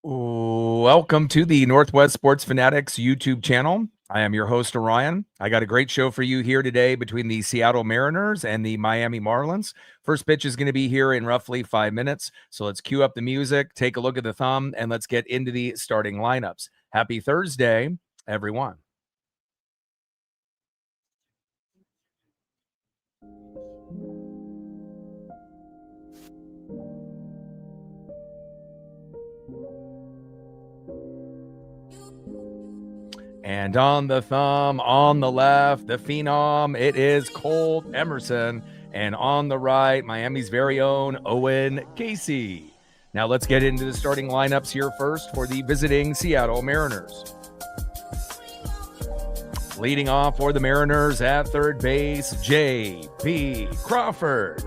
Welcome to the Northwest Sports Fanatics YouTube channel. I am your host, Orion. I got a great show for you here today between the Seattle Mariners and the Miami Marlins. First pitch is going to be here in roughly 5 minutes. So let's cue up the music, take a look at the thumb, and let's get into the starting lineups. Happy Thursday, everyone. And on the thumb, on the left, the phenom, it is Colt Emerson. And on the right, Miami's very own Owen Casey. Now let's get into the starting lineups here first for the visiting Seattle Mariners. Leading off for the Mariners at third base, J.P. Crawford.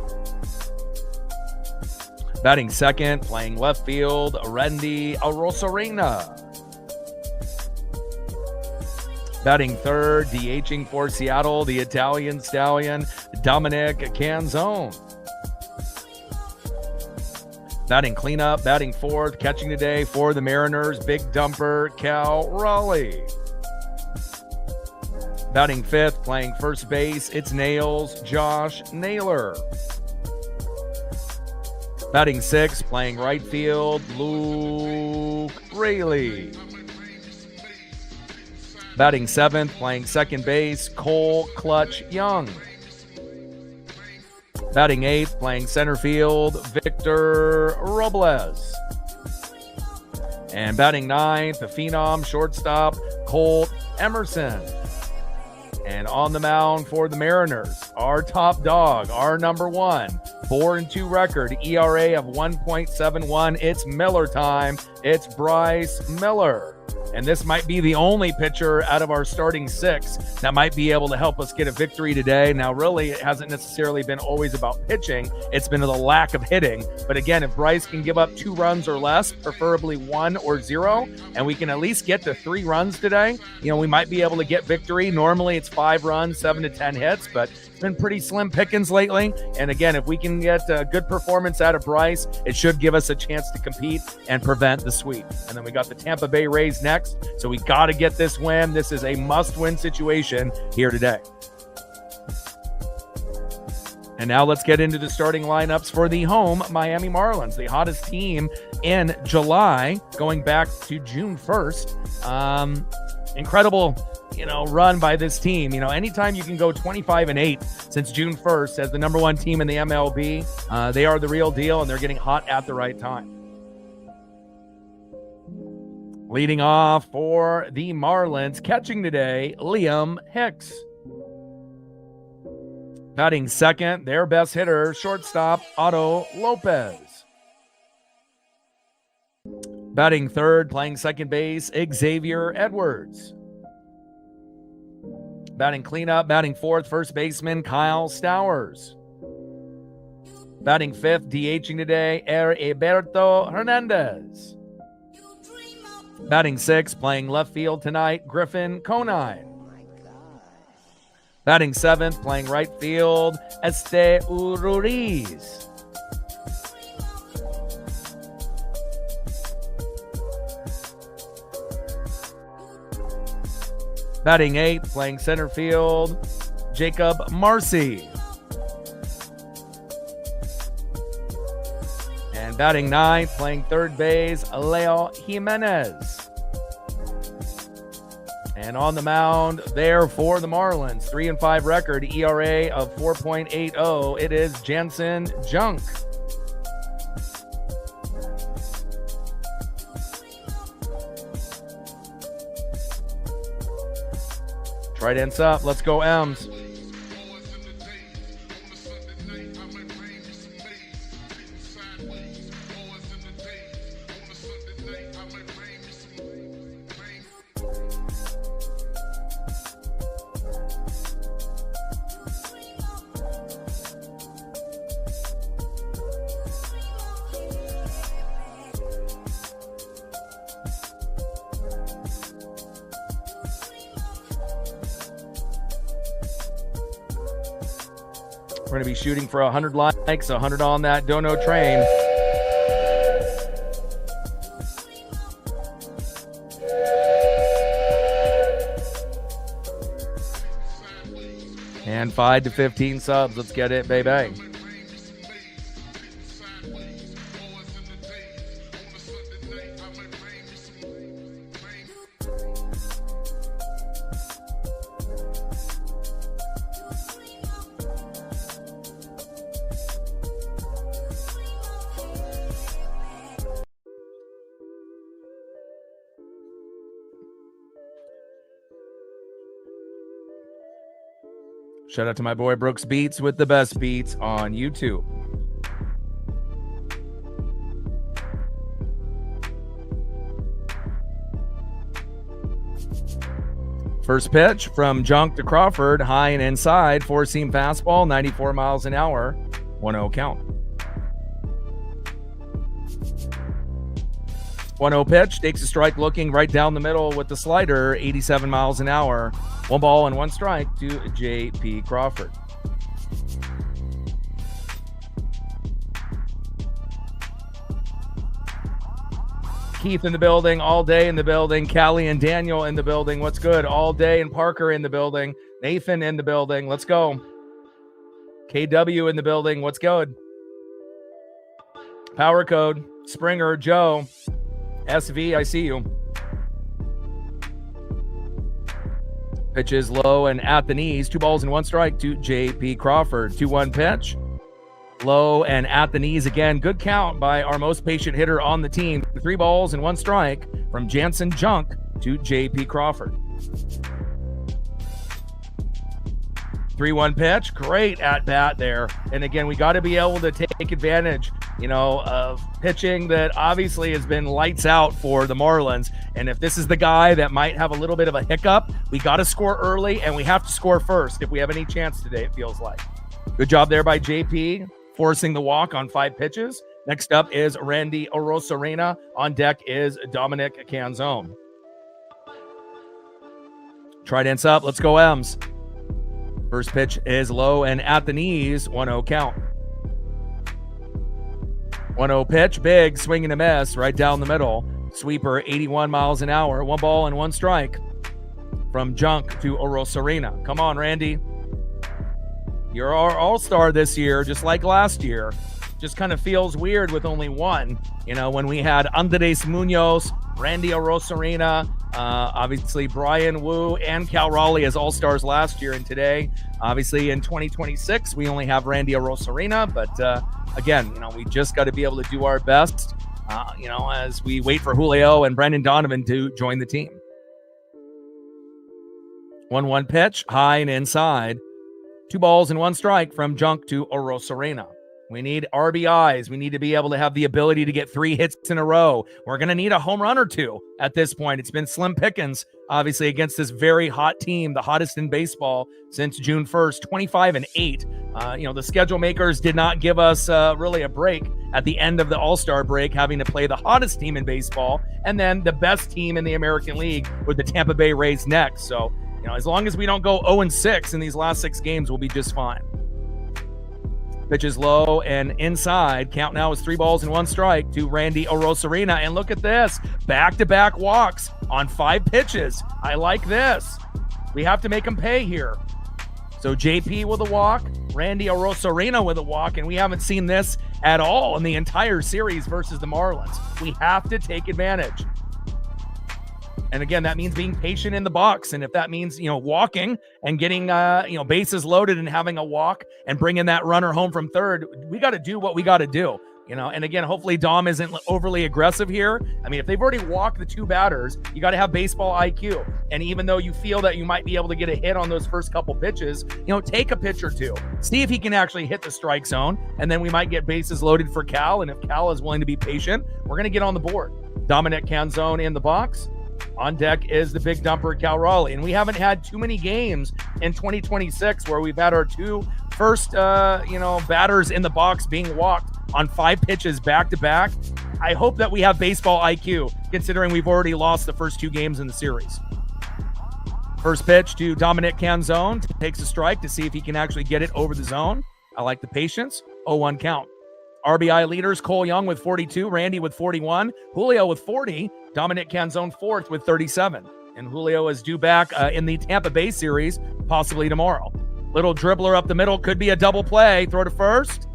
Batting second, playing left field, Randy Arozarena. Batting third, DHing for Seattle, the Italian stallion, Dominic Canzone. Batting cleanup, batting fourth, catching today for the Mariners, big dumper, Cal Raleigh. Batting fifth, playing first base, it's Nails, Josh Naylor. Batting sixth, playing right field, Luke Raley. Batting seventh, playing second base, Cole Clutch Young. Batting eighth, playing center field, Victor Robles. And batting ninth, the phenom shortstop, Colt Emerson. And on the mound for the Mariners, our top dog, our number one, 4-2 record, ERA of 1.71. It's Miller time. It's Bryce Miller. And this might be the only pitcher out of our starting six that might be able to help us get a victory today. Now, really, it hasn't necessarily been always about pitching. It's been the lack of hitting. But again, if Bryce can give up 2 runs or less, preferably 1 or 0, and we can at least get to 3 runs today, we might be able to get victory. Normally, it's 5 runs, 7 to 10 hits, but it's been pretty slim pickings lately. And again, if we can get a good performance out of Bryce, it should give us a chance to compete and prevent the sweep. And then we got the Tampa Bay Rays next. So we got to get this win. This is a must-win situation here today. And now let's get into the starting lineups for the home Miami Marlins, the hottest team in July, going back to June 1st. Incredible, run by this team. Anytime you can go 25-8 since June 1st as the number one team in the MLB, they are the real deal, and they're getting hot at the right time. Leading off for the Marlins, catching today, Liam Hicks. Batting second, their best hitter, shortstop, Otto Lopez. Batting third, playing second base, Xavier Edwards. Batting cleanup, batting fourth, first baseman, Kyle Stowers. Batting fifth, DHing today, Heriberto Hernandez. Batting sixth, playing left field tonight, Griffin Conine. Batting seventh, playing right field, Este Ururiz. Batting eighth, playing center field, Jacob Marcy. And batting ninth, playing third base, Leo Jimenez. And on the mound there for the Marlins, 3-5 record, ERA of 4.80. It is Jansen Junk. Trident's up. Let's go, M's. We're going to be shooting for 100 likes, 100 on that dono train. And 5 to 15 subs. Let's get it, baby. Shout out to my boy Brooks Beats with the best beats on YouTube. First pitch from Junk to Crawford, high and inside, four-seam fastball, 94 miles an hour, 1-0 count. 1-0 pitch, takes a strike looking right down the middle with the slider, 87 miles an hour. 1 ball and 1 strike to J.P. Crawford. Keith in the building, all day in the building. Callie and Daniel in the building. What's good? All day. And Parker in the building. Nathan in the building. Let's go. KW in the building. What's good? Power Code. Springer. Joe. SV, I see you. Pitches low and at the knees. 2 balls and 1 strike to J.P. Crawford. 2-1 pitch. Low and at the knees again. Good count by our most patient hitter on the team. 3 balls and 1 strike from Jansen Junk to J.P. Crawford. 3-1 pitch. Great at bat there. And again, we got to be able to take advantage, of pitching that obviously has been lights out for the Marlins. And if this is the guy that might have a little bit of a hiccup, we got to score early and we have to score first if we have any chance today, it feels like. Good job there by JP, forcing the walk on 5 pitches. Next up is Randy Arozarena. On deck is Dominic Canzone. Trident's up. Let's go, M's. First pitch is low and at the knees. 1-0 count. 1-0 pitch. Big swing and a miss right down the middle. Sweeper, 81 miles an hour. 1 ball and 1 strike from Junk to Arozarena. Come on, Randy. You're our all-star this year, just like last year. Just kind of feels weird with only 1. When we had Andres Munoz, Randy Arozarena, obviously Brian Wu, and Cal Raleigh as all-stars last year. And today, obviously in 2026, we only have Randy Arozarena. But again, we just got to be able to do our best, as we wait for Julio and Brendan Donovan to join the team. 1-1 pitch, high and inside. 2 balls and 1 strike from Junk to Arozarena. We need RBIs. We need to be able to have the ability to get 3 hits in a row. We're going to need a home run or 2 at this point. It's been slim pickings, obviously, against this very hot team, the hottest in baseball since June 1st, 25-8. The schedule makers did not give us really a break at the end of the All-Star break, having to play the hottest team in baseball and then the best team in the American League with the Tampa Bay Rays next. So, as long as we don't go 0-6 in these last 6 games, we'll be just fine. Pitches low and inside. Count now is 3 balls and 1 strike to Randy Arozarena. And look at this. Back-to-back walks on 5 pitches. I like this. We have to make them pay here. So JP with a walk, Randy Arozarena with a walk, and we haven't seen this at all in the entire series versus the Marlins. We have to take advantage. And again, that means being patient in the box. And if that means, walking and getting, bases loaded and having a walk and bringing that runner home from third, we got to do what we got to do, And again, hopefully Dom isn't overly aggressive here. I mean, if they've already walked the 2 batters, you got to have baseball IQ. And even though you feel that you might be able to get a hit on those first couple pitches, take a pitch or 2. See if he can actually hit the strike zone. And then we might get bases loaded for Cal. And if Cal is willing to be patient, we're going to get on the board. Dominic Canzone in the box. On deck is the big dumper, Cal Raleigh. And we haven't had too many games in 2026 where we've had our 2 first, batters in the box being walked on 5 pitches back-to-back. I hope that we have baseball IQ, considering we've already lost the first 2 games in the series. First pitch to Dominic Canzone. Takes a strike to see if he can actually get it over the zone. I like the patience. 0-1 count. RBI leaders, Cole Young with 42, Randy with 41, Julio with 40, Dominic Canzone 4th with 37. And Julio is due back in the Tampa Bay series, possibly tomorrow. Little dribbler up the middle. Could be a double play. Throw to first.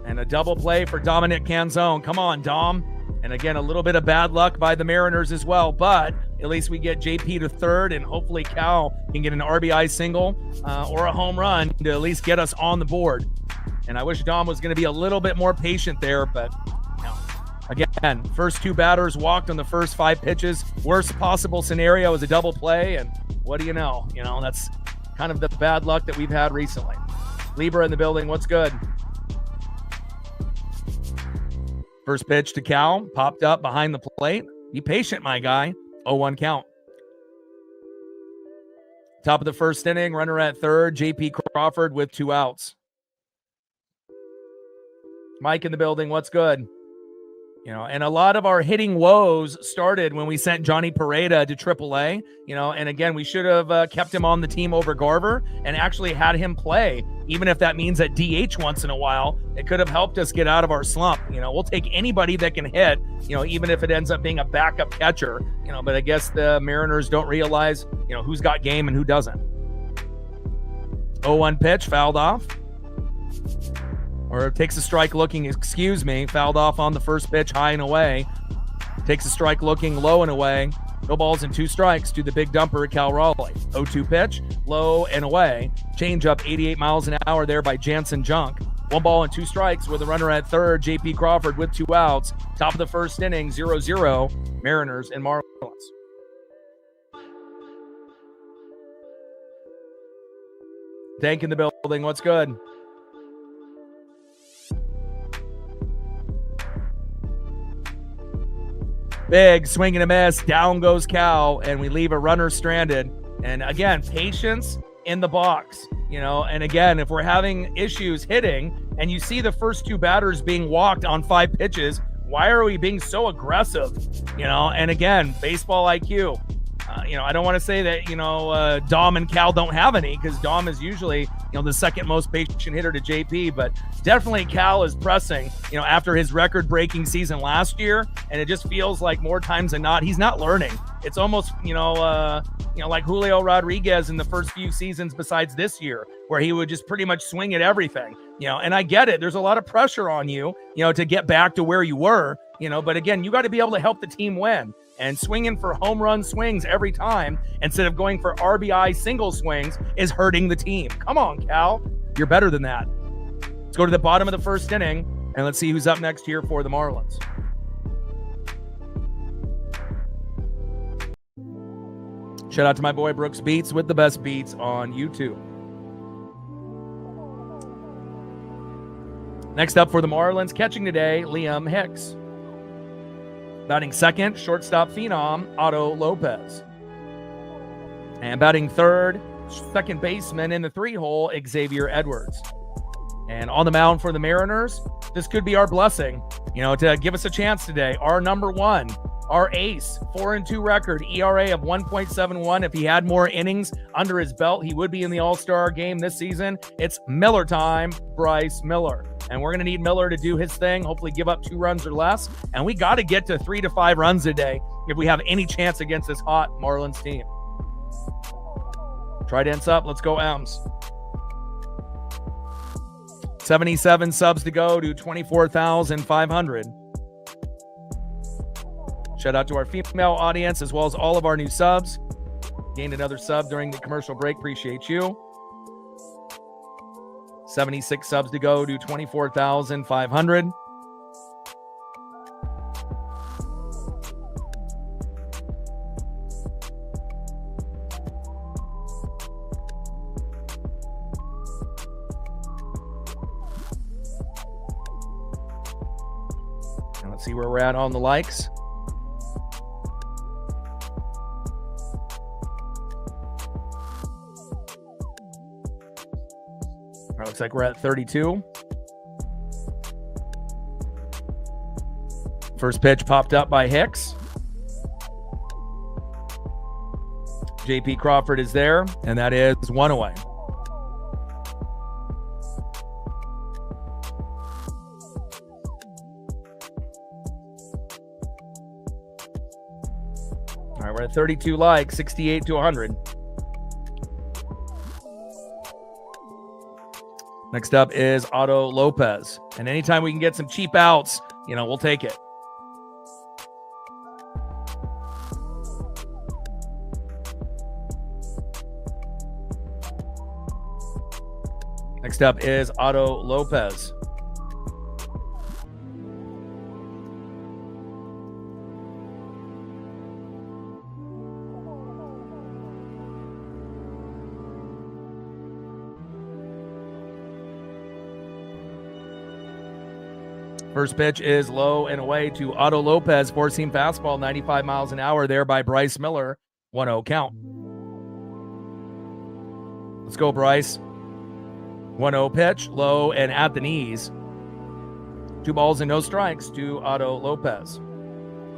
And a double play for Dominic Canzone. Come on, Dom. And again, a little bit of bad luck by the Mariners as well, but at least we get JP to third, and hopefully Cal can get an RBI single or a home run to at least get us on the board. And I wish Dom was going to be a little bit more patient there, but no. Again, first two batters walked on the first 5 pitches. Worst possible scenario is a double play, and what do you know? You know, that's kind of the bad luck that we've had recently. Libra in the building, what's good? First pitch to Cal, popped up behind the plate. Be patient, my guy. 0-1 count. Top of the first inning, runner at third, JP Crawford with 2 outs. Mike in the building, what's good? You know, and a lot of our hitting woes started when we sent Johnny Pareda to AAA, you know, and again, we should have kept him on the team over Garver and actually had him play, even if that means at DH once in a while. It could have helped us get out of our slump. You know, we'll take anybody that can hit, you know, even if it ends up being a backup catcher, you know, but I guess the Mariners don't realize, you know, who's got game and who doesn't. 0-1 pitch, fouled off. Or takes a strike looking, fouled off on the first pitch, high and away. Takes a strike looking, low and away. No balls and 2 strikes to the big dumper at Cal Raleigh. 0-2 pitch, low and away. Change up 88 miles an hour there by Jansen Junk. 1 ball and 2 strikes with a runner at third, JP Crawford with 2 outs. Top of the first inning, 0-0, Mariners and Marlins. Tank in the building, what's good? Big swing and a miss. Down goes Cal, and we leave a runner stranded. And again, patience in the box, you know. And again, if we're having issues hitting and you see the first 2 batters being walked on 5 pitches, why are we being so aggressive? You know, and again, baseball IQ. You know, I don't want to say that, you know, Dom and Cal don't have any, because Dom is usually, you know, the second most patient hitter to JP, but definitely Cal is pressing, you know, after his record-breaking season last year, and it just feels like more times than not, he's not learning. It's almost, you know, like Julio Rodriguez in the first few seasons besides this year, where he would just pretty much swing at everything, you know, and I get it. There's a lot of pressure on you, you know, to get back to where you were, you know, but again, you got to be able to help the team win. And swinging for home run swings every time instead of going for RBI single swings is hurting the team. Come on, Cal. You're better than that. Let's go to the bottom of the first inning, and let's see who's up next here for the Marlins. Shout out to my boy Brooks Beats with the best beats on YouTube. Next up for the Marlins, catching today, Liam Hicks. Batting second, shortstop phenom, Otto Lopez. And batting third, second baseman in the 3-hole, Xavier Edwards. And on the mound for the Mariners, this could be our blessing, you know, to give us a chance today. Our number 1, our ace, 4-2 record, ERA of 1.71. If he had more innings under his belt, he would be in the All-Star game this season. It's Miller time, Bryce Miller. And we're going to need Miller to do his thing, hopefully give up 2 runs or less. And we got to get to 3 to 5 runs a day if we have any chance against this hot Marlins team. Trident's up. Let's go, M's. 77 subs to go to 24,500. Shout out to our female audience as well as all of our new subs. Gained another sub during the commercial break. Appreciate you. 76 subs to go to 24,500. And let's see where we're at on the likes. Looks like we're at 32. First pitch popped up by Hicks. JP Crawford is there, and that is 1 away. All right, we're at 32 likes, 68 to 100. Next up is Otto Lopez. And anytime we can get some cheap outs, we'll take it. Next up is Otto Lopez. First pitch is low and away to Otto Lopez. Four-seam fastball, 95 miles an hour there by Bryce Miller. 1-0 count. Let's go, Bryce. 1-0 pitch, low and at the knees. 2 balls and no strikes to Otto Lopez.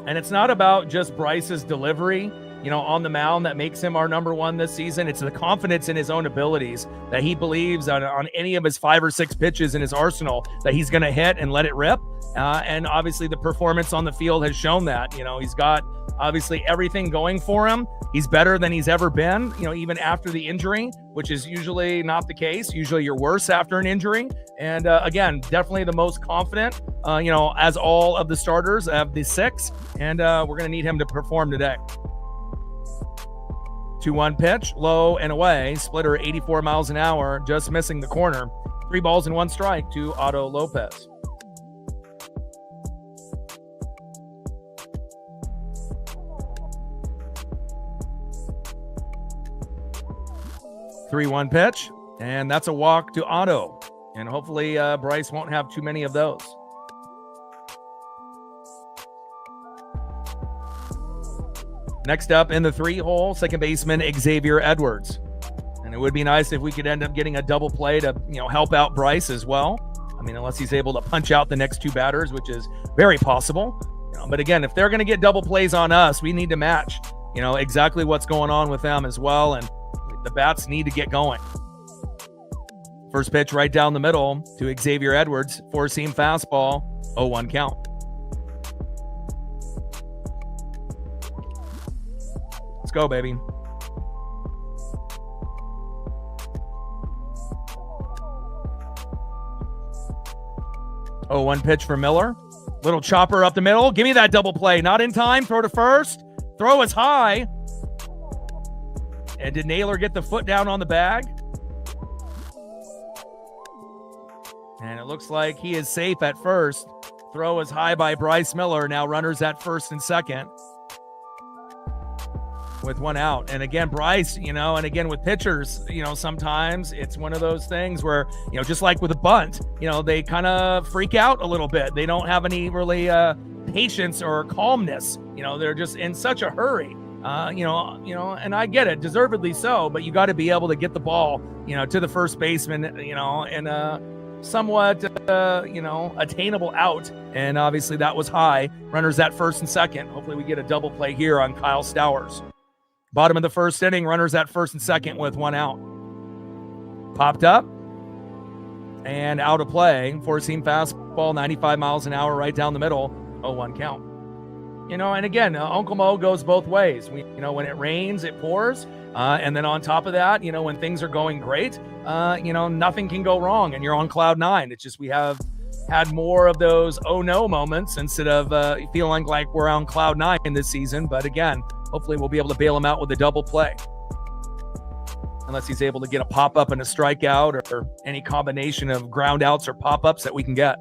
And it's not about just Bryce's delivery, on the mound that makes him our number one this season. It's the confidence in his own abilities that he believes on any of his 5 or 6 pitches in his arsenal that he's going to hit and let it rip. And obviously the performance on the field has shown that. He's got obviously everything going for him. He's better than he's ever been, even after the injury, which is usually not the case. Usually you're worse after an injury. And again, definitely the most confident, as all of the starters of the 6. And we're going to need him to perform today. 2-1 pitch, low and away. Splitter 84 miles an hour, just missing the corner. 3 balls and 1 strike to Otto Lopez. Three-one pitch, and that's a walk to Otto. And hopefully Bryce won't have too many of those. Next up in the 3-hole, second baseman Xavier Edwards. And it would be nice if we could end up getting a double play to, help out Bryce as well. I mean, unless he's able to punch out the next 2 batters, which is very possible. But again, if they're going to get double plays on us, we need to match, exactly what's going on with them as well. And the bats need to get going. First pitch right down the middle to Xavier Edwards. 4-seam fastball, 0-1 count. Let's go, baby. Oh, 1 pitch for Miller. Little chopper up the middle. Give me that double play. Not in time. Throw to first. Throw is high. And did Naylor get the foot down on the bag? And it looks like he is safe at first. Throw is high by Bryce Miller. Now runners at first and second with 1 out. And again, Bryce, and again with pitchers, sometimes it's one of those things where, just like with a bunt, they kind of freak out a little bit. They don't have any really patience or calmness. They're just in such a hurry. And I get it, deservedly so, but you got to be able to get the ball, to the first baseman, in a somewhat, attainable out. And obviously that was high. Runners at first and second. Hopefully we get a double play here on Kyle Stowers. Bottom of the first inning, runners at first and second with 1 out. Popped up and out of play. 4-seam fastball, 95 miles an hour right down the middle. 0-1 count. And again, Uncle Mo goes both ways. When it rains, it pours. And then on top of that, when things are going great, nothing can go wrong and you're on cloud 9. It's just we have had more of those oh no moments instead of feeling like we're on cloud 9 this season. But again, hopefully we'll be able to bail him out with a double play. Unless he's able to get a pop-up and a strikeout or any combination of ground outs or pop-ups that we can get.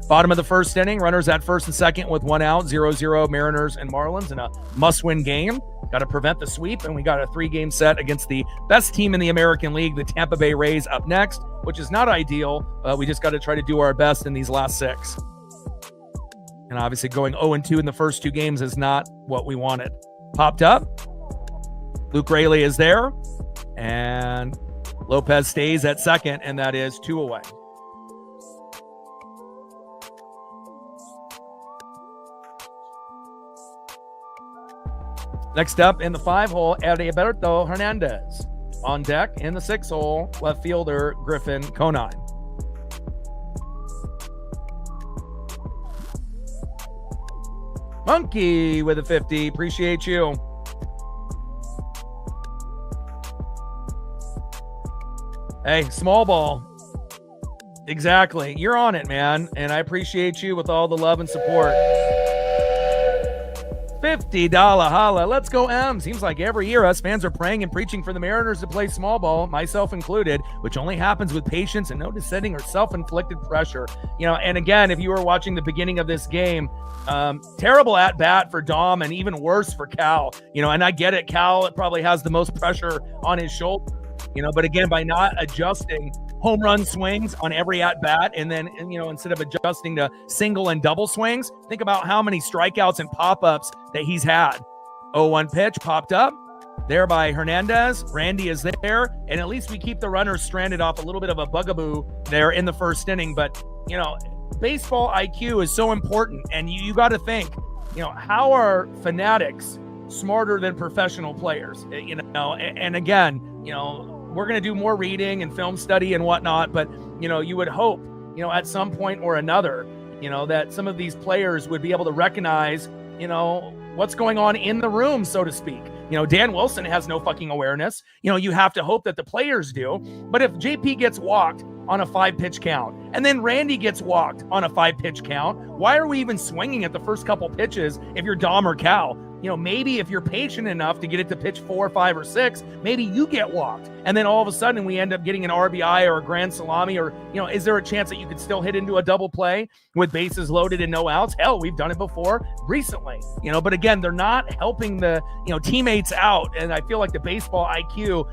Bottom of the first inning, runners at first and second with 1 out, 0-0 Mariners and Marlins in a must-win game. Got to prevent the sweep, and we got a 3-game set against the best team in the American League, the Tampa Bay Rays, up next, which is not ideal. We just got to try to do our best in these last 6. And obviously going 0-2 in the first 2 games is not what we wanted. Popped up. Luke Raley is there, and Lopez stays at second, and that is 2 away. Next up in the 5-hole, Adalberto Hernandez. On deck in the 6-hole, left fielder Griffin Conine. Monkey with a 50. Appreciate you. Hey, small ball. Exactly. You're on it, man. And I appreciate you with all the love and support. $50 holla. Let's go, M. Seems like every year us fans are praying and preaching for the Mariners to play small ball, myself included, which only happens with patience and no descending or self-inflicted pressure. And again, if you were watching the beginning of this game, terrible at bat for Dom and even worse for Cal. And I get it. Cal probably has the most pressure on his shoulder. But again, by not adjusting home run swings on every at bat, and then instead of adjusting to single and double swings, think about how many strikeouts and pop-ups that he's had. 0-1 pitch popped up there by Hernandez. Randy is there, and at least we keep the runners stranded off a little bit of a bugaboo there in the first inning. But baseball IQ is so important, and you got to think, how are Fanatics smarter than professional players? And again, we're going to do more reading and film study and whatnot, but, you would hope, at some point or another, that some of these players would be able to recognize, what's going on in the room, so to speak. Dan Wilson has no fucking awareness. You have to hope that the players do. But if JP gets walked on a 5-pitch count, and then Randy gets walked on a 5-pitch count, why are we even swinging at the first couple pitches if you're Dom or Cal? Maybe if you're patient enough to get it to pitch 4, 5, or 6, maybe you get walked. And then all of a sudden we end up getting an RBI or a grand salami, or, is there a chance that you could still hit into a double play with bases loaded and no outs? Hell, we've done it before recently, but again, they're not helping the, teammates out. And I feel like the baseball IQ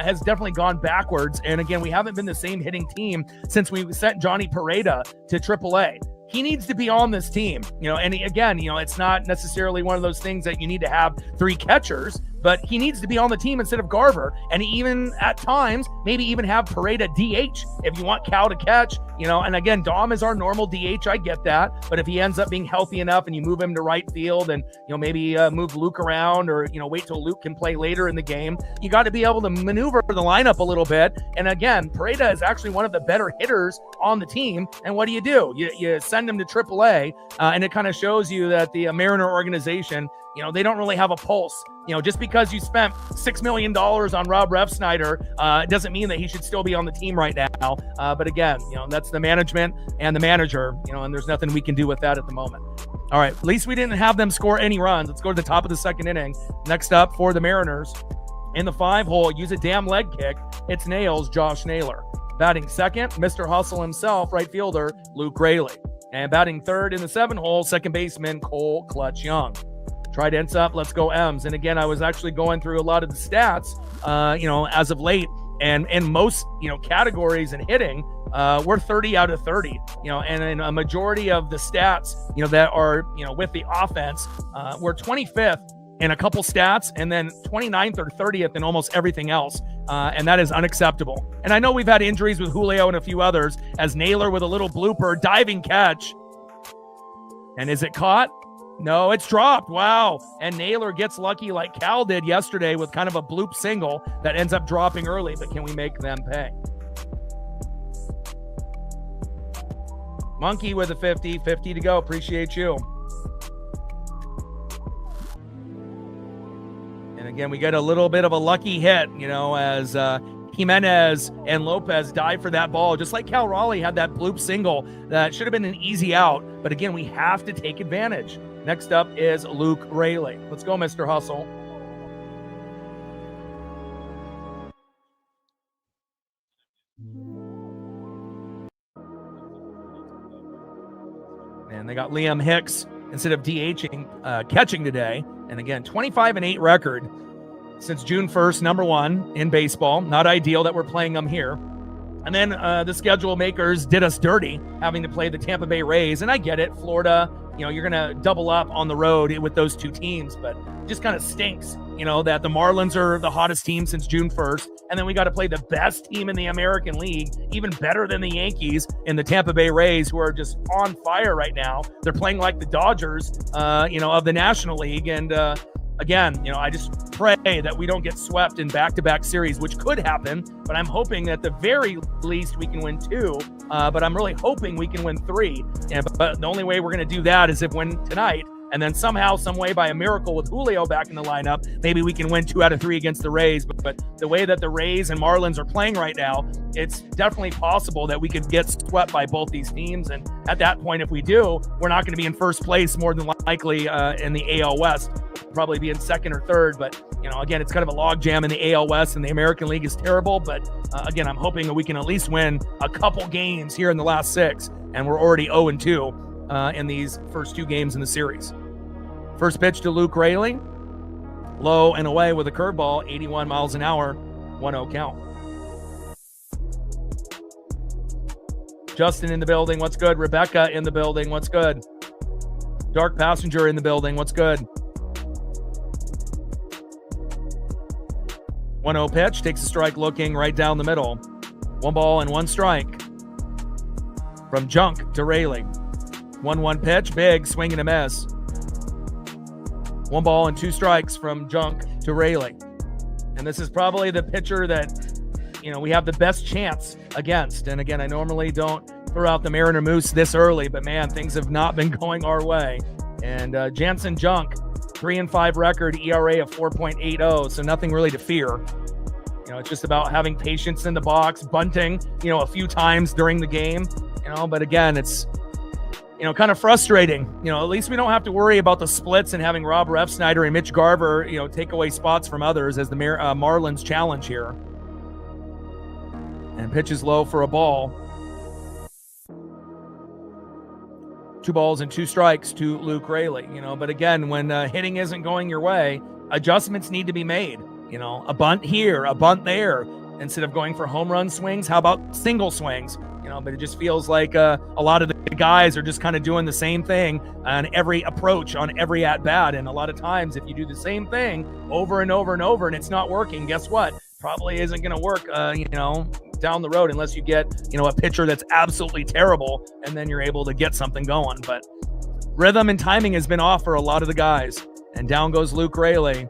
has definitely gone backwards. And again, we haven't been the same hitting team since we sent Johnny Pareda to AAA. He needs to be on this team, and again, it's not necessarily one of those things that you need to have 3 catchers, but he needs to be on the team instead of Garver. And even at times, maybe even have Pareda DH if you want Cal to catch, and again, Dom is our normal DH. I get that. But if he ends up being healthy enough and you move him to right field and, maybe move Luke around, or, wait till Luke can play later in the game, you got to be able to maneuver the lineup a little bit. And again, Pareda is actually one of the better hitters on the team. And what do? You send him to AAA, and it kind of shows you that the Mariner organization, they don't really have a pulse. Just because you spent $6 million on Rob Refsnyder doesn't mean that he should still be on the team right now. But again, that's the management and the manager, and there's nothing we can do with that at the moment. All right, at least we didn't have them score any runs. Let's go to the top of the second inning. Next up for the Mariners, in the 5-hole, use a damn leg kick. It's Nails, Josh Naylor. Batting second, Mr. Hustle himself, right fielder, Luke Raley. And batting third in the 7-hole, second baseman, Cole Clutch Young. Tridents up, let's go M's. And again, I was actually going through a lot of the stats, as of late, and in most, categories in hitting, we're 30 out of 30, and in a majority of the stats, that are, with the offense, we're 25th in a couple stats, and then 29th or 30th in almost everything else. And that is unacceptable. And I know we've had injuries with Julio and a few others, as Naylor with a little blooper, diving catch. And is it caught? No, it's dropped. Wow. And Naylor gets lucky like Cal did yesterday with kind of a bloop single that ends up dropping early, but can we make them pay? Monkey with a 50 to go. Appreciate you. And again, we get a little bit of a lucky hit, as Jimenez and Lopez dive for that ball, just like Cal Raleigh had that bloop single that should have been an easy out. But again, we have to take advantage. Next up is Luke Raley. Let's go, Mr. Hustle. And they got Liam Hicks instead of DHing, catching today. And again, 25-8 record since June 1st, number 1 in baseball. Not ideal that we're playing them here. And then the schedule makers did us dirty, having to play the Tampa Bay Rays. And I get it, Florida, you're going to double up on the road with those two teams, but it just kind of stinks, that the Marlins are the hottest team since June 1st. And then we got to play the best team in the American League, even better than the Yankees, in the Tampa Bay Rays, who are just on fire right now. They're playing like the Dodgers, of the National League. And again, I just pray that we don't get swept in back-to-back series, which could happen, but I'm hoping that at the very least we can win 2, but I'm really hoping we can win 3. But the only way we're going to do that is if win tonight, And then somehow, some way, by a miracle with Julio back in the lineup, maybe we can win 2 out of 3 against the Rays. But the way that the Rays and Marlins are playing right now, it's definitely possible that we could get swept by both these teams. And at that point, if we do, we're not going to be in first place more than likely in the AL West. We'll probably be in second or third. But, again, it's kind of a logjam in the AL West, and the American League is terrible. But, again, I'm hoping that we can at least win a couple games here in the last 6. And we're already 0-2 in these first 2 games in the series. First pitch to Luke Raley. Low and away with a curveball, 81 miles an hour, 1-0 count. Justin in the building, what's good? Rebecca in the building, what's good? Dark Passenger in the building, what's good? 1-0 pitch, takes a strike looking right down the middle. 1 ball and 1 strike. From Junk to Raley. 1-1 pitch, big, swing and a miss. 1 ball and 2 strikes from Junk to Raley. And this is probably the pitcher that, we have the best chance against. And again, I normally don't throw out the Mariner Moose this early, but man, things have not been going our way. And Jansen Junk, 3-5 record, ERA of 4.80, so nothing really to fear. It's just about having patience in the box, bunting, a few times during the game, but again, it's, kind of frustrating. At least we don't have to worry about the splits and having Rob Refsnyder and Mitch Garver, take away spots from others as the Marlins challenge here. And pitches low for a ball. 2 balls and 2 strikes to Luke Raley. But again, when hitting isn't going your way, adjustments need to be made. A bunt here, a bunt there. Instead of going for home run swings, how about single swings? But it just feels like a lot of the guys are just kind of doing the same thing on every approach, on every at-bat. And a lot of times, if you do the same thing over and over and over and it's not working, guess what? Probably isn't going to work, down the road unless you get, a pitcher that's absolutely terrible and then you're able to get something going. But rhythm and timing has been off for a lot of the guys. And down goes Luke Raley.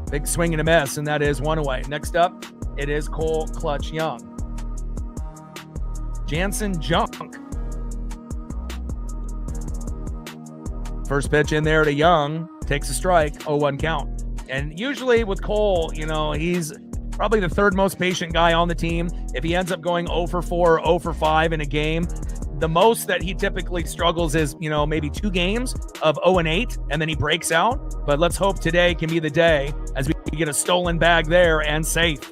Big swing and a miss, and that is 1 away. Next up, it is Cole Clutch Young. Jansen Junk. First pitch in there to Young. Takes a strike, 0-1 count. And usually with Cole, he's probably the 3rd most patient guy on the team. If he ends up going 0 for 4 or 0 for 5 in a game, the most that he typically struggles is, maybe 2 games of 0-8, and then he breaks out. But let's hope today can be the day as we get a stolen bag there and safe.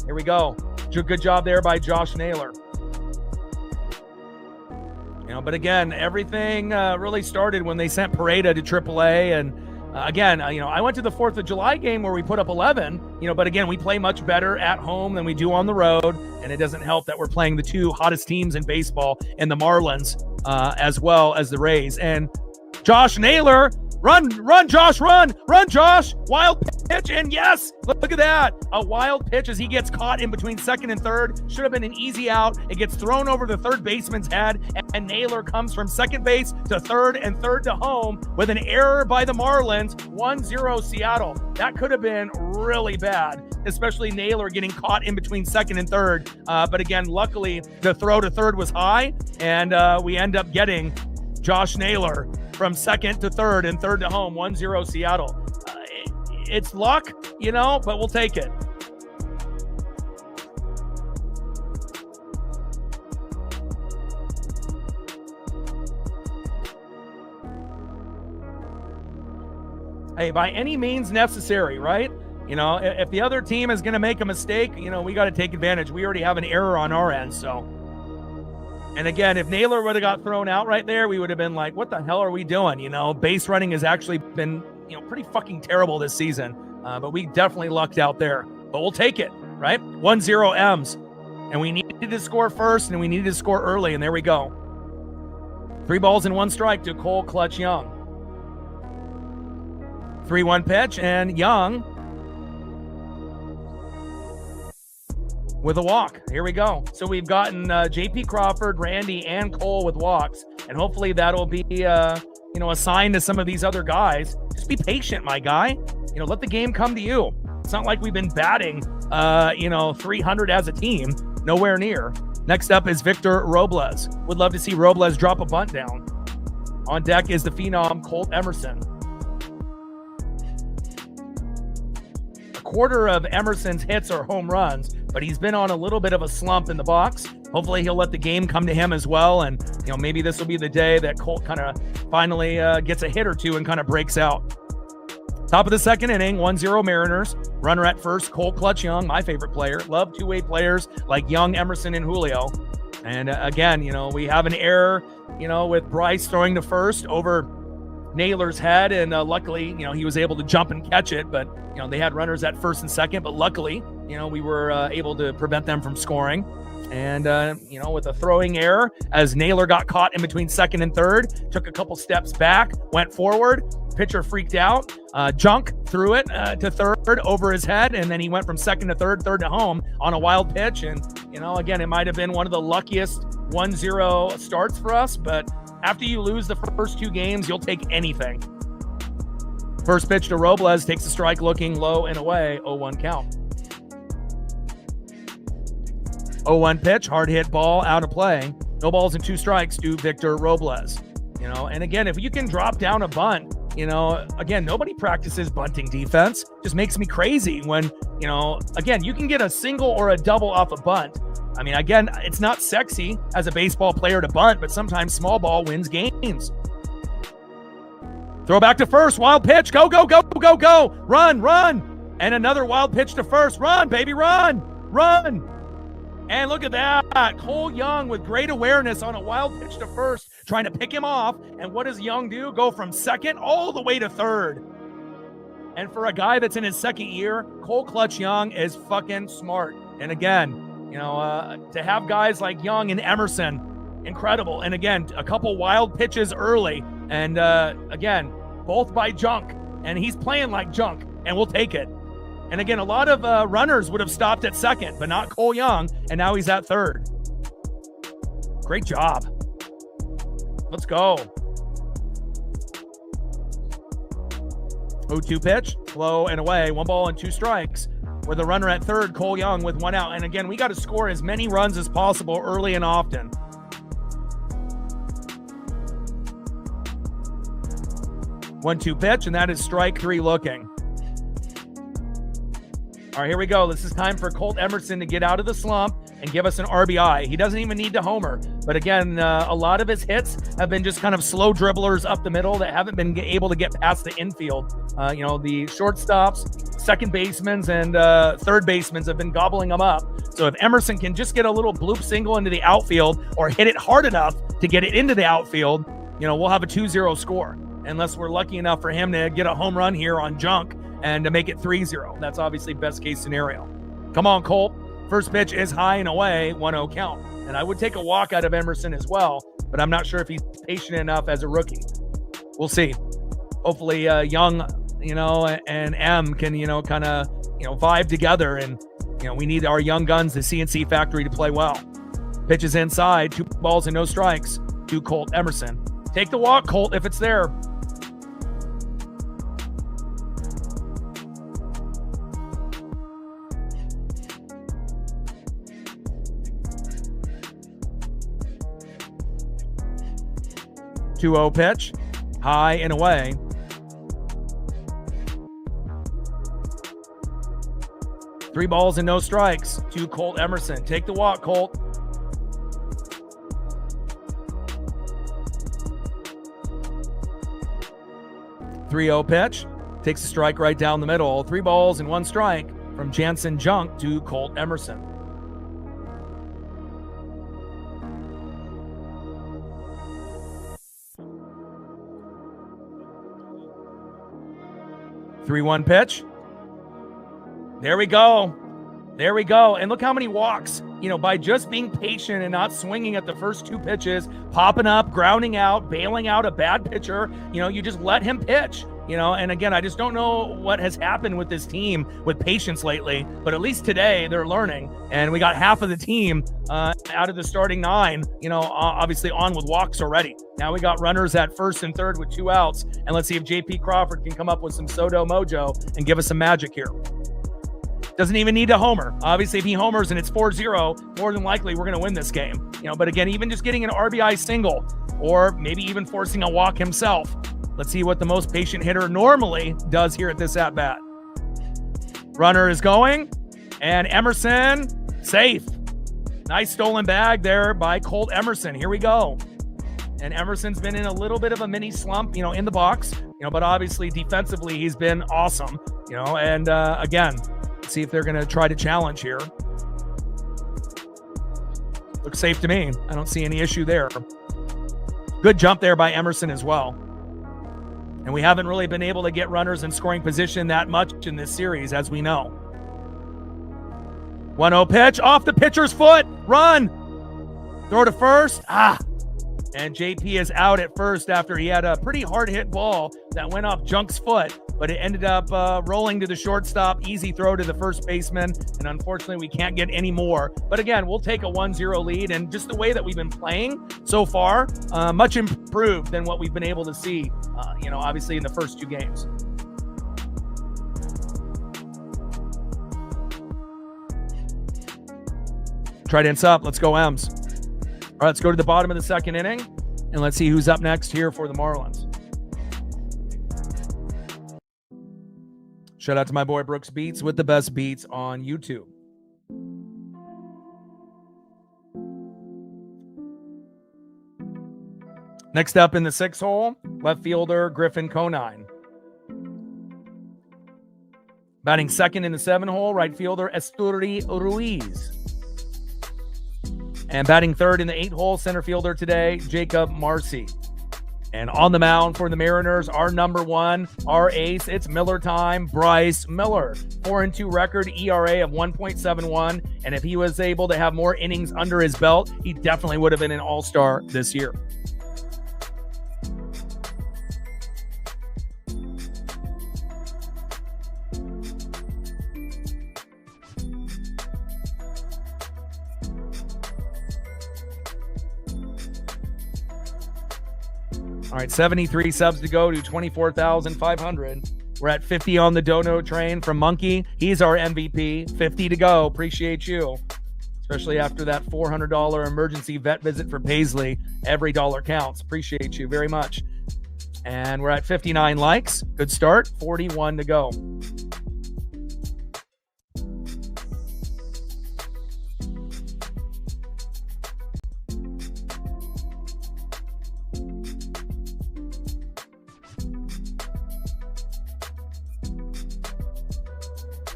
Here we go. Good job there by Josh Naylor. But again, everything really started when they sent Pareda to AAA. And again, I went to the 4th of July game where we put up 11, but again, we play much better at home than we do on the road. And it doesn't help that we're playing the 2 hottest teams in baseball in the Marlins as well as the Rays. And Josh Naylor, run, Josh, run, Josh, wild pitch. And yes, look at that. A wild pitch as he gets caught in between second and third. Should have been an easy out. It gets thrown over the third baseman's head, and Naylor comes from second base to third and third to home with an error by the Marlins. 1-0 Seattle. That could have been really bad, especially Naylor getting caught in between second and third. But again, luckily the throw to third was high, and we end up getting Josh Naylor from second to third and third to home. 1-0 Seattle. It's luck, but we'll take it. Hey, by any means necessary, right? If the other team is going to make a mistake, we got to take advantage. We already have an error on our end, so. And again, if Naylor would have got thrown out right there, we would have been like, what the hell are we doing? Base running has actually been, pretty fucking terrible this season. But we definitely lucked out there. But we'll take it, right? 1-0 M's. And we needed to score first, and we needed to score early, and there we go. 3 balls and 1 strike to Cole Clutch Young. 3-1 pitch, and Young with a walk. Here we go. So we've gotten J.P. Crawford, Randy, and Cole with walks, and hopefully that'll be a sign to some of these other guys. Just be patient, my guy. Let the game come to you. It's not like we've been batting, 300 as a team. Nowhere near. Next up is Victor Robles. Would love to see Robles drop a bunt down. On deck is the phenom Colt Emerson. A quarter of Emerson's hits are home runs, but he's been on a little bit of a slump in the box. Hopefully he'll let the game come to him as well. And, maybe this will be the day that Colt kind of finally gets a hit or two and kind of breaks out. Top of the second inning, 1-0 Mariners. Runner at first, Colt Clutch Young, my favorite player. Love two-way players like Young, Emerson, and Julio. And again, we have an error, with Bryce throwing to first over Naylor's head. And luckily, he was able to jump and catch it. But, they had runners at first and second. But luckily, we were able to prevent them from scoring. And, with a throwing error, as Naylor got caught in between second and third, took a couple steps back, went forward, pitcher freaked out, Junk threw it to third over his head, and then he went from second to third to home on a wild pitch. And, again, it might have been one of the luckiest 1-0 starts for us, but after you lose the first two games, you'll take anything. First pitch to Robles, takes a strike looking low and away, 0-1 count. 0-1 pitch, hard hit ball, out of play. No balls and 2 strikes to Victor Robles. And again, if you can drop down a bunt, again, nobody practices bunting defense. Just makes me crazy when, again, you can get a single or a double off a bunt. I mean, again, it's not sexy as a baseball player to bunt, but sometimes small ball wins games. Throw back to first, wild pitch, go, go, go, go, go, run, run. And another wild pitch to first, run, baby, run, run. And look at that. Cole Young with great awareness on a wild pitch to first, trying to pick him off. And what does Young do? Go from second all the way to third. And for a guy that's in his second year, Cole Clutch Young is fucking smart. And again, to have guys like Young and Emerson, incredible. And again, a couple wild pitches early. And again, both by Junk. And he's playing like Junk, and we'll take it. And again, a lot of runners would have stopped at second, but not Cole Young, and now he's at third. Great job. Let's go. 0-2 pitch, low and away, 1 ball and 2 strikes. With a runner at third, Cole Young with 1 out. And again, we got to score as many runs as possible early and often. 1-2 pitch, and that is strike 3 looking. All right, here we go. This is time for Colt Emerson to get out of the slump and give us an RBI. He doesn't even need to homer. But again, a lot of his hits have been just kind of slow dribblers up the middle that haven't been able to get past the infield. The shortstops, second basemen, and third basemen have been gobbling them up. So if Emerson can just get a little bloop single into the outfield or hit it hard enough to get it into the outfield, we'll have a 2-0 score. Unless we're lucky enough for him to get a home run here on Junk and to make it 3-0. That's obviously best case scenario. Come on, Colt. First pitch is high and away, 1-0 count. And I would take a walk out of Emerson as well, but I'm not sure if he's patient enough as a rookie. We'll see. Hopefully Young, and M can, kind of, vibe together. And, we need our young guns, the CNC factory, to play well. Pitches inside, 2 balls and no strikes to Colt Emerson. Take the walk, Colt, if it's there. Two-0 pitch, high and away. Three balls and no strikes to Colt Emerson. Take the walk, Colt. Three-0 pitch, takes a strike right down the middle. 3 balls and 1 strike from Jansen Junk to Colt Emerson. Three-one pitch. There we go. There we go. And look how many walks, by just being patient and not swinging at the first 2 pitches, popping up, grounding out, bailing out a bad pitcher, you just let him pitch, and again, I just don't know what has happened with this team with patience lately, but at least today they're learning, and we got half of the team out of the starting 9, obviously on with walks already. Now we got runners at first and third with 2 outs, and let's see if JP Crawford can come up with some Soto mojo and give us some magic here. Doesn't even need to homer. Obviously, if he homers and it's 4-0, more than likely we're going to win this game. But again, even just getting an RBI single or maybe even forcing a walk himself. Let's see what the most patient hitter normally does here at this at-bat. Runner is going, and Emerson, safe. Nice stolen bag there by Colt Emerson. Here we go. And Emerson's been in a little bit of a mini slump, in the box, but obviously defensively he's been awesome, and again, let's see if they're going to try to challenge here. Looks safe to me. I don't see any issue there. Good jump there by Emerson as well. And we haven't really been able to get runners in scoring position that much in this series, as we know. 1-0 pitch off the pitcher's foot. Run. Throw to first. And JP is out at first after he had a pretty hard hit ball that went off Junk's foot, but it ended up rolling to the shortstop. Easy throw to the first baseman. And unfortunately, we can't get any more. But again, we'll take a 1-0 lead. And just the way that we've been playing so far, much improved than what we've been able to see, obviously in the first two games. Trident's up. Let's go, Ems. All right, let's go to the bottom of the second inning, and let's see who's up next here for the Marlins. Shout out to my boy Brooks Beats with the best beats on YouTube. Next up in the 6th hole, left fielder Griffin Conine. Batting second in the 7 hole, right fielder Esturi Ruiz. And batting third in the 8 hole, center fielder today, Jacob Marcy. And on the mound for the Mariners, our number one, our ace, it's Miller time, Bryce Miller. 4-2 record, ERA of 1.71. And if he was able to have more innings under his belt, he definitely would have been an all-star this year. All right, 73 subs to go to 24,500. We're at 50 on the dono train from Monkey. He's our MVP. 50 to go. Appreciate you, especially after that $400 emergency vet visit for Paisley. Every dollar counts. Appreciate you very much. And we're at 59 likes. Good start. 41 to go.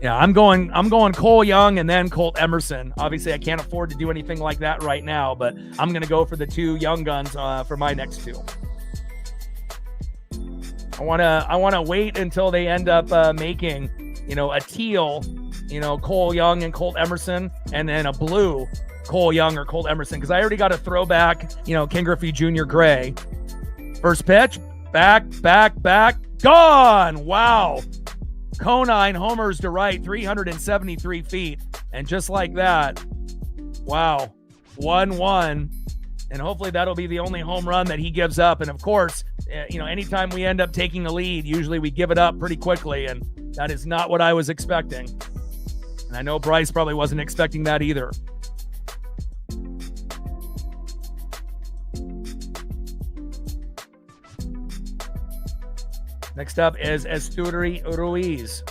Yeah, I'm going Cole Young and then Colt Emerson. Obviously, I can't afford to do anything like that right now, but I'm going to go for the 2 young guns for my next 2. I want to wait until they end up making, a teal, Cole Young and Colt Emerson, and then a blue Cole Young or Colt Emerson, because I already got a throwback, Ken Griffey Jr. gray. First pitch, back, gone. Wow. Conine homers to right, 373 feet. And just like that, wow, 1-1. And hopefully that'll be the only home run that he gives up. And of course, anytime we end up taking a lead, usually we give it up pretty quickly. And that is not what I was expecting. And I know Bryce probably wasn't expecting that either. Next up is Esturi Ruiz.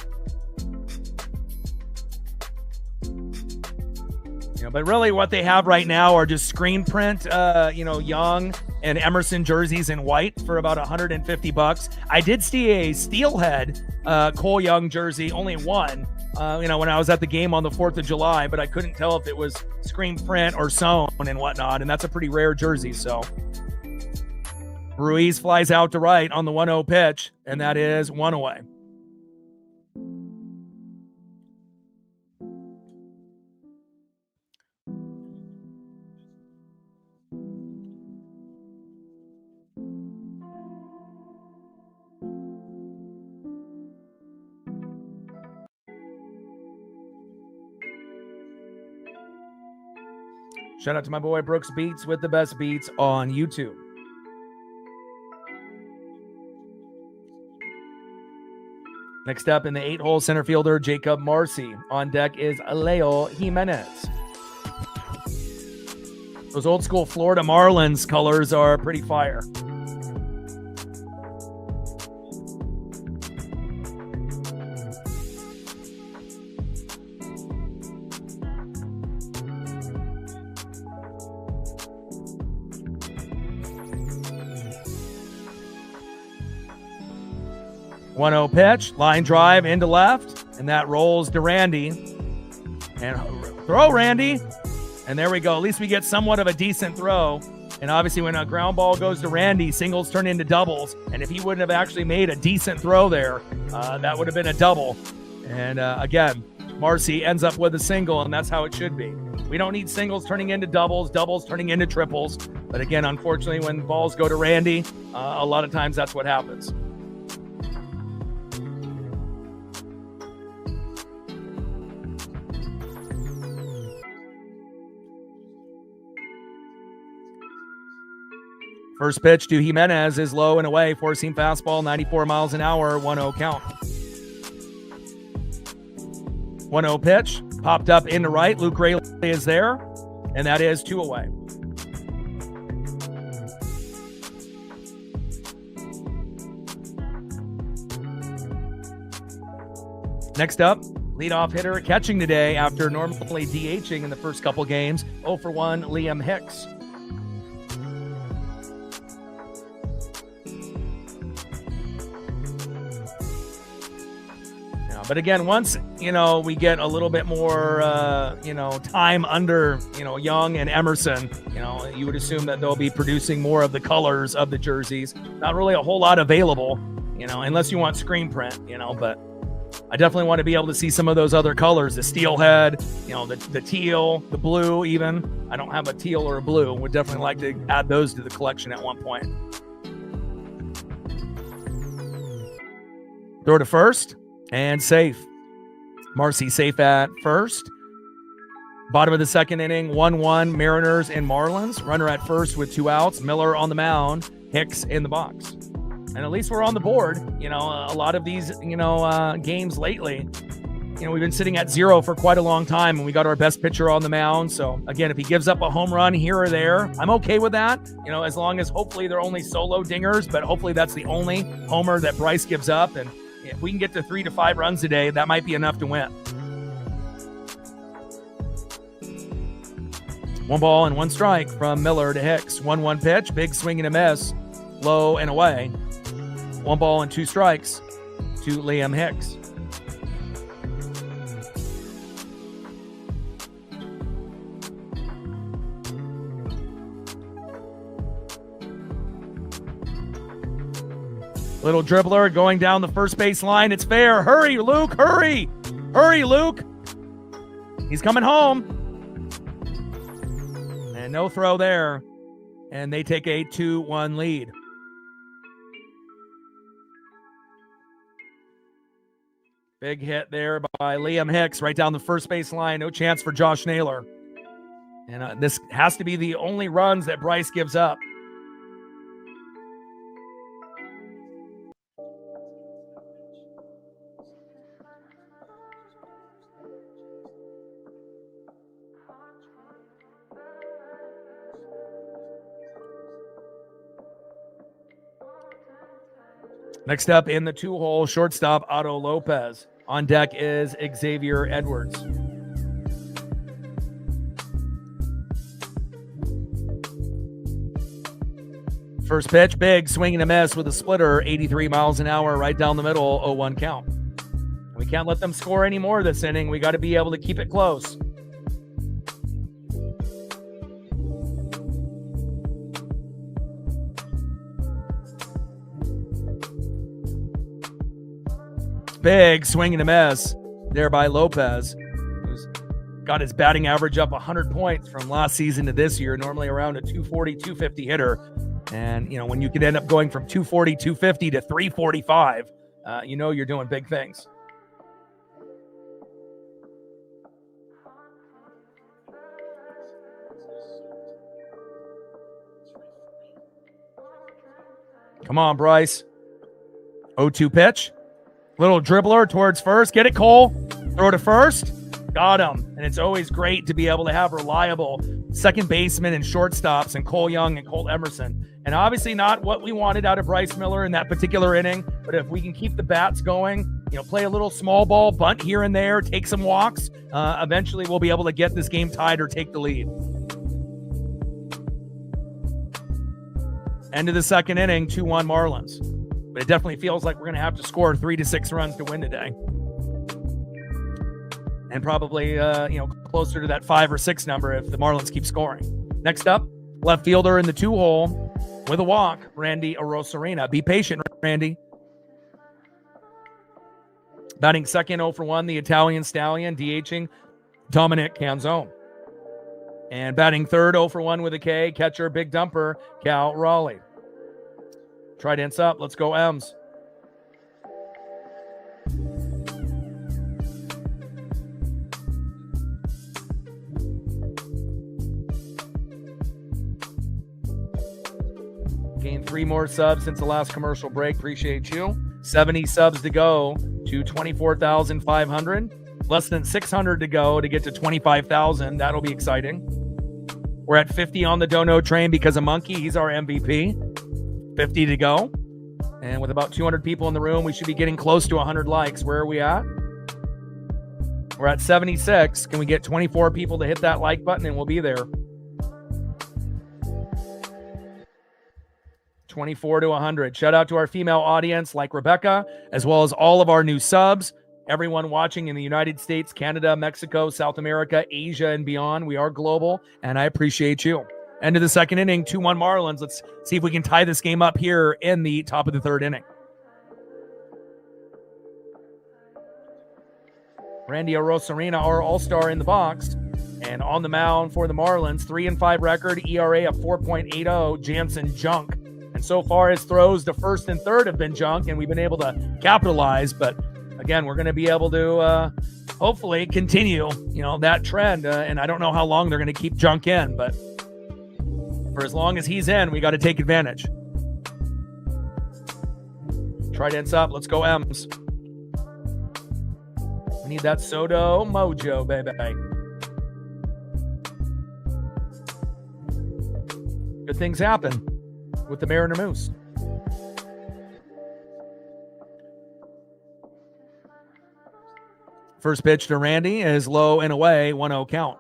But really what they have right now are just screen print, Young and Emerson jerseys in white for about $150. I did see a steelhead Cole Young jersey, only one, when I was at the game on the 4th of July, but I couldn't tell if it was screen print or sewn and whatnot, and that's a pretty rare jersey, so. Ruiz flies out to right on the 1-0 pitch, and that is 1 away. Shout out to my boy Brooks Beats with the best beats on YouTube. Next up in the 8-hole, center fielder Jacob Marcy. On deck is Leo Jimenez. Those old school Florida Marlins colors are pretty fire. One-0 pitch, line drive into left, and that rolls to Randy. And throw, Randy. And there we go. At least we get somewhat of a decent throw. And obviously when a ground ball goes to Randy, singles turn into doubles. And if he wouldn't have actually made a decent throw there, that would have been a double. And again, Marcy ends up with a single, and that's how it should be. We don't need singles turning into doubles, doubles turning into triples. But again, unfortunately, when balls go to Randy, a lot of times that's what happens. First pitch to Jimenez is low and away, four-seam fastball, 94 miles an hour, 1-0 count. 1-0 pitch, popped up into right. Luke Rayleigh is there, and that is 2 away. Next up, leadoff hitter catching today after normally DHing in the first couple games. 0 for 1, Liam Hicks. But again, once, we get a little bit more, time under, Young and Emerson, you would assume that they'll be producing more of the colors of the jerseys. Not really a whole lot available, unless you want screen print, but I definitely want to be able to see some of those other colors, the steelhead, the teal, the blue even. I don't have a teal or a blue. Would definitely like to add those to the collection at one point. Throw to first. And safe. Marcy safe at first. Bottom of the second inning, 1-1 Mariners and Marlins. Runner at first with 2 outs. Miller on the mound. Hicks in the box. And at least we're on the board. A lot of these, games lately, we've been sitting at 0 for quite a long time, and we got our best pitcher on the mound. So, again, if he gives up a home run here or there, I'm okay with that, as long as hopefully they're only solo dingers, but hopefully that's the only homer that Bryce gives up. And if we can get to 3 to 5 runs today, that might be enough to win. 1 ball and 1 strike from Miller to Hicks. 1-1 pitch, big swing and a miss, low and away. 1 ball and 2 strikes to Liam Hicks. Little dribbler going down the first base line. It's fair. Hurry, Luke. Hurry. Hurry, Luke. He's coming home. And no throw there. And they take a 2-1 lead. Big hit there by Liam Hicks right down the first base line. No chance for Josh Naylor. And this has to be the only runs that Bryce gives up. Next up in the 2-hole, shortstop Otto Lopez. On deck is Xavier Edwards. First pitch, big swing and a miss with a splitter, 83 miles an hour right down the middle, 0-1 count. We can't let them score any more this inning. We got to be able to keep it close. Big swing and a miss there by Lopez, who's got his batting average up 100 points from last season to this year, normally around a 240, 250 hitter. And, when you could end up going from 240, 250 to 345, you're doing big things. Come on, Bryce. 0-2 pitch. Little dribbler towards first. Get it, Cole. Throw to first. Got him. And it's always great to be able to have reliable second basemen and shortstops and Cole Young and Colt Emerson. And obviously not what we wanted out of Bryce Miller in that particular inning. But if we can keep the bats going, play a little small ball, bunt here and there, take some walks, eventually we'll be able to get this game tied or take the lead. End of the second inning, 2-1 Marlins. But it definitely feels like we're going to have to score 3 to 6 runs to win today. And probably, closer to that 5 or 6 number if the Marlins keep scoring. Next up, left fielder in the 2-hole with a walk, Randy Arozarena. Be patient, Randy. Batting second, 0 for 1, the Italian Stallion, DHing Dominic Canzone. And batting third, 0 for 1 with a K, catcher, big dumper, Cal Raleigh. Trident's up. Let's go, M's. Gained 3 more subs since the last commercial break. Appreciate you. 70 subs to go to 24,500. Less than 600 to go to get to 25,000. That'll be exciting. We're at 50 on the Dono train because of Monkey. He's our MVP. 50 to go. And with about 200 people in the room, we should be getting close to 100 likes. Where are we at? We're at 76. Can we get 24 people to hit that like button and we'll be there? 24 to 100. Shout out to our female audience like Rebecca, as well as all of our new subs. Everyone watching in the United States, Canada, Mexico, South America, Asia, and beyond. We are global, and I appreciate you. End of the second inning, 2-1 Marlins. Let's see if we can tie this game up here in the top of the third inning. Randy Arozarena, our all-star in the box. And on the mound for the Marlins, 3-5 record, ERA of 4.80, Jansen Junk. And so far, his throws to first and third have been junk, and we've been able to capitalize. But again, we're going to be able to hopefully continue, that trend. And I don't know how long they're going to keep junk in, but for as long as he's in, we got to take advantage. Trident's up. Let's go, M's. We need that Soto mojo, baby. Good things happen with the Mariner Moose. First pitch to Randy is low and away, 1-0 count.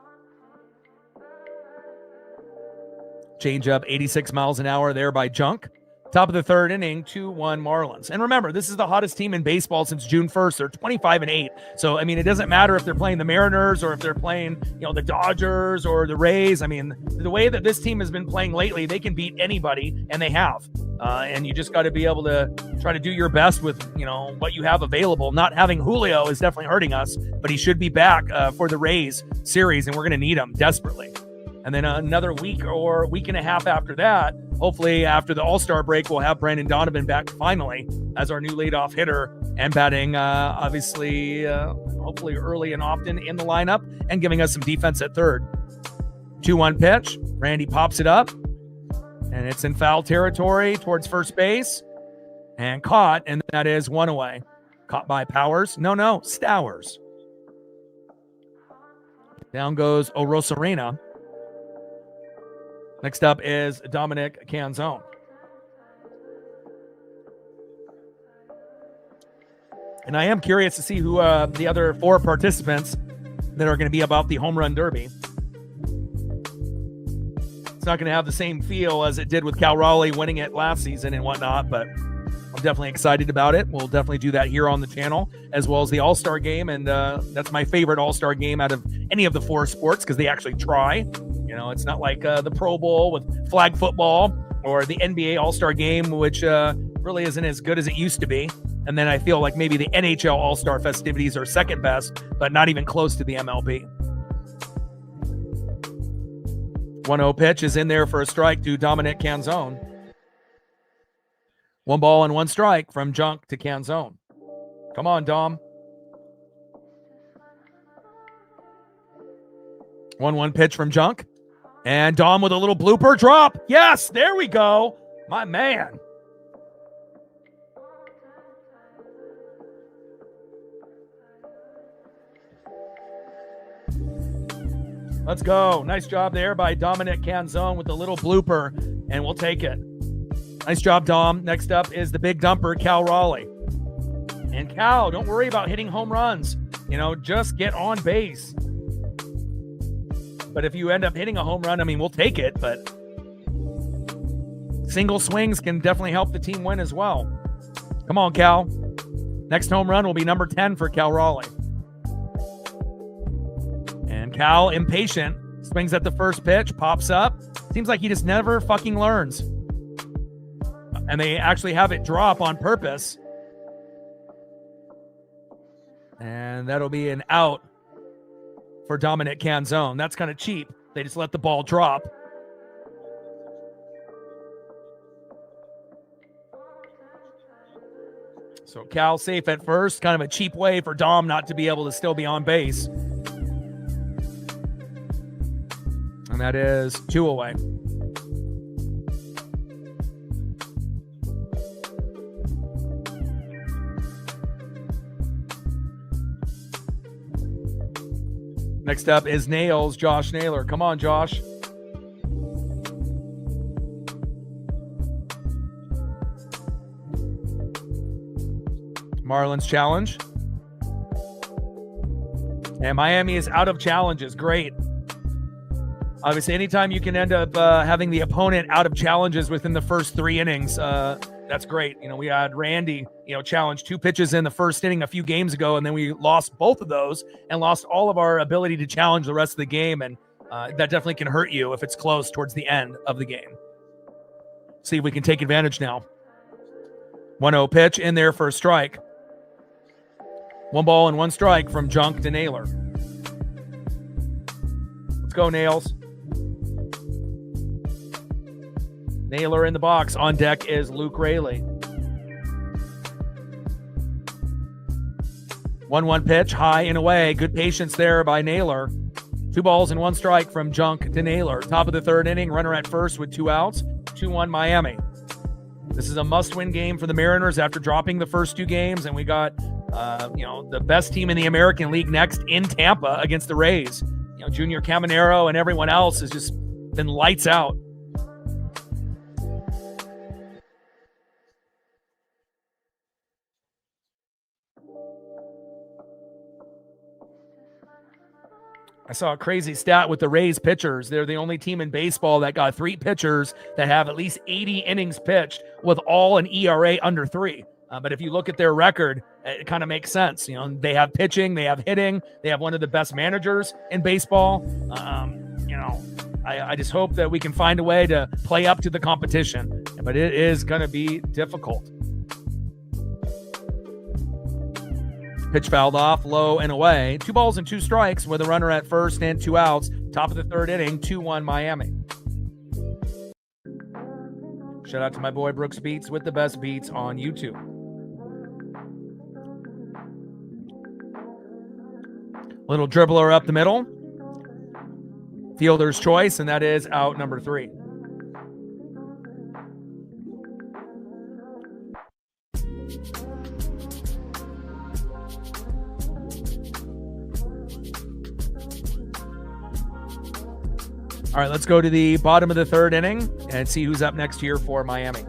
Change up 86 miles an hour there by Junk. Top of the third inning, 2-1 Marlins. And remember, this is the hottest team in baseball since June 1st. They're 25-8. So, it doesn't matter if they're playing the Mariners or if they're playing, the Dodgers or the Rays. The way that this team has been playing lately, they can beat anybody, and they have. And you just got to be able to try to do your best with, what you have available. Not having Julio is definitely hurting us, but he should be back for the Rays series, and we're going to need him desperately. And then another week or week and a half after that, hopefully after the All-Star break, we'll have Brandon Donovan back finally as our new leadoff hitter and batting, obviously, hopefully early and often in the lineup and giving us some defense at third. 2-1 pitch. Randy pops it up, and it's in foul territory towards first base and caught, and that is 1 away. Caught by Powers. No, Stowers. Down goes Arozarena. Next up is Dominic Canzone. And I am curious to see who the other 4 participants that are going to be about the home run derby. It's not going to have the same feel as it did with Cal Raleigh winning it last season and whatnot, but I'm definitely excited about it. We'll definitely do that here on the channel, as well as the All-Star game. And that's my favorite All-Star game out of any of the 4 sports because they actually try. It's not like the Pro Bowl with flag football or the NBA All-Star game, which really isn't as good as it used to be. And then I feel like maybe the NHL All-Star festivities are second best, but not even close to the MLB. 1-0 pitch is in there for a strike to Dominic Canzone. 1 ball and 1 strike from Junk to Canzone. Come on, Dom. 1-1 pitch from Junk. And Dom with a little blooper drop. Yes, there we go. My man. Let's go. Nice job there by Dominic Canzone with the little blooper, and we'll take it. Nice job, Dom. Next up is the big dumper, Cal Raleigh. And Cal, don't worry about hitting home runs. Just get on base. But if you end up hitting a home run, we'll take it, but single swings can definitely help the team win as well. Come on, Cal. Next home run will be number 10 for Cal Raleigh. And Cal, impatient, swings at the first pitch, pops up. Seems like he just never fucking learns. And they actually have it drop on purpose. And that'll be an out for Dominic Canzone. That's kind of cheap. They just let the ball drop. So Cal safe at first. Kind of a cheap way for Dom not to be able to still be on base. And that is 2 away. Next up is Nails, Josh Naylor. Come on, Josh. Marlins challenge. And Miami is out of challenges. Great. Obviously, anytime you can end up having the opponent out of challenges within the first 3 innings, that's great. We had Randy, challenge 2 pitches in the first inning a few games ago, and then we lost both of those and lost all of our ability to challenge the rest of the game. And that definitely can hurt you if it's close towards the end of the game. See if we can take advantage now. 1-0 pitch in there for a strike. 1 ball and 1 strike from Junk to Naylor. Let's go, Nails. Naylor in the box. On deck is Luke Raley. 1-1 pitch, high and away. Good patience there by Naylor. 2 balls and 1 strike from Junk to Naylor. Top of the 3rd inning, runner at first with 2 outs. 2-1 Miami. This is a must-win game for the Mariners after dropping the first 2 games, and we got the best team in the American League next in Tampa against the Rays. Junior Caminero and everyone else has just been lights out. I saw a crazy stat with the Rays pitchers. They're the only team in baseball that got 3 pitchers that have at least 80 innings pitched with all an ERA under 3. But if you look at their record, it kind of makes sense. They have pitching, they have hitting, they have one of the best managers in baseball. I just hope that we can find a way to play up to the competition, but it is going to be difficult. Pitch fouled off, low and away. 2 balls and 2 strikes with a runner at first and 2 outs. Top of the 3rd inning, 2-1 Miami. Shout out to my boy Brooks Beats with the best beats on YouTube. Little dribbler up the middle. Fielder's choice, and that is out number 3. All right, let's go to the bottom of the 3rd inning and see who's up next here for Miami.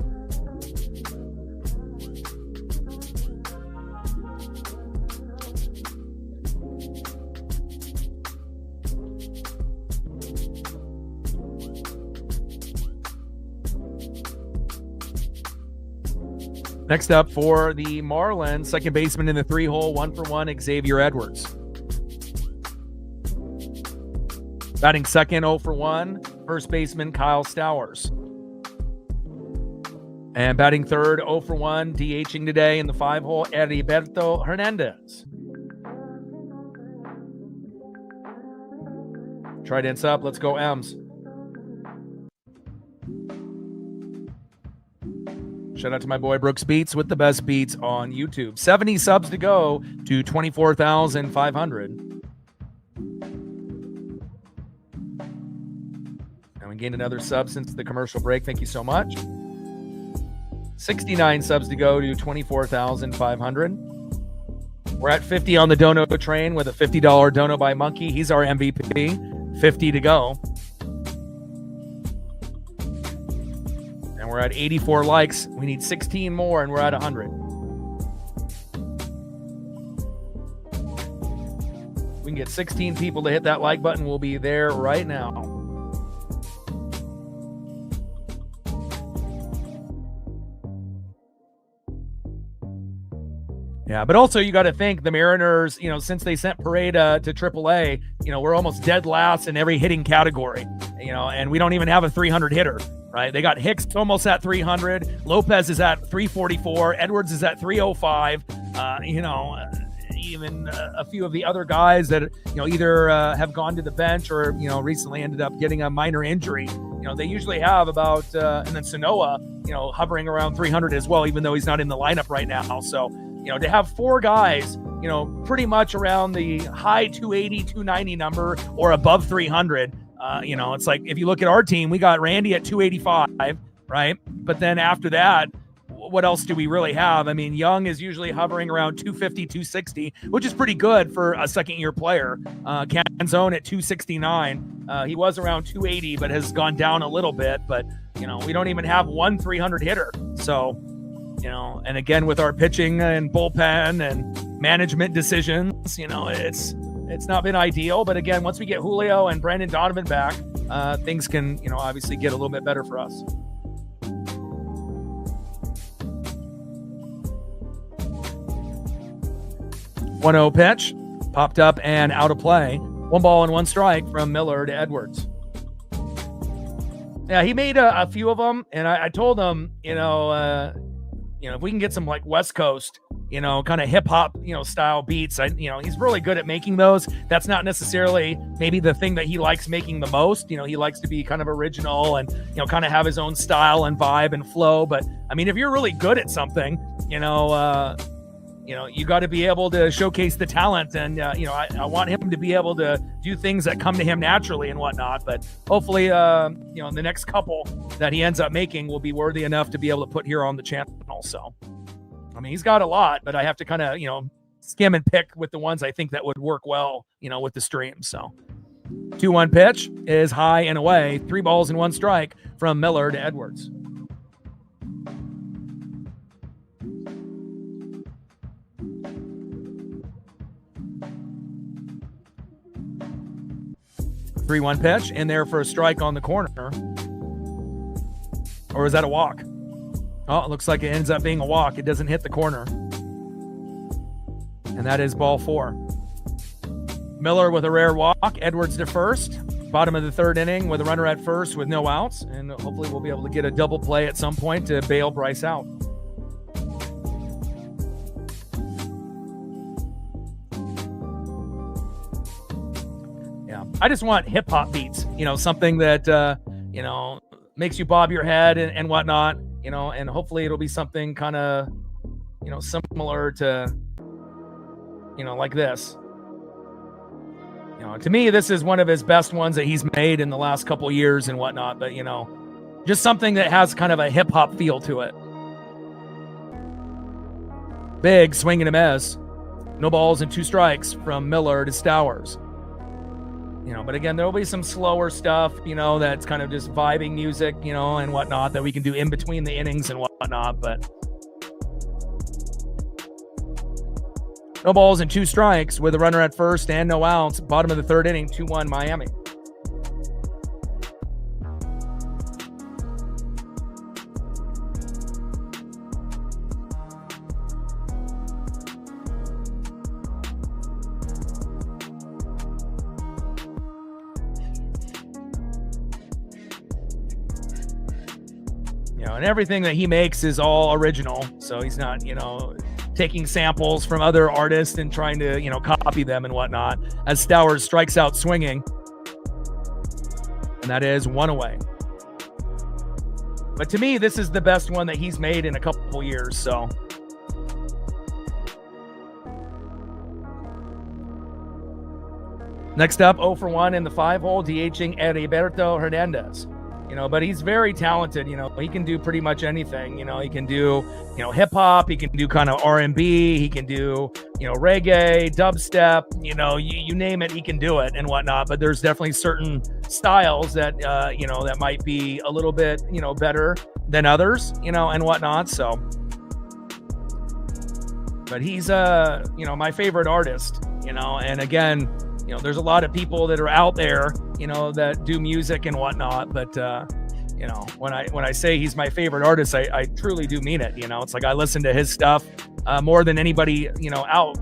Next up for the Marlins, second baseman in the 3-hole, 1-for-1, Xavier Edwards. Batting second, 0-for-1, first baseman Kyle Stowers. And batting third, 0-for-1, DHing today in the 5-hole, Heriberto Hernandez. Trident's up. Let's go, M's. Shout out to my boy Brooks Beats with the best beats on YouTube. 70 subs to go to 24,500. And we gained another sub since the commercial break. Thank you so much. 69 subs to go to 24,500. We're at 50 on the dono train with a $50 dono by Monkey. He's our MVP. 50 to go. And we're at 84 likes. We need 16 more, and we're at 100. We can get 16 people to hit that like button. We'll be there right now. Yeah, but also you got to think the Mariners, since they sent Pareda to AAA, we're almost dead last in every hitting category, and we don't even have a 300 hitter, right? They got Hicks almost at 300. Lopez is at 344. Edwards is at 305. Even a few of the other guys that, either have gone to the bench or, recently ended up getting a minor injury. They usually have about, and then Sanoa, hovering around 300 as well, even though he's not in the lineup right now. So, to have four guys, pretty much around the high 280, 290 number or above 300, it's like if you look at our team, we got Randy at 285, right? But then after that, what else do we really have? I mean, Young is usually hovering around 250, 260, which is pretty good for a second-year player. Canzone at 269. He was around 280, but has gone down a little bit. But, we don't even have one 300 hitter. So, and again, with our pitching and bullpen and management decisions, it's not been ideal. But again, once we get Julio and Brandon Donovan back, things can, obviously get a little bit better for us. 1-0 pitch, popped up and out of play. 1 ball and 1 strike from Miller to Edwards. Yeah, he made a few of them, and I told him, if we can get some like West Coast, kind of hip hop, style beats, he's really good at making those. That's not necessarily maybe the thing that he likes making the most. He likes to be kind of original and, kind of have his own style and vibe and flow. But I mean, if you're really good at something, you got to be able to showcase the talent, and I want him to be able to do things that come to him naturally and whatnot. But hopefully, the next couple that he ends up making will be worthy enough to be able to put here on the channel. So, I mean, he's got a lot, but I have to kind of skim and pick with the ones I think that would work well, with the stream. So, 2-1 pitch is high and away. 3 balls and 1 strike from Miller to Edwards. Three 1 pitch in there for a strike on the corner. Or is that a walk? Oh, it looks like it ends up being a walk. It doesn't hit the corner. And that is ball 4. Miller with a rare walk. Edwards to first. Bottom of the 3rd inning with a runner at first with no outs. And hopefully we'll be able to get a double play at some point to bail Bryce out. I just want hip hop beats, something that, makes you bob your head and whatnot, and hopefully it'll be something kind of, similar to, like this. To me, this is one of his best ones that he's made in the last couple years and whatnot, but, just something that has kind of a hip hop feel to it. Big swing and a miss. No balls and 2 strikes from Miller to Stowers. But again, there'll be some slower stuff, that's kind of just vibing music, and whatnot that we can do in between the innings and whatnot. But no balls and 2 strikes with a runner at first and no outs. Bottom of the 3rd inning, 2-1 Miami. And everything that he makes is all original. So he's not, taking samples from other artists and trying to, copy them and whatnot. As Stowers strikes out swinging. And that is 1 away. But to me, this is the best one that he's made in a couple years. So. Next up, 0 for 1 in the 5-hole, DHing Heriberto Hernandez. but he's very talented. He can do pretty much anything. He can do, hip hop. He can do kind of R&B. He can do, reggae, dubstep. You name it, he can do it and whatnot. But there's definitely certain styles that, that might be a little bit, better than others, and whatnot. So, but he's, my favorite artist. And again, there's a lot of people that are out there, that do music and whatnot. But, when I say he's my favorite artist, I truly do mean it. It's like I listen to his stuff more than anybody, out,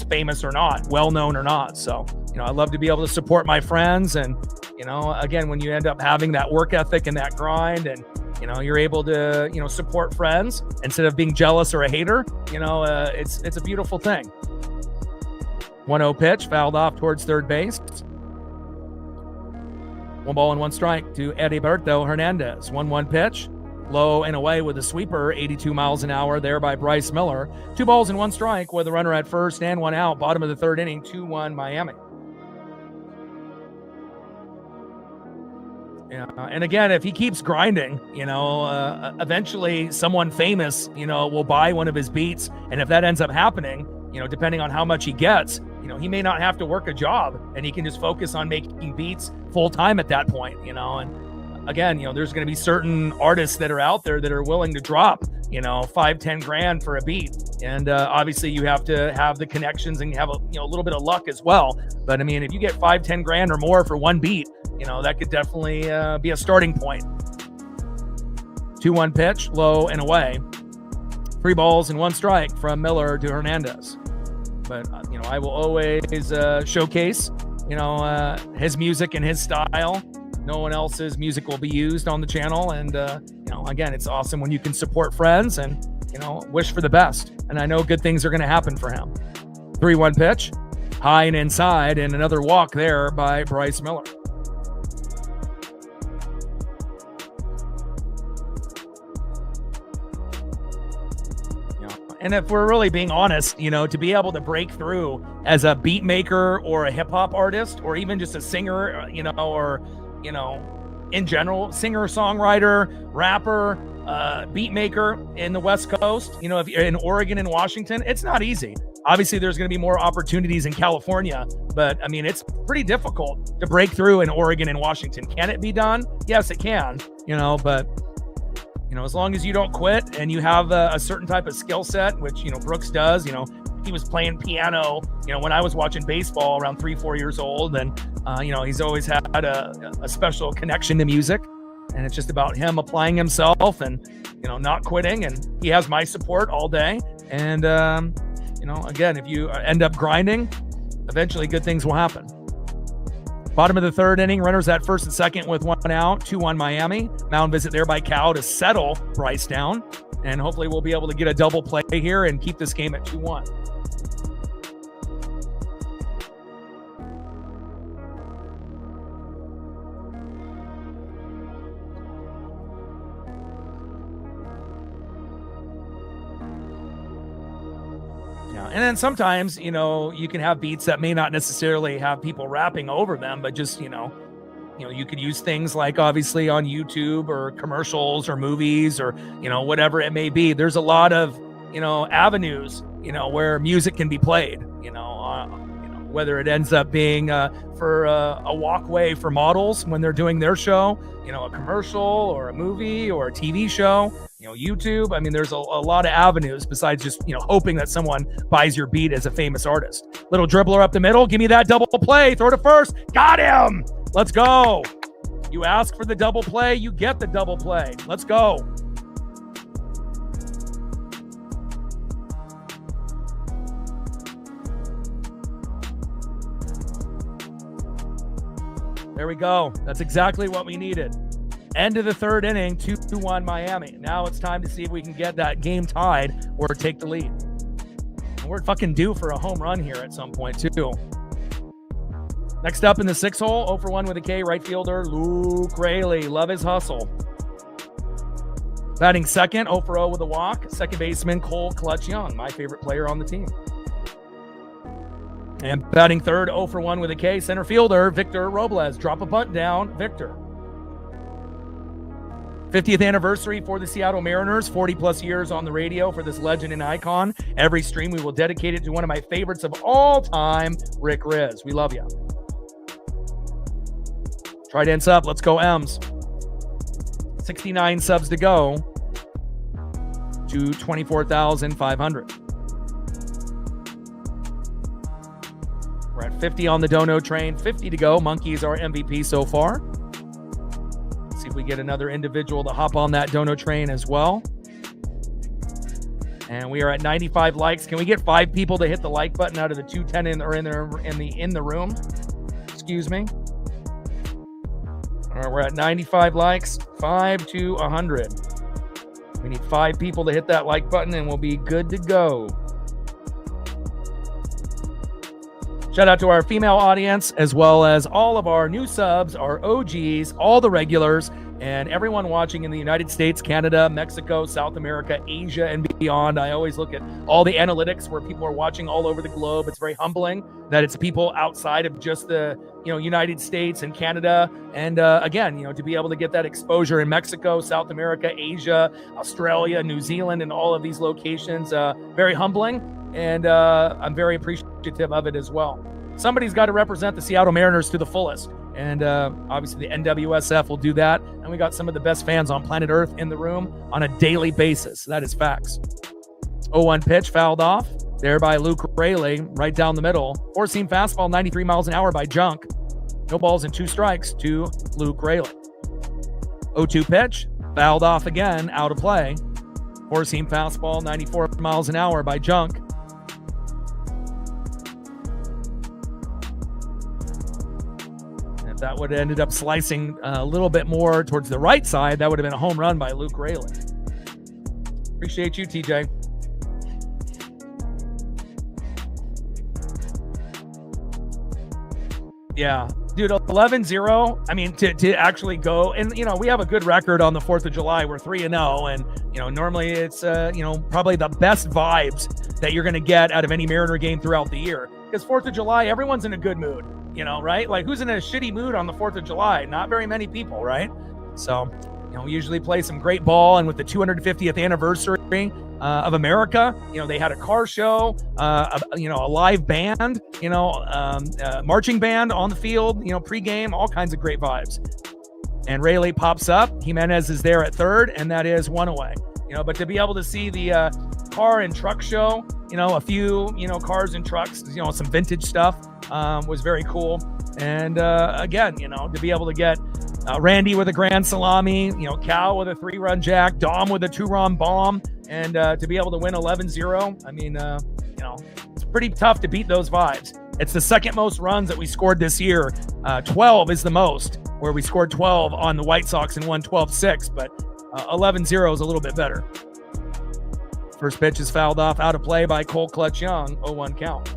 famous or not, well-known or not. So, I love to be able to support my friends. And, again, when you end up having that work ethic and that grind and, you're able to, support friends instead of being jealous or a hater, it's a beautiful thing. 1-0 pitch, fouled off towards third base. 1 ball and 1 strike to Heriberto Hernandez. 1-1 pitch, low and away with a sweeper, 82 miles an hour there by Bryce Miller. 2 balls and 1 strike with a runner at first and 1 out. Bottom of the third inning, 2-1 Miami. Yeah, and again, if he keeps grinding, eventually someone famous, will buy one of his beats. And if that ends up happening, depending on how much he gets, he may not have to work a job and he can just focus on making beats full time at that point, and again, there's going to be certain artists that are out there that are willing to drop, $5-10 grand for a beat. And obviously you have to have the connections and have a little bit of luck as well. But I mean, if you get 5-10 grand or more for one beat, that could definitely be a starting point. 2-1 pitch, low and away. 3 balls and 1 strike from Miller to Hernandez. But, I will always showcase, his music and his style. No one else's music will be used on the channel. And, again, it's awesome when you can support friends and, wish for the best. And I know good things are going to happen for him. 3-1 pitch, high and inside, and another walk there by Bryce Miller. And if we're really being honest, to be able to break through as a beat maker or a hip hop artist, or even just a singer, or, in general, singer, songwriter, rapper, beat maker in the West Coast, if you're in Oregon and Washington, it's not easy. Obviously, there's going to be more opportunities in California, but I mean, it's pretty difficult to break through in Oregon and Washington. Can it be done? Yes, it can, but as long as you don't quit and you have a certain type of skill set, which, Brooks does, he was playing piano, when I was watching baseball around 3-4 years old. And, he's always had a special connection to music, and it's just about him applying himself and, not quitting. And he has my support all day. And, again, if you end up grinding, eventually good things will happen. Bottom of the third inning, runners at first and second with 1 out, 2-1 Miami. Mound visit there by Cal to settle Bryce down. And hopefully we'll be able to get a double play here and keep this game at 2-1. And then sometimes, you can have beats that may not necessarily have people rapping over them, but just, you could use things like obviously on YouTube or commercials or movies or, whatever it may be. There's a lot of, avenues, where music can be played, whether it ends up being for a walkway for models when they're doing their show, a commercial or a movie or a TV show. YouTube. I mean, there's a lot of avenues besides just, hoping that someone buys your beat as a famous artist. Little dribbler up the middle. Give me that double play. Throw to first. Got him. Let's go. You ask for the double play, you get the double play. Let's go. There we go. That's exactly what we needed. End of the third inning, 2-1 Miami. Now it's time to see if we can get that game tied or take the lead. And we're fucking due for a home run here at some point, too. Next up in the 6 hole, 0 for 1 with a K, right fielder Luke Raley. Love his hustle. Batting second, 0 for 0 with a walk. Second baseman Cole Clutch Young, my favorite player on the team. And batting third, 0 for 1 with a K, center fielder Victor Robles. Drop a bunt down, Victor. 50th anniversary for the Seattle Mariners, 40 plus years on the radio for this legend and icon. Every stream we will dedicate it to one of my favorites of all time, Rick Riz. We love you. Trident's up. Let's go, M's. 69 subs to go to 24,500. We're at 50 on the dono train, 50 to go. Monkey is our MVP so far. Let's see if we get another individual to hop on that dono train as well. And we are at 95 likes. Can we get 5 people to hit the like button out of the 210 in the room? Excuse me. All right, we're at 95 likes, 5 to 100. We need 5 people to hit that like button and we'll be good to go. Shout out to our female audience, as well as all of our new subs, our OGs, all the regulars, and everyone watching in the United States, Canada, Mexico, South America, Asia, and beyond. I always look at all the analytics where people are watching all over the globe. It's very humbling that it's people outside of just the United States and Canada. And again, to be able to get that exposure in Mexico, South America, Asia, Australia, New Zealand, and all of these locations, very humbling. And I'm very appreciative of it as well. Somebody's got to represent the Seattle Mariners to the fullest. And obviously the NWSF will do that. And we got some of the best fans on planet Earth in the room on a daily basis. That is facts. 0-1 pitch fouled off there by Luke Rayleigh, right down the middle. Four-seam fastball, 93 miles an hour by Junk. No balls and 2 strikes to Luke Rayleigh. 0-2 pitch fouled off again, out of play. Four-seam fastball, 94 miles an hour by Junk. That would have ended up slicing a little bit more towards the right side. That would have been a home run by Luke Rayleigh. Appreciate you, TJ. Yeah, dude, 11-0. I mean, to actually go, and, we have a good record on the 4th of July. We're 3-0, and, normally it's, probably the best vibes that you're going to get out of any Mariner game throughout the year. Because 4th of July, everyone's in a good mood. Right? Like, who's in a shitty mood on the 4th of July? Not very many people, right? So, we usually play some great ball. And with the 250th anniversary of America, they had a car show, a live band, marching band on the field, pregame, all kinds of great vibes. And Rayleigh pops up. Jimenez is there at third, and that is 1 away. But to be able to see the car and truck show, a few, cars and trucks, some vintage stuff, was very cool. And again, to be able to get Randy with a grand salami, Cal with a 3-run jack, Dom with a 2-run bomb, and to be able to win 11-0, I mean, it's pretty tough to beat those vibes. It's the second most runs that we scored this year. 12 is the most, where we scored 12 on the White Sox and won 12-6, but 11-0 is a little bit better. First pitch is fouled off, out of play by Cole Clutch Young, 0-1 count.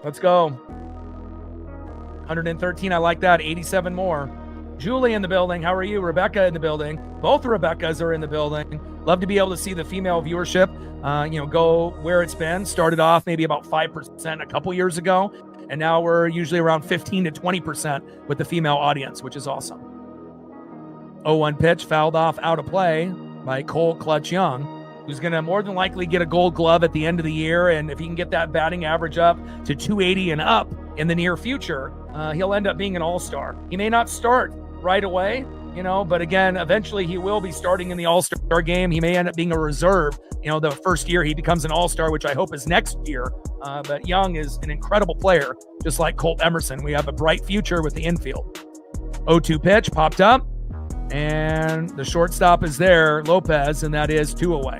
Let's go. 113, I like that. 87 more. Julie in the building. How are you? Rebecca in the building. Both Rebeccas are in the building. Love to be able to see the female viewership, go where it's been. Started off maybe about 5% a couple years ago, and now we're usually around 15 to 20% with the female audience, which is awesome. 0-1 pitch, fouled off, out of play by Cole Clutch Young, who's going to more than likely get a gold glove at the end of the year. And if he can get that batting average up to 280 and up in the near future, he'll end up being an all-star. He may not start right away, but again, eventually he will be starting in the all-star game. He may end up being a reserve, the first year he becomes an all-star, which I hope is next year. But Young is an incredible player, just like Colt Emerson. We have a bright future with the infield. 0-2 pitch, popped up, and the shortstop is there, Lopez, and that is 2 away.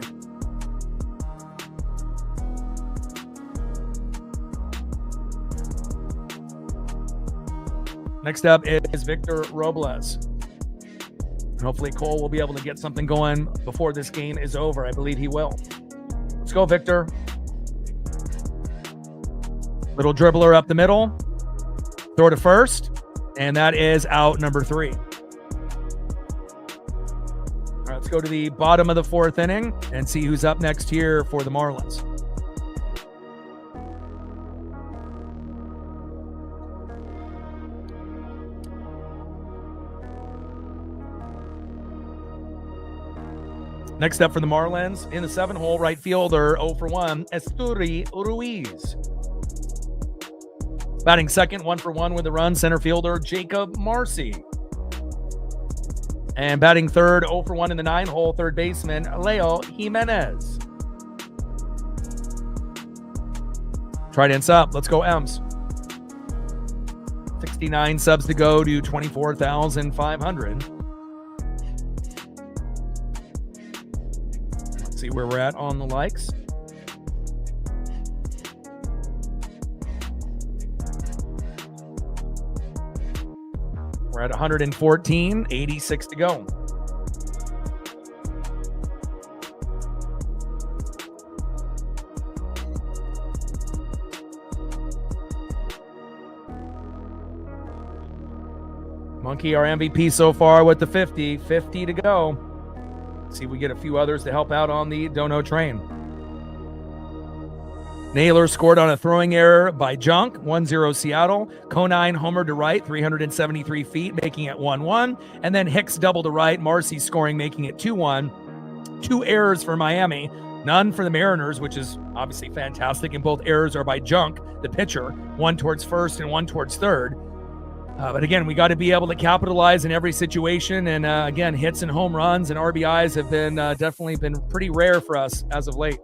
Next up is Victor Robles. And hopefully Cole will be able to get something going before this game is over. I believe he will. Let's go, Victor. Little dribbler up the middle. Throw to first. And that is out number 3. All right, let's go to the bottom of the 4th inning and see who's up next here for the Marlins. Next up for the Marlins, in the 7-hole, right fielder, 0 for 1, Esteury Ruiz. Batting second, 1 for 1 with a run, center fielder, Jacob Marcy. And batting third, 0 for 1 in the 9-hole, third baseman, Leo Jimenez. Trident's up. Let's go, M's. 69 subs to go to 24,500. Let's see where we're at on the likes. We're at 114, 86 to go. Monkey, our MVP so far with the 50 to go. See if we get a few others to help out on the Dono train. Naylor scored on a throwing error by Junk, 1-0 Seattle. Conine homer to right, 373 feet, making it 1-1. And then Hicks double to right, Marcy scoring, making it 2-1. 2 errors for Miami, none for the Mariners, which is obviously fantastic. And both errors are by Junk, the pitcher, one towards first and one towards third. But again, we got to be able to capitalize in every situation. And again, hits and home runs and RBIs have been definitely been pretty rare for us as of late.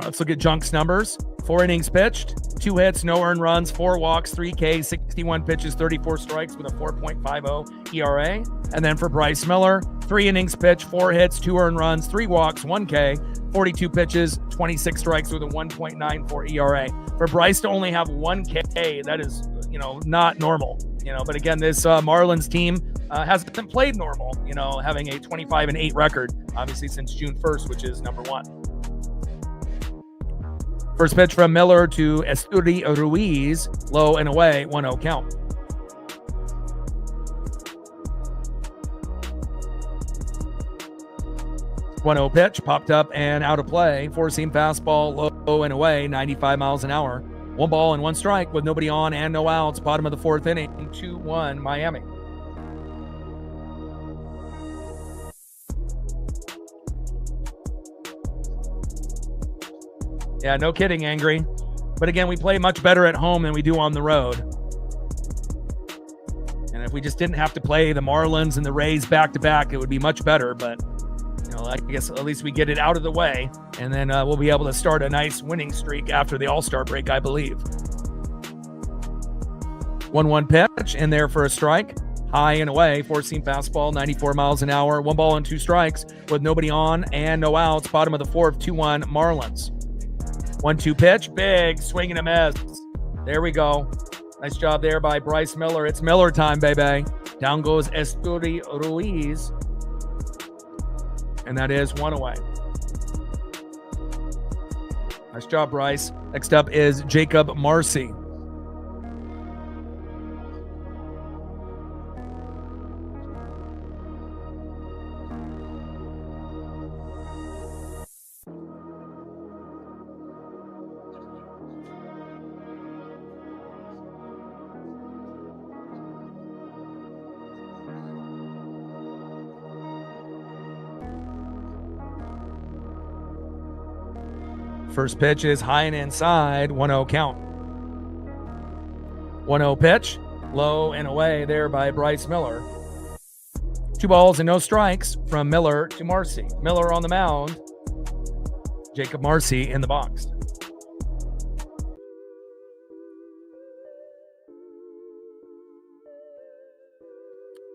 Let's look at Junk's numbers. 4 innings pitched, 2 hits, no earned runs, 4 walks, 3 Ks, 61 pitches, 34 strikes with a 4.50 ERA. And then for Bryce Miller, 3 innings pitched, 4 hits, 2 earned runs, 3 walks, 1 K, 42 pitches, 26 strikes with a 1.94 ERA. For Bryce to only have 1 K, that is, not normal. But again, this Marlins team hasn't played normal, having a 25-8 record, obviously since June 1st, which is number 1. First pitch from Miller to Esteury Ruiz, low and away, 1-0 count. .1-0 pitch, popped up and out of play. 4-seam fastball, low and away, 95 miles an hour. 1 ball and 1 strike with nobody on and no outs. Bottom of the 4th inning, 2-1 Miami. Yeah, no kidding, Angry. But again, we play much better at home than we do on the road. And if we just didn't have to play the Marlins and the Rays back-to-back, it would be much better. But, I guess at least we get it out of the way. And then we'll be able to start a nice winning streak after the All-Star break, I believe. 1-1 pitch in there for a strike. High and away, 4-seam fastball, 94 miles an hour. 1 ball and 2 strikes with nobody on and no outs. Bottom of the 4th, 2-1 Marlins. 1-2 pitch, big swing and a miss. There we go. Nice job there by Bryce Miller. It's Miller time, baby. Down goes Esteury Ruiz. And that is 1 away. Nice job, Bryce. Next up is Jacob Marcy. First pitch is high and inside, 1-0 count. 1-0 pitch, low and away there by Bryce Miller. 2 balls and no strikes from Miller to Marcy. Miller on the mound. Jacob Marcy in the box.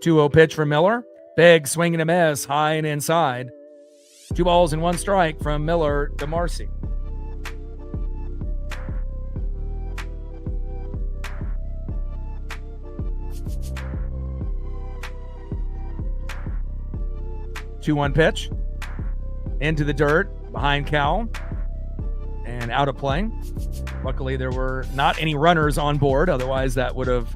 Two-0 pitch from Miller. Big swing and a miss, high and inside. 2 balls and 1 strike from Miller to Marcy. Two-1 pitch into the dirt behind Cal and out of play. Luckily, there were not any runners on board. Otherwise, that would have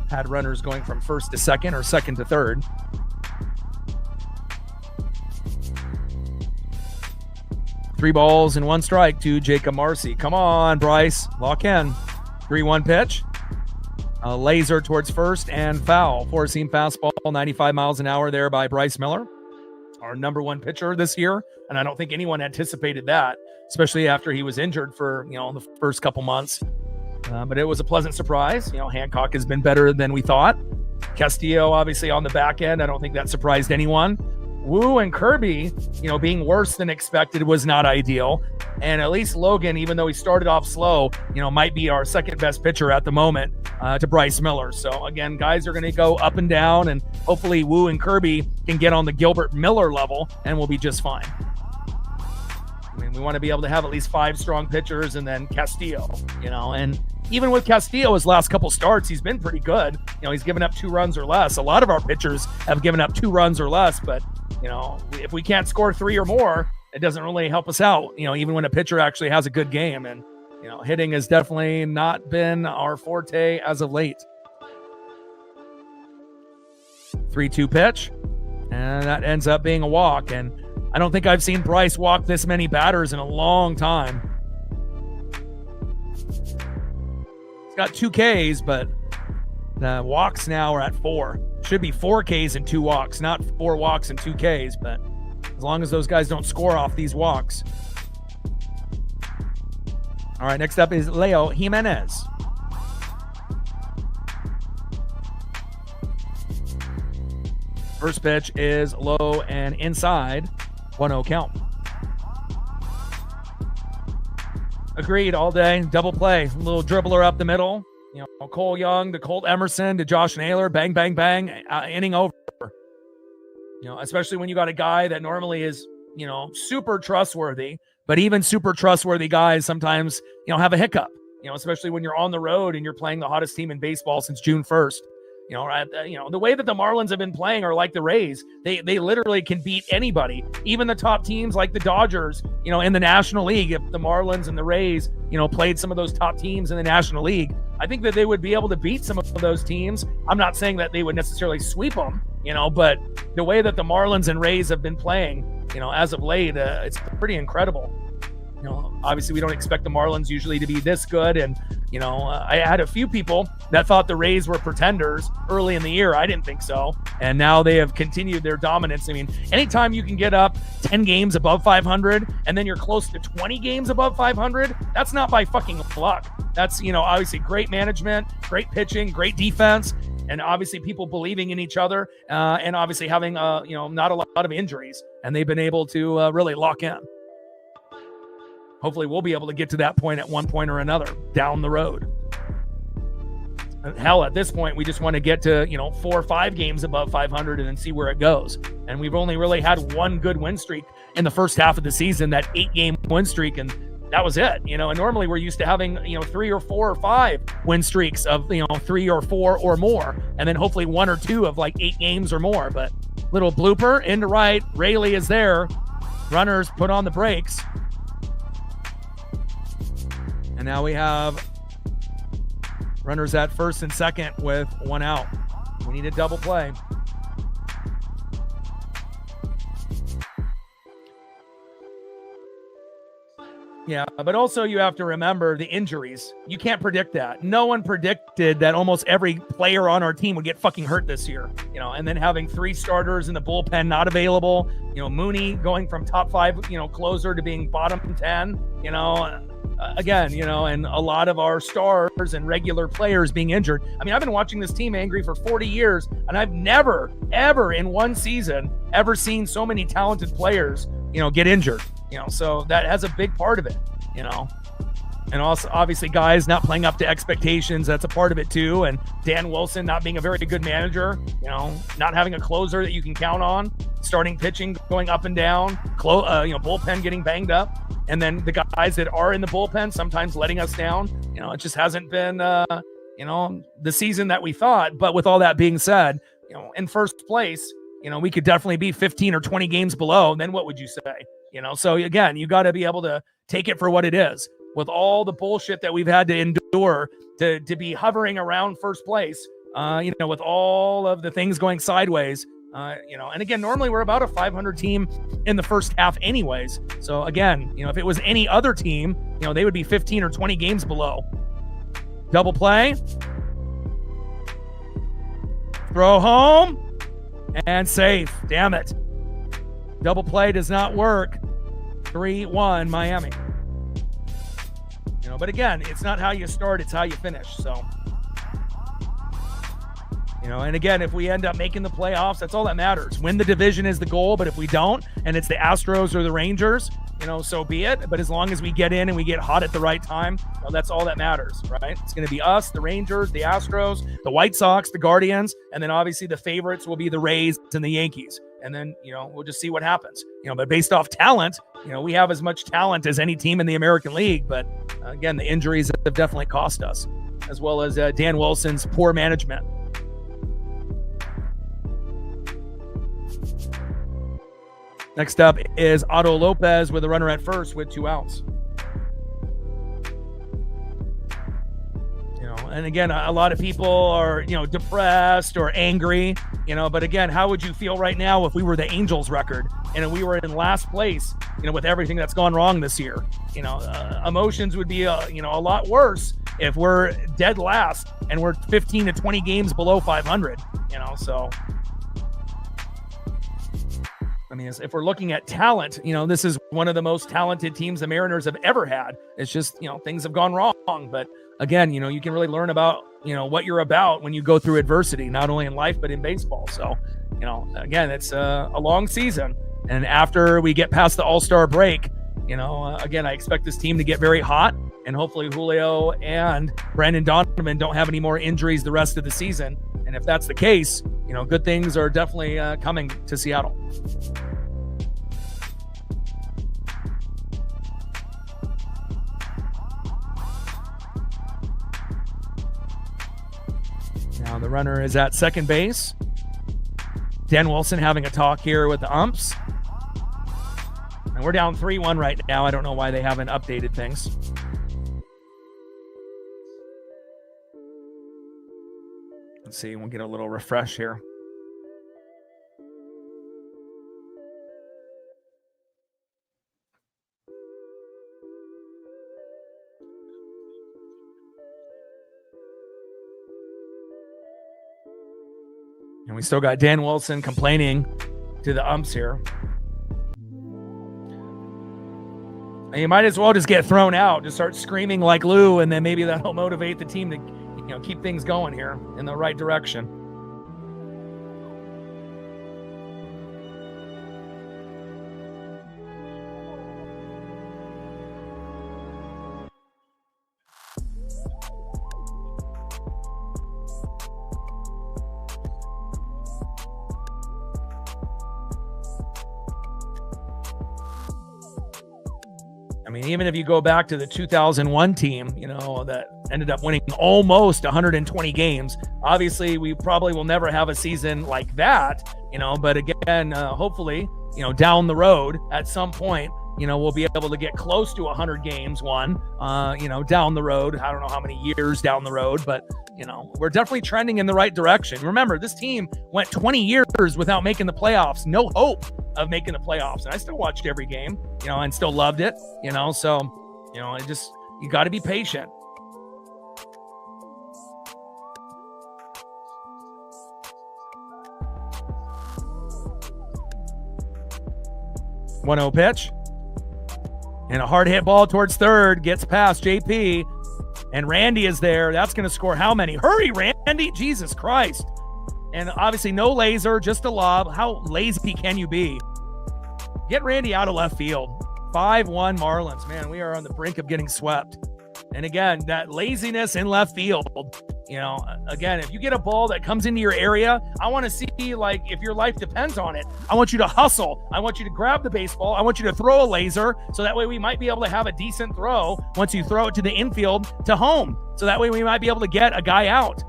had runners going from first to second or second to third. Three balls and 1 strike to Jacob Marcy. Come on, Bryce. Lock in. 3-1 pitch. A laser towards first and foul. Four-seam fastball, 95 miles an hour there by Bryce Miller, our number one pitcher this year. And I don't think anyone anticipated that, especially after he was injured for, the first couple months. But it was a pleasant surprise. Hancock has been better than we thought. Castillo, obviously, on the back end. I don't think that surprised anyone. Wu and Kirby, being worse than expected was not ideal. And at least Logan, even though he started off slow, might be our second best pitcher at the moment to Bryce Miller. So again, guys are going to go up and down, and hopefully Wu and Kirby can get on the Gilbert Miller level and we'll be just fine. I mean, we want to be able to have at least 5 strong pitchers, and then Castillo, and even with Castillo, his last couple starts, he's been pretty good. He's given up 2 runs or less. A lot of our pitchers have given up 2 runs or less, but if we can't score 3 or more, it doesn't really help us out, even when a pitcher actually has a good game. And, hitting has definitely not been our forte as of late. 3-2 pitch, and that ends up being a walk. And I don't think I've seen Bryce walk this many batters in a long time. He's got 2 Ks, but the walks now are at 4. Should be 4 Ks and 2 walks, not 4 walks and 2 Ks, but as long as those guys don't score off these walks. All right, next up is Leo Jimenez. First pitch is low and inside, 1-0 count. Agreed all day, double play, a little dribbler up the middle. Cole Young to Colt Emerson to Josh Naylor, bang, bang, bang, inning over. Especially when you got a guy that normally is, super trustworthy, but even super trustworthy guys sometimes, have a hiccup, especially when you're on the road and you're playing the hottest team in baseball since June 1st. The way that the Marlins have been playing are like the Rays. They literally can beat anybody, even the top teams like the Dodgers, in the National League. If the Marlins and the Rays, played some of those top teams in the National League, I think that they would be able to beat some of those teams. I'm not saying that they would necessarily sweep them, but the way that the Marlins and Rays have been playing, as of late, it's pretty incredible. Obviously we don't expect the Marlins usually to be this good. And, I had a few people that thought the Rays were pretenders early in the year. I didn't think so. And now they have continued their dominance. I mean, anytime you can get up 10 games above 500 and then you're close to 20 games above 500, that's not by fucking luck. That's, obviously great management, great pitching, great defense, and obviously people believing in each other, and obviously having, not a lot of injuries. And they've been able to really lock in. Hopefully we'll be able to get to that point at one point or another down the road. Hell, at this point, we just want to get to, 4 or 5 games above 500 and then see where it goes. And we've only really had one good win streak in the first half of the season, that 8-game win streak. And that was it, and normally we're used to having, 3 or 4 or 5 win streaks of, 3 or 4 or more. And then hopefully 1 or 2 of like 8 games or more. But little blooper into right. Rayleigh is there. Runners put on the brakes. And now we have runners at first and second with 1 out. We need a double play. Yeah, but also you have to remember the injuries. You can't predict that. No one predicted that almost every player on our team would get fucking hurt this year. And then having 3 starters in the bullpen not available. Mooney going from top 5, closer to being bottom 10. Again, and a lot of our stars and regular players being injured. I mean, I've been watching this team, Angry, for 40 years, and I've never, ever in one season ever seen so many talented players, get injured. So that has a big part of it, and also obviously guys not playing up to expectations. That's a part of it too. And Dan Wilson not being a very good manager, not having a closer that you can count on, starting pitching going up and down, bullpen getting banged up. And then the guys that are in the bullpen sometimes letting us down. It just hasn't been, the season that we thought. But with all that being said, in first place, we could definitely be 15 or 20 games below. Then what would you say? So again, you got to be able to take it for what it is. With all the bullshit that we've had to endure to be hovering around first place, with all of the things going sideways, and again, normally we're about a 500 team in the first half anyways. So again, if it was any other team, they would be 15 or 20 games below. Double play. Throw home and safe. Damn it. Double play does not work. 3-1 Miami. But again, it's not how you start, it's how you finish. So, and again, if we end up making the playoffs, that's all that matters. Win the division is the goal, but if we don't, and it's the Astros or the Rangers, so be it. But as long as we get in and we get hot at the right time, that's all that matters, right? It's going to be us, the Rangers, the Astros, the White Sox, the Guardians, and then obviously the favorites will be the Rays and the Yankees. And then, we'll just see what happens. But based off talent, we have as much talent as any team in the American League. But again, the injuries have definitely cost us, as well as Dan Wilson's poor management. Next up is Otto Lopez with a runner at first with 2 outs. And again, a lot of people are, depressed or angry, but again, how would you feel right now if we were the Angels record and we were in last place, with everything that's gone wrong this year? Emotions would be, a lot worse if we're dead last and we're 15 to 20 games below 500, so. I mean, if we're looking at talent, this is one of the most talented teams the Mariners have ever had. It's just, things have gone wrong. But again, you can really learn about, what you're about when you go through adversity, not only in life, but in baseball. So, again, it's a long season. And after we get past the All-Star break, again, I expect this team to get very hot. And hopefully Julio and Brandon Donovan don't have any more injuries the rest of the season. And if that's the case, good things are definitely coming to Seattle. Now the runner is at second base. Dan Wilson having a talk here with the umps. And we're down 3-1 right now. I don't know why they haven't updated things. Let's see, we'll get a little refresh here. And we still got Dan Wilson complaining to the umps here. And you might as well just get thrown out, just start screaming like Lou, and then maybe that'll motivate the team to keep things going here in the right direction. I mean, even if you go back to the 2001 team, that ended up winning almost 120 games. Obviously, we probably will never have a season like that, but again, hopefully, down the road at some point, we'll be able to get close to 100 games won, down the road. I don't know how many years down the road, but, we're definitely trending in the right direction. Remember, this team went 20 years without making the playoffs. No hope of making the playoffs. And I still watched every game, and still loved it, so, you got to be patient. One 1-0 pitch. And a hard hit ball towards third, gets past JP. And Randy is there. That's going to score how many? Hurry, Randy. Jesus Christ. And obviously no laser, just a lob. How lazy can you be? Get Randy out of left field. 5-1 Marlins. Man, we are on the brink of getting swept. And again, that laziness in left field, again, if you get a ball that comes into your area, I want to see, if your life depends on it, I want you to hustle. I want you to grab the baseball. I want you to throw a laser, so that way we might be able to have a decent throw once you throw it to the infield to home. So that way we might be able to get a guy out,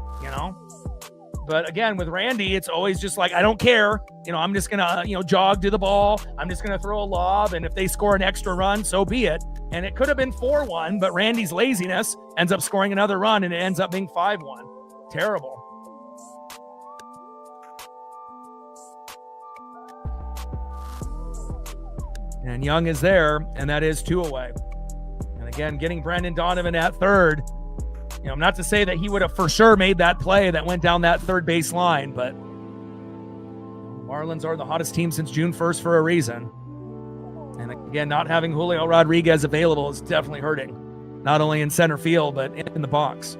But again, with Randy, it's always just I don't care. I'm just going to, jog to the ball. I'm just going to throw a lob. And if they score an extra run, so be it. And it could have been 4-1, but Randy's laziness ends up scoring another run, and it ends up being 5-1. Terrible. And Young is there, and that is 2 away. And again, getting Brandon Donovan at third. not to say that he would have for sure made that play that went down that third base line, but Marlins are the hottest team since June 1st for a reason. And again, not having Julio Rodriguez available is definitely hurting, not only in center field, but in the box.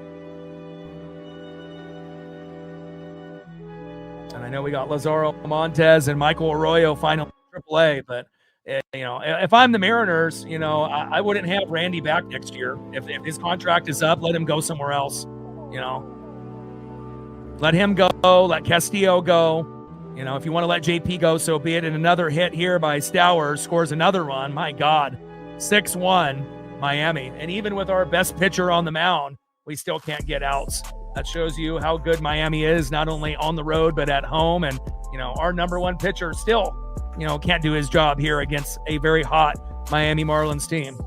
And I know we got Lazaro Montes and Michael Arroyo final AAA, but if I'm the Mariners, I wouldn't have Randy back next year. If his contract is up, let him go somewhere else. Let him go. Let Castillo go. If you want to let JP go, so be it. And another hit here by Stauer scores another run. My God, 6-1 Miami. And even with our best pitcher on the mound, we still can't get outs. That shows you how good Miami is, not only on the road, but at home. And, our number one pitcher still, can't do his job here against a very hot Miami Marlins team.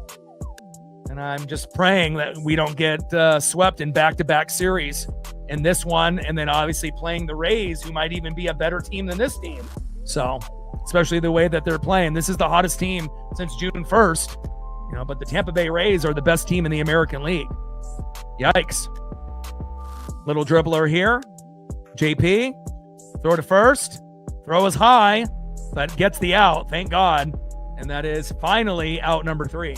And I'm just praying that we don't get swept in back-to-back series in this one, and then obviously playing the Rays, who might even be a better team than this team. So, especially the way that they're playing. This is the hottest team since June 1st, but the Tampa Bay Rays are the best team in the American League. Yikes. Little dribbler here. JP, throw to first. Throw is high, but gets the out, thank God. And that is finally out number 3.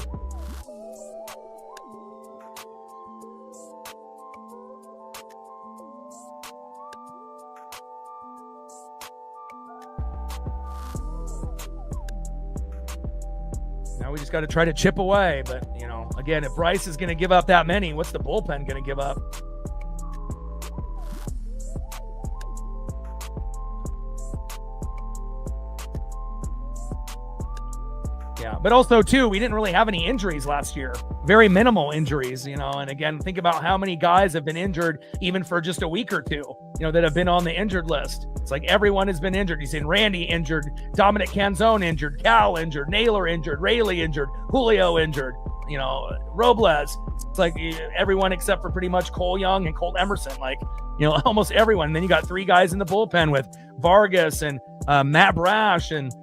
Now we just got to try to chip away. But, again, if Bryce is going to give up that many, what's the bullpen going to give up? Yeah, but also, too, we didn't really have any injuries last year. Very minimal injuries, and again, think about how many guys have been injured even for just a week or two, that have been on the injured list. It's like everyone has been injured. You've seen Randy injured, Dominic Canzone injured, Cal injured, Naylor injured, Rayleigh injured, Julio injured, Robles. It's like everyone except for pretty much Cole Young and Colt Emerson, almost everyone. And then you got 3 guys in the bullpen with Vargas and Matt Brash and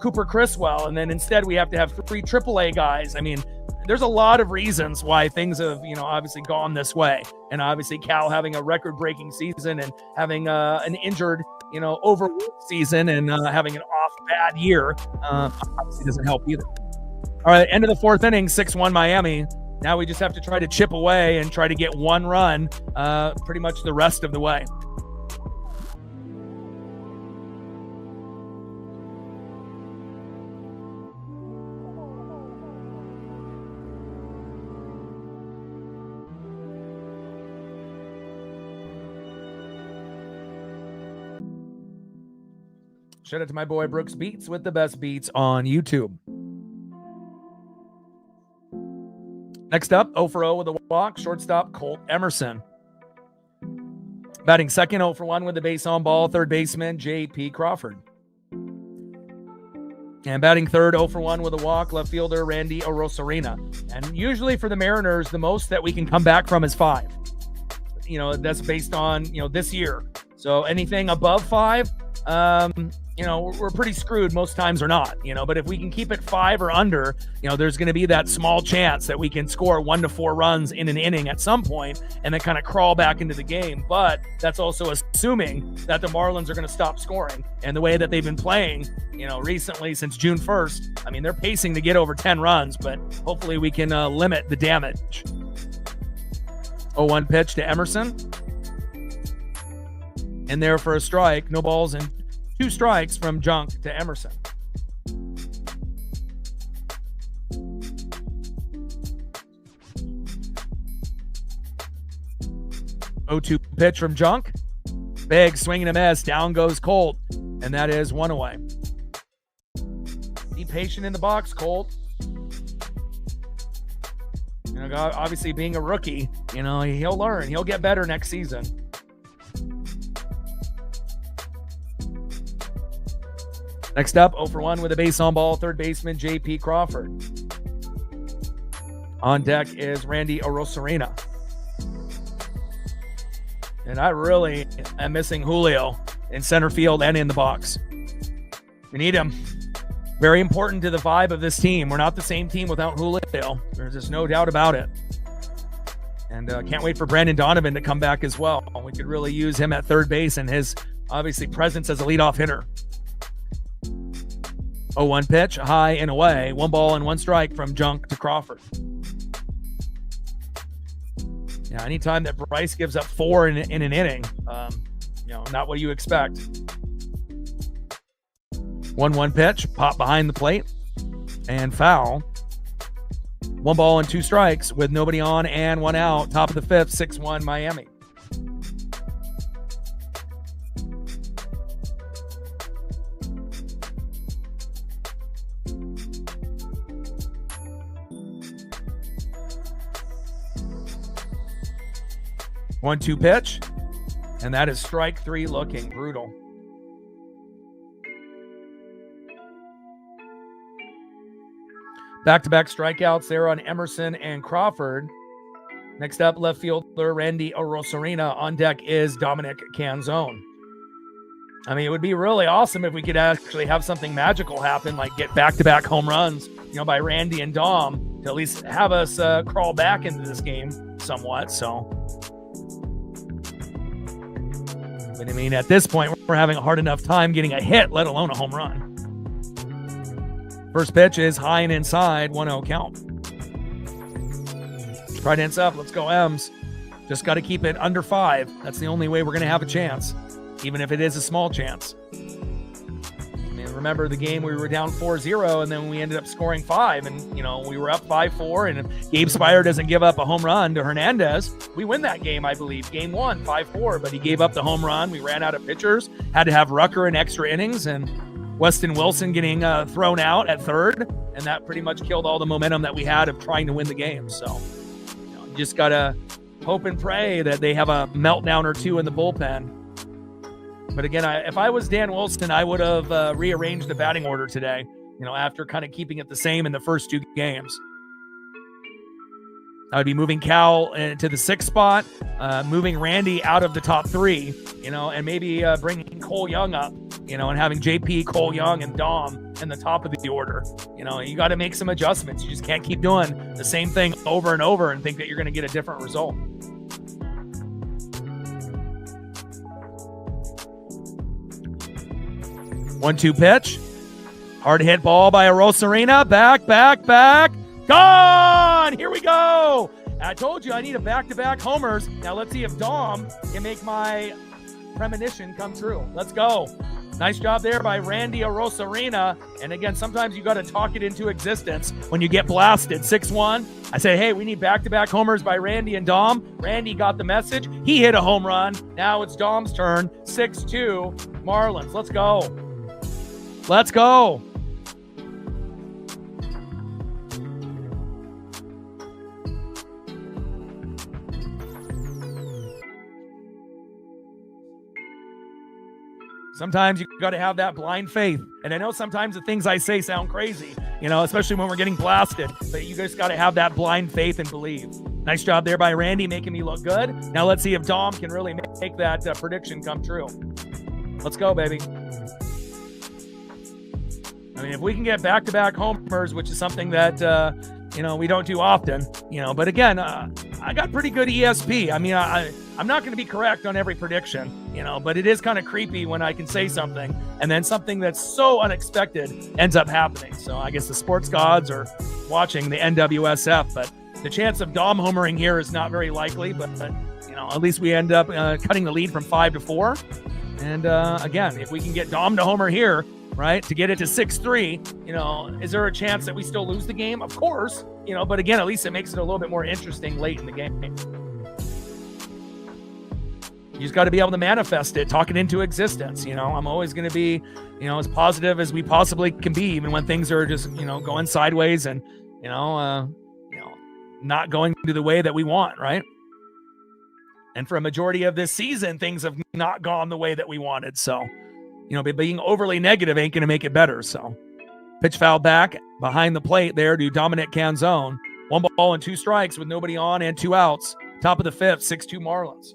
Cooper Criswell, and then instead we have to have 3 AAA guys. I mean, there's a lot of reasons why things have, obviously gone this way. And obviously Cal having a record-breaking season and having an injured, overworked season and having an off bad year obviously doesn't help either. All right, end of the 4th inning, 6-1 Miami. Now we just have to try to chip away and try to get 1 run pretty much the rest of the way. Shout out to my boy Brooks Beats with the best beats on YouTube. Next up, 0 for 0 with a walk, shortstop Colt Emerson. Batting second, 0 for 1 with the base on ball, third baseman J.P. Crawford. And batting third, 0 for 1 with a walk, left fielder Randy Arozarena. And usually for the Mariners, the most that we can come back from is 5. That's based on, this year. So anything above 5, we're pretty screwed most times or not, but if we can keep it 5 or under, there's going to be that small chance that we can score 1 to 4 runs in an inning at some point and then kind of crawl back into the game. But that's also assuming that the Marlins are going to stop scoring. And the way that they've been playing, recently since June 1st, I mean, they're pacing to get over 10 runs, but hopefully we can limit the damage. 0-1 pitch to Emerson. And there for a strike, no balls and 2 strikes from Junk to Emerson. 0-2 pitch from Junk. Big swing and a miss. Down goes Colt. And that is 1 away. Be patient in the box, Colt. Obviously being a rookie, he'll learn. He'll get better next season. Next up, 0 for 1 with a base on ball, third baseman J.P. Crawford. On deck is Randy Arozarena. And I really am missing Julio in center field and in the box. We need him. Very important to the vibe of this team. We're not the same team without Julio. There's just no doubt about it. And can't wait for Brandon Donovan to come back as well. We could really use him at third base and his, obviously, presence as a leadoff hitter. 0-1 pitch, high and away. 1 ball and 1 strike from Junk to Crawford. Yeah, anytime that Bryce gives up 4 in an inning, not what you expect. 1-1 pitch, pop behind the plate, and foul. 1 ball and 2 strikes with nobody on and 1 out. Top of the 5th, 6-1 Miami. One-two pitch, and that is strike 3 looking brutal. Back-to-back strikeouts there on Emerson and Crawford. Next up, left fielder Randy Arozarena. On deck is Dominic Canzone. I mean, it would be really awesome if we could actually have something magical happen, like get back-to-back home runs, by Randy and Dom, to at least have us crawl back into this game somewhat. So, but I mean, at this point, we're having a hard enough time getting a hit, let alone a home run. First pitch is high and inside, 1-0 count. Right hands up, let's go M's. Just got to keep it under 5. That's the only way we're going to have a chance, even if it is a small chance. I mean, remember the game we were down 4-0, and then we ended up scoring 5, and, we were up 5-4, and if Gabe Spire doesn't give up a home run to Hernandez, we win that game, I believe. Game 1, 5-4, but he gave up the home run. We ran out of pitchers, had to have Rucker in extra innings, and Weston Wilson getting thrown out at third, and that pretty much killed all the momentum that we had of trying to win the game. So, you just got to hope and pray that they have a meltdown or two in the bullpen. But again, if I was Dan Wilson, I would have rearranged the batting order today, after kind of keeping it the same in the first 2 games. I would be moving Cal into the 6th spot, moving Randy out of the top 3, and maybe bringing Cole Young up, and having JP, Cole Young, and Dom in the top of the order. You got to make some adjustments. You just can't keep doing the same thing over and over and think that you're going to get a different result. One-two pitch. Hard hit ball by Arozarena. Back. Gone! Here we go! I told you I need a back-to-back homers. Now let's see if Dom can make my premonition come true. Let's go. Nice job there by Randy Arozarena. And again, sometimes you got to talk it into existence when you get blasted. 6-1. I say, hey, we need back-to-back homers by Randy and Dom. Randy got the message. He hit a home run. Now it's Dom's turn. 6-2 Marlins. Let's go. Let's go. Sometimes you got to have that blind faith. And I know sometimes the things I say sound crazy, especially when we're getting blasted. But you just got to have that blind faith and believe. Nice job there by Randy, making me look good. Now let's see if Dom can really make that prediction come true. Let's go, baby. I mean, if we can get back-to-back homers, which is something that, we don't do often, But again, I got pretty good ESP. I mean, I'm not going to be correct on every prediction, but it is kind of creepy when I can say something and then something that's so unexpected ends up happening. So I guess the sports gods are watching the NWSF, but the chance of Dom homering here is not very likely. But at least we end up cutting the lead from 5-4. And again, if we can get Dom to homer here, right, to get it to 6-3, is there a chance that we still lose the game? Of course, but again, at least it makes it a little bit more interesting late in the game. You just got to be able to manifest it, talk it into existence. I'm always going to be, as positive as we possibly can be, even when things are just, going sideways and, not going to the way that we want, right? And for a majority of this season, things have not gone the way that we wanted. So, but being overly negative ain't going to make it better. So, pitch foul back behind the plate there to Dominic Canzone. 1 ball and 2 strikes with nobody on and 2 outs. Top of the 5th, 6-2 Marlins.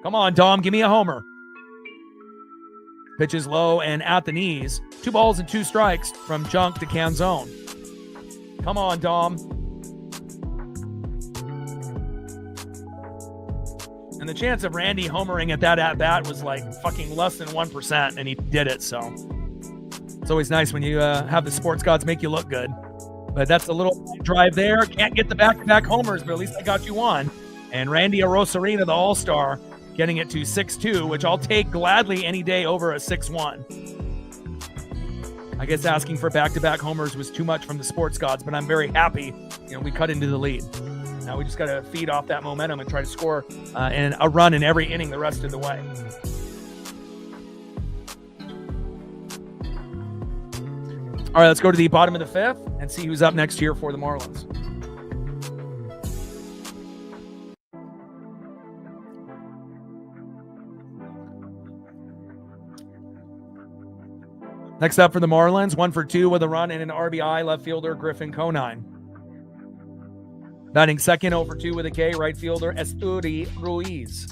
Come on, Dom, give me a homer. Pitch is low and at the knees. 2 balls and 2 strikes from Junk to Canzone. Come on, Dom. the chance of Randy homering at that at-bat was like fucking less than 1%, and he did it. So it's always nice when you have the sports gods make you look good. But that's a little drive there. Can't get the back-to-back homers, but at least I got you one. And Randy Arozarena, the all-star, getting it to 6-2, which I'll take gladly any day over a 6-1. I guess asking for back-to-back homers was too much from the sports gods, but I'm very happy, we cut into the lead. Now we just got to feed off that momentum and try to score and a run in every inning the rest of the way. All right, let's go to the bottom of the fifth and see who's up next here for the Marlins. Next up for the Marlins, 1 for 2 with a run and an RBI, left fielder Griffin Conine. Batting second, 0 for 2 with a K, right fielder Esteury Ruiz.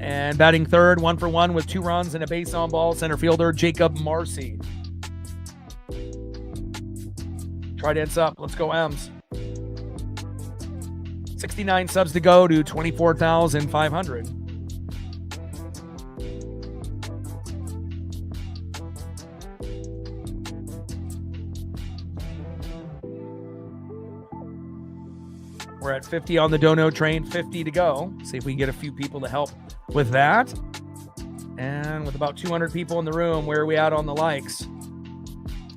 And batting third, 1 for 1 with 2 runs and a base on ball, center fielder Jacob Marcy. Trident's up. Let's go, M's. 69 subs to go to 24,500. We're at 50 on the Dono train, 50 to go. See if we can get a few people to help with that. And with about 200 people in the room, where are we at on the likes?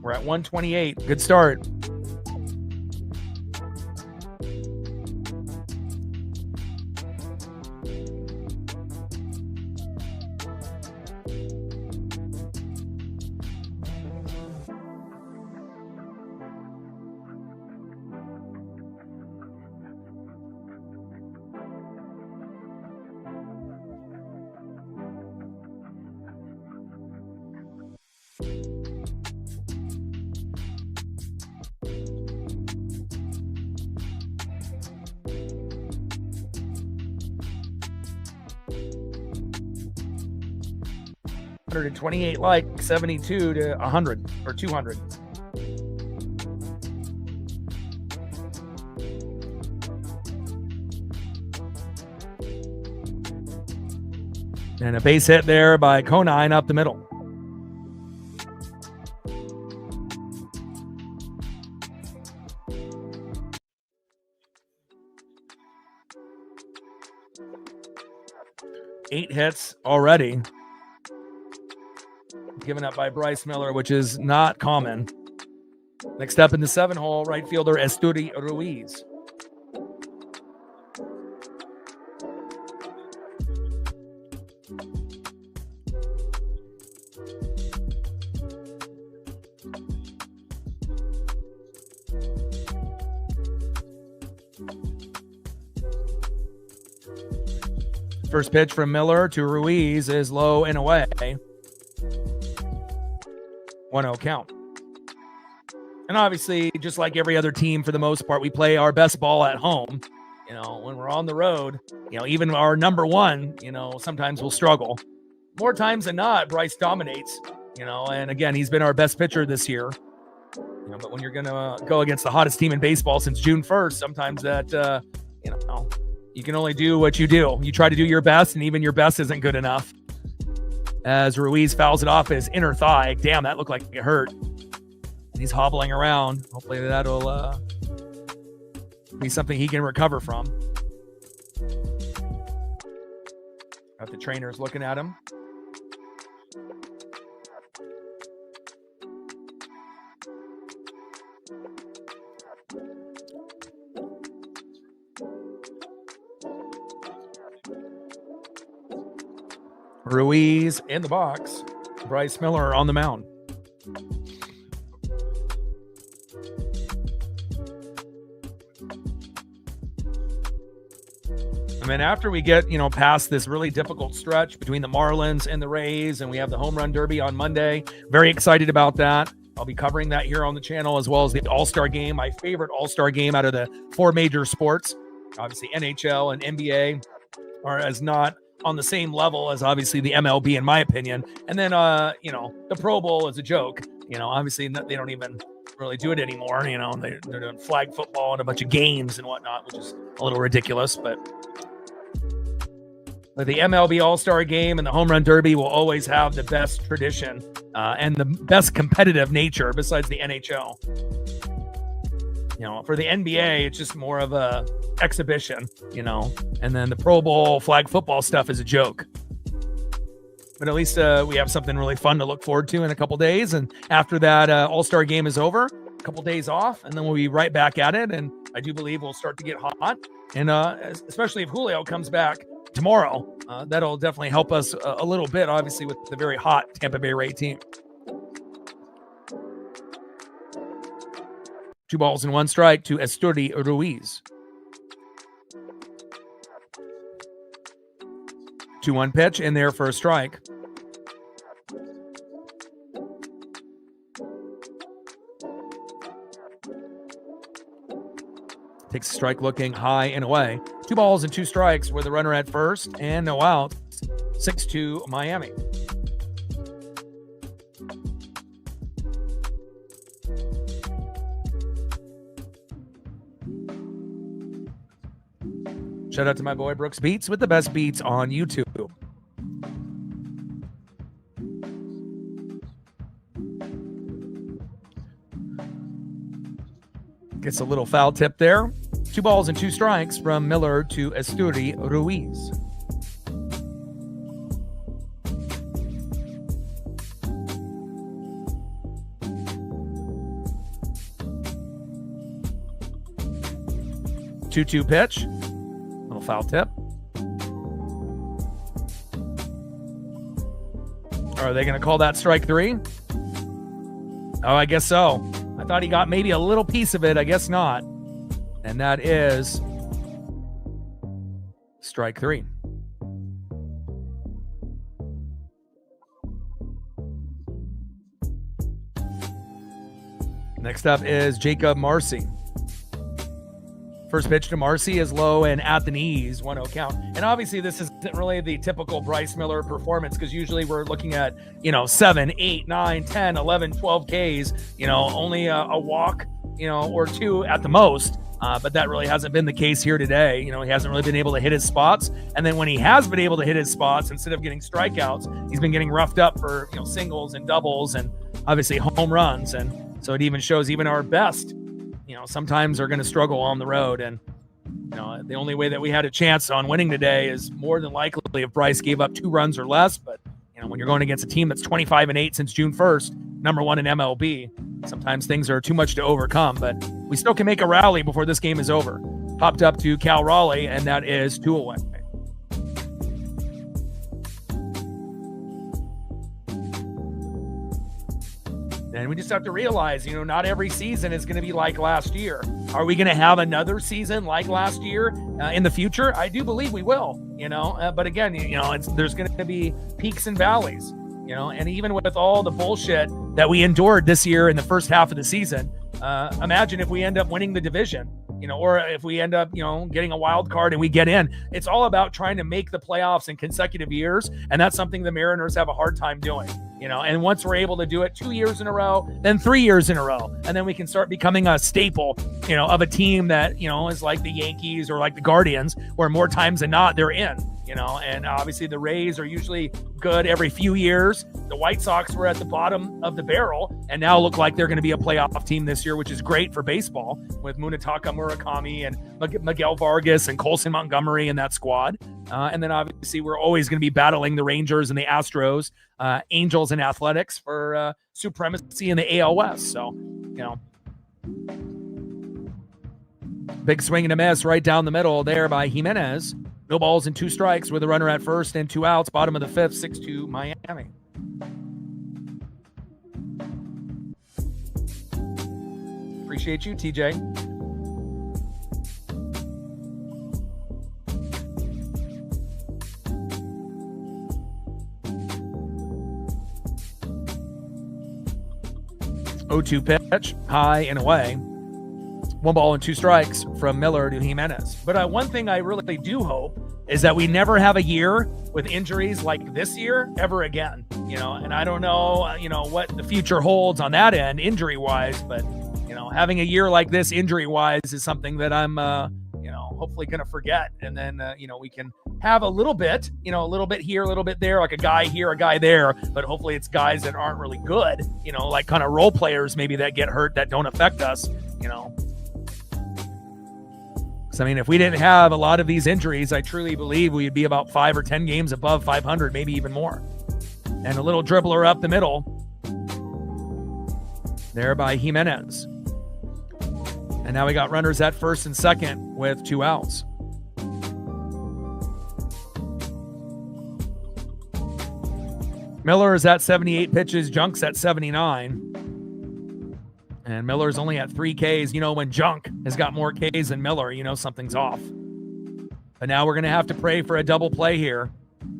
We're at 128. Good start. To 28 like 72 to 100 or 200. And a base hit there by Conine up the middle. Eight hits already given up by Bryce Miller, which is not common. Next up in the 7 hole, right fielder Esteury Ruiz. First pitch from Miller to Ruiz is low and away. 1-0 count. And obviously, just like every other team, for the most part, we play our best ball at home. When we're on the road, even our number one, sometimes we'll struggle. More times than not, Bryce dominates, and again, he's been our best pitcher this year. But when you're going to go against the hottest team in baseball since June 1st, sometimes that, you can only do what you do. You try to do your best, and even your best isn't good enough. As Ruiz fouls it off his inner thigh. Damn, that looked like it hurt. And he's hobbling around. Hopefully that'll be something he can recover from. Got the trainers looking at him. Ruiz in the box. Bryce Miller on the mound. And then after we get, past this really difficult stretch between the Marlins and the Rays, and we have the Home Run Derby on Monday, very excited about that. I'll be covering that here on the channel, as well as the All-Star Game, my favorite All-Star Game out of the 4 major sports. Obviously, NHL and NBA are as not on the same level as obviously the MLB, in my opinion. And then, the Pro Bowl is a joke. Obviously they don't even really do it anymore. They're doing flag football and a bunch of games and whatnot, which is a little ridiculous. But But the MLB All-Star Game and the Home Run Derby will always have the best tradition and the best competitive nature besides the NHL. For the NBA, it's just more of a exhibition, and then the Pro Bowl flag football stuff is a joke. But at least we have something really fun to look forward to in a couple days. And after that All-Star Game is over, a couple days off, and then we'll be right back at it. And I do believe we'll start to get hot. And especially if Julio comes back tomorrow, that'll definitely help us a little bit, obviously, with the very hot Tampa Bay Ray team. 2 balls and 1 strike to Esteury Ruiz. 2-1 pitch in there for a strike. Takes a strike looking high and away. 2 balls and 2 strikes with a runner at first and no out. 6-2 Miami. Shout out to my boy Brooks Beats with the best beats on YouTube. Gets a little foul tip there. 2 balls and 2 strikes from Miller to Esteury Ruiz. Two-two pitch. Little foul tip. Are they going to call that strike 3? Oh, I guess so. I thought he got maybe a little piece of it. I guess not. And that is strike 3. Next up is Jacob Marcy. First pitch to Marcy is low and at the knees, 1-0 count. And obviously this isn't really the typical Bryce Miller performance, because usually we're looking at, 7, 8, 9, 10, 11, 12 Ks, only a walk, or 2 at the most. But that really hasn't been the case here today. He hasn't really been able to hit his spots. And then when he has been able to hit his spots, instead of getting strikeouts, he's been getting roughed up for, singles and doubles and obviously home runs. And so it even shows even our best, sometimes are going to struggle on the road. And, the only way that we had a chance on winning today is more than likely if Bryce gave up 2 runs or less. But, when you're going against a team that's 25-8 since June 1st, number 1 in MLB, sometimes things are too much to overcome. But we still can make a rally before this game is over. Popped up to Cal Raleigh, and that is 2 away. And we just have to realize, not every season is going to be like last year. Are we going to have another season like last year in the future? I do believe we will, but again, there's going to be peaks and valleys, and even with all the bullshit that we endured this year in the first half of the season, imagine if we end up winning the division, or if we end up, getting a wild card and we get in. It's all about trying to make the playoffs in consecutive years. And that's something the Mariners have a hard time doing. And once we're able to do it 2 years in a row, then 3 years in a row, and then we can start becoming a staple, of a team that, is like the Yankees or like the Guardians, where more times than not they're in, and obviously the Rays are usually good every few years. The White Sox were at the bottom of the barrel and now look like they're going to be a playoff team this year, which is great for baseball with Munetaka Murakami and Miguel Vargas and Colson Montgomery in that squad. And then obviously we're always going to be battling the Rangers and the Astros, Angels and Athletics for supremacy in the AL West. So, big swing and a miss right down the middle there by Jimenez. No balls and 2 strikes with a runner at first and 2 outs. Bottom of the 5th, 6-2 Miami. Appreciate you, TJ. O2 pitch, high and away. 1 ball and 2 strikes from Miller to Jimenez. But one thing I really do hope is that we never have a year with injuries like this year ever again, and I don't know, what the future holds on that end injury-wise, but, having a year like this injury-wise is something that I'm, hopefully going to forget. And then, we can have a little bit here, a little bit there, like a guy here, a guy there, but hopefully it's guys that aren't really good, like kind of role players maybe that get hurt that don't affect us, So, I mean, if we didn't have a lot of these injuries, I truly believe we'd be about 5 or 10 games above 500, maybe even more. And a little dribbler up the middle there by Jimenez. And now we got runners at first and second with 2 outs. Miller is at 78 pitches. Junk's at 79. And Miller's only at 3 Ks. When Junk has got more Ks than Miller, something's off. But now we're going to have to pray for a double play here.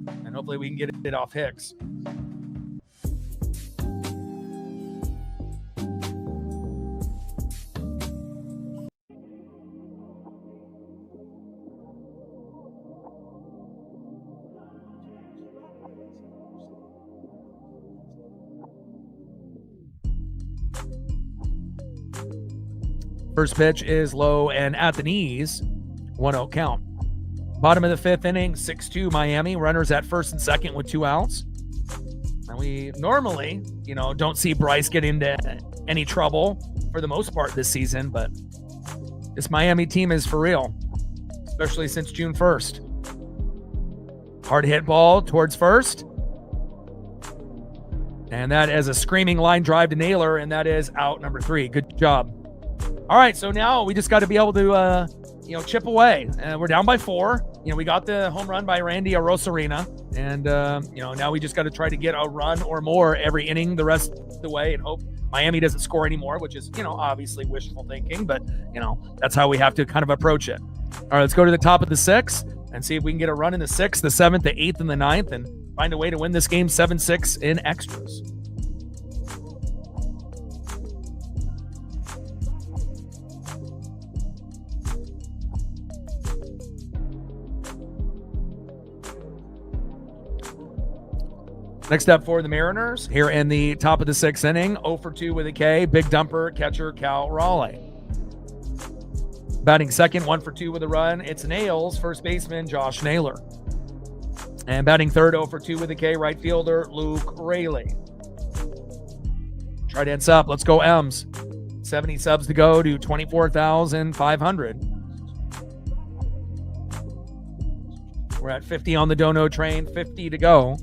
And hopefully we can get it off Hicks. First pitch is low and at the knees. 1-0 count. Bottom of the 5th inning, 6-2 Miami. Runners at first and second with 2 outs. And we normally, don't see Bryce get into any trouble for the most part this season, but this Miami team is for real, especially since June 1st. Hard hit ball towards first. And that is a screaming line drive to Naylor, and that is out number 3. Good job. All right, so now we just got to be able to, chip away. We're down by 4. We got the home run by Randy Arozarena, and now we just got to try to get a run or more every inning the rest of the way, and hope Miami doesn't score anymore, which is obviously wishful thinking, but that's how we have to kind of approach it. All right, let's go to the top of the 6th and see if we can get a run in the 6th, the 7th, the 8th, and the 9th, and find a way to win this game 7-6 in extras. Next up for the Mariners, here in the top of the 6th inning, 0 for 2 with a K, big dumper, catcher Cal Raleigh. Batting second, 1 for 2 with a run, it's Nails, first baseman Josh Naylor. And batting third, 0 for 2 with a K, right fielder Luke Raley. Try dance up, let's go M's. 70 subs to go to 24,500. We're at 50 on the dono train, 50 to go.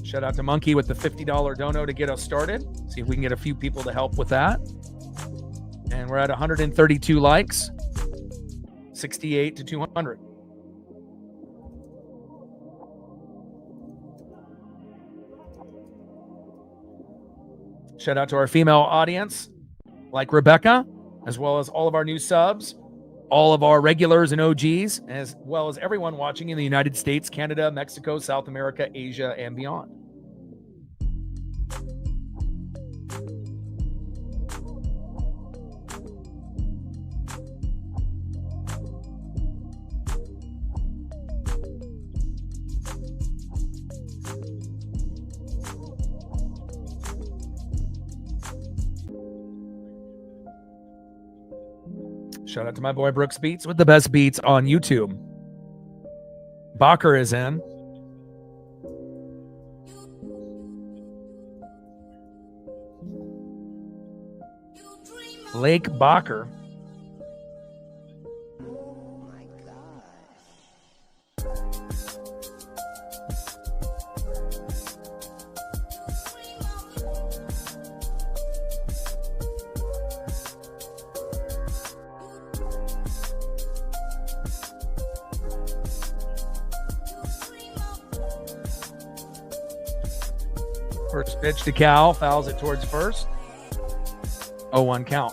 Shout out to Monkey with the $50 dono to get us started. See if we can get a few people to help with that. And we're at 132 likes, 68 to 200. Shout out to our female audience, like Rebecca, as well as all of our new subs, all of our regulars and OGs, as well as everyone watching in the United States, Canada, Mexico, South America, Asia, and beyond. Shout out to my boy Brooks Beats with the best beats on YouTube. Bacher is in. Lake Bacher. First pitch to Cal, fouls it towards first. 0-1 count.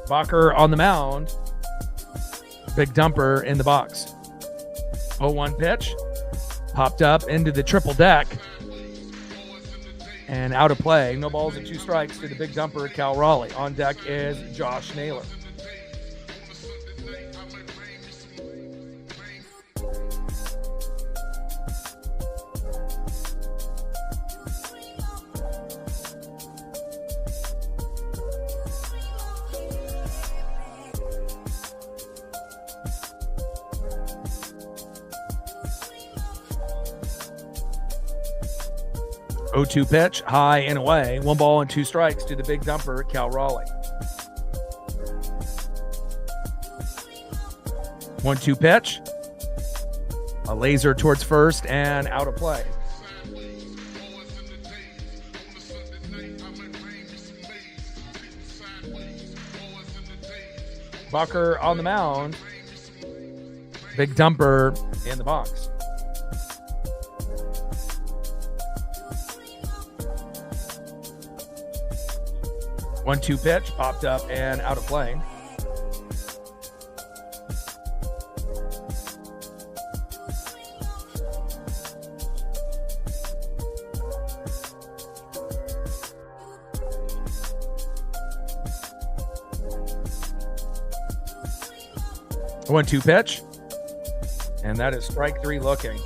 Bacher on the mound. Big dumper in the box. 0-1 pitch. Popped up into the triple deck. And out of play. No balls and 2 strikes to the big dumper, Cal Raleigh. On deck is Josh Naylor. 0-2 pitch, high and away. 1 ball and 2 strikes to the big dumper, Cal Raleigh. 1-2 pitch. A laser towards first and out of play. Bucker on the mound. Big dumper in the box. One-two pitch, popped up and out of play. One-two pitch, and that is strike 3 looking.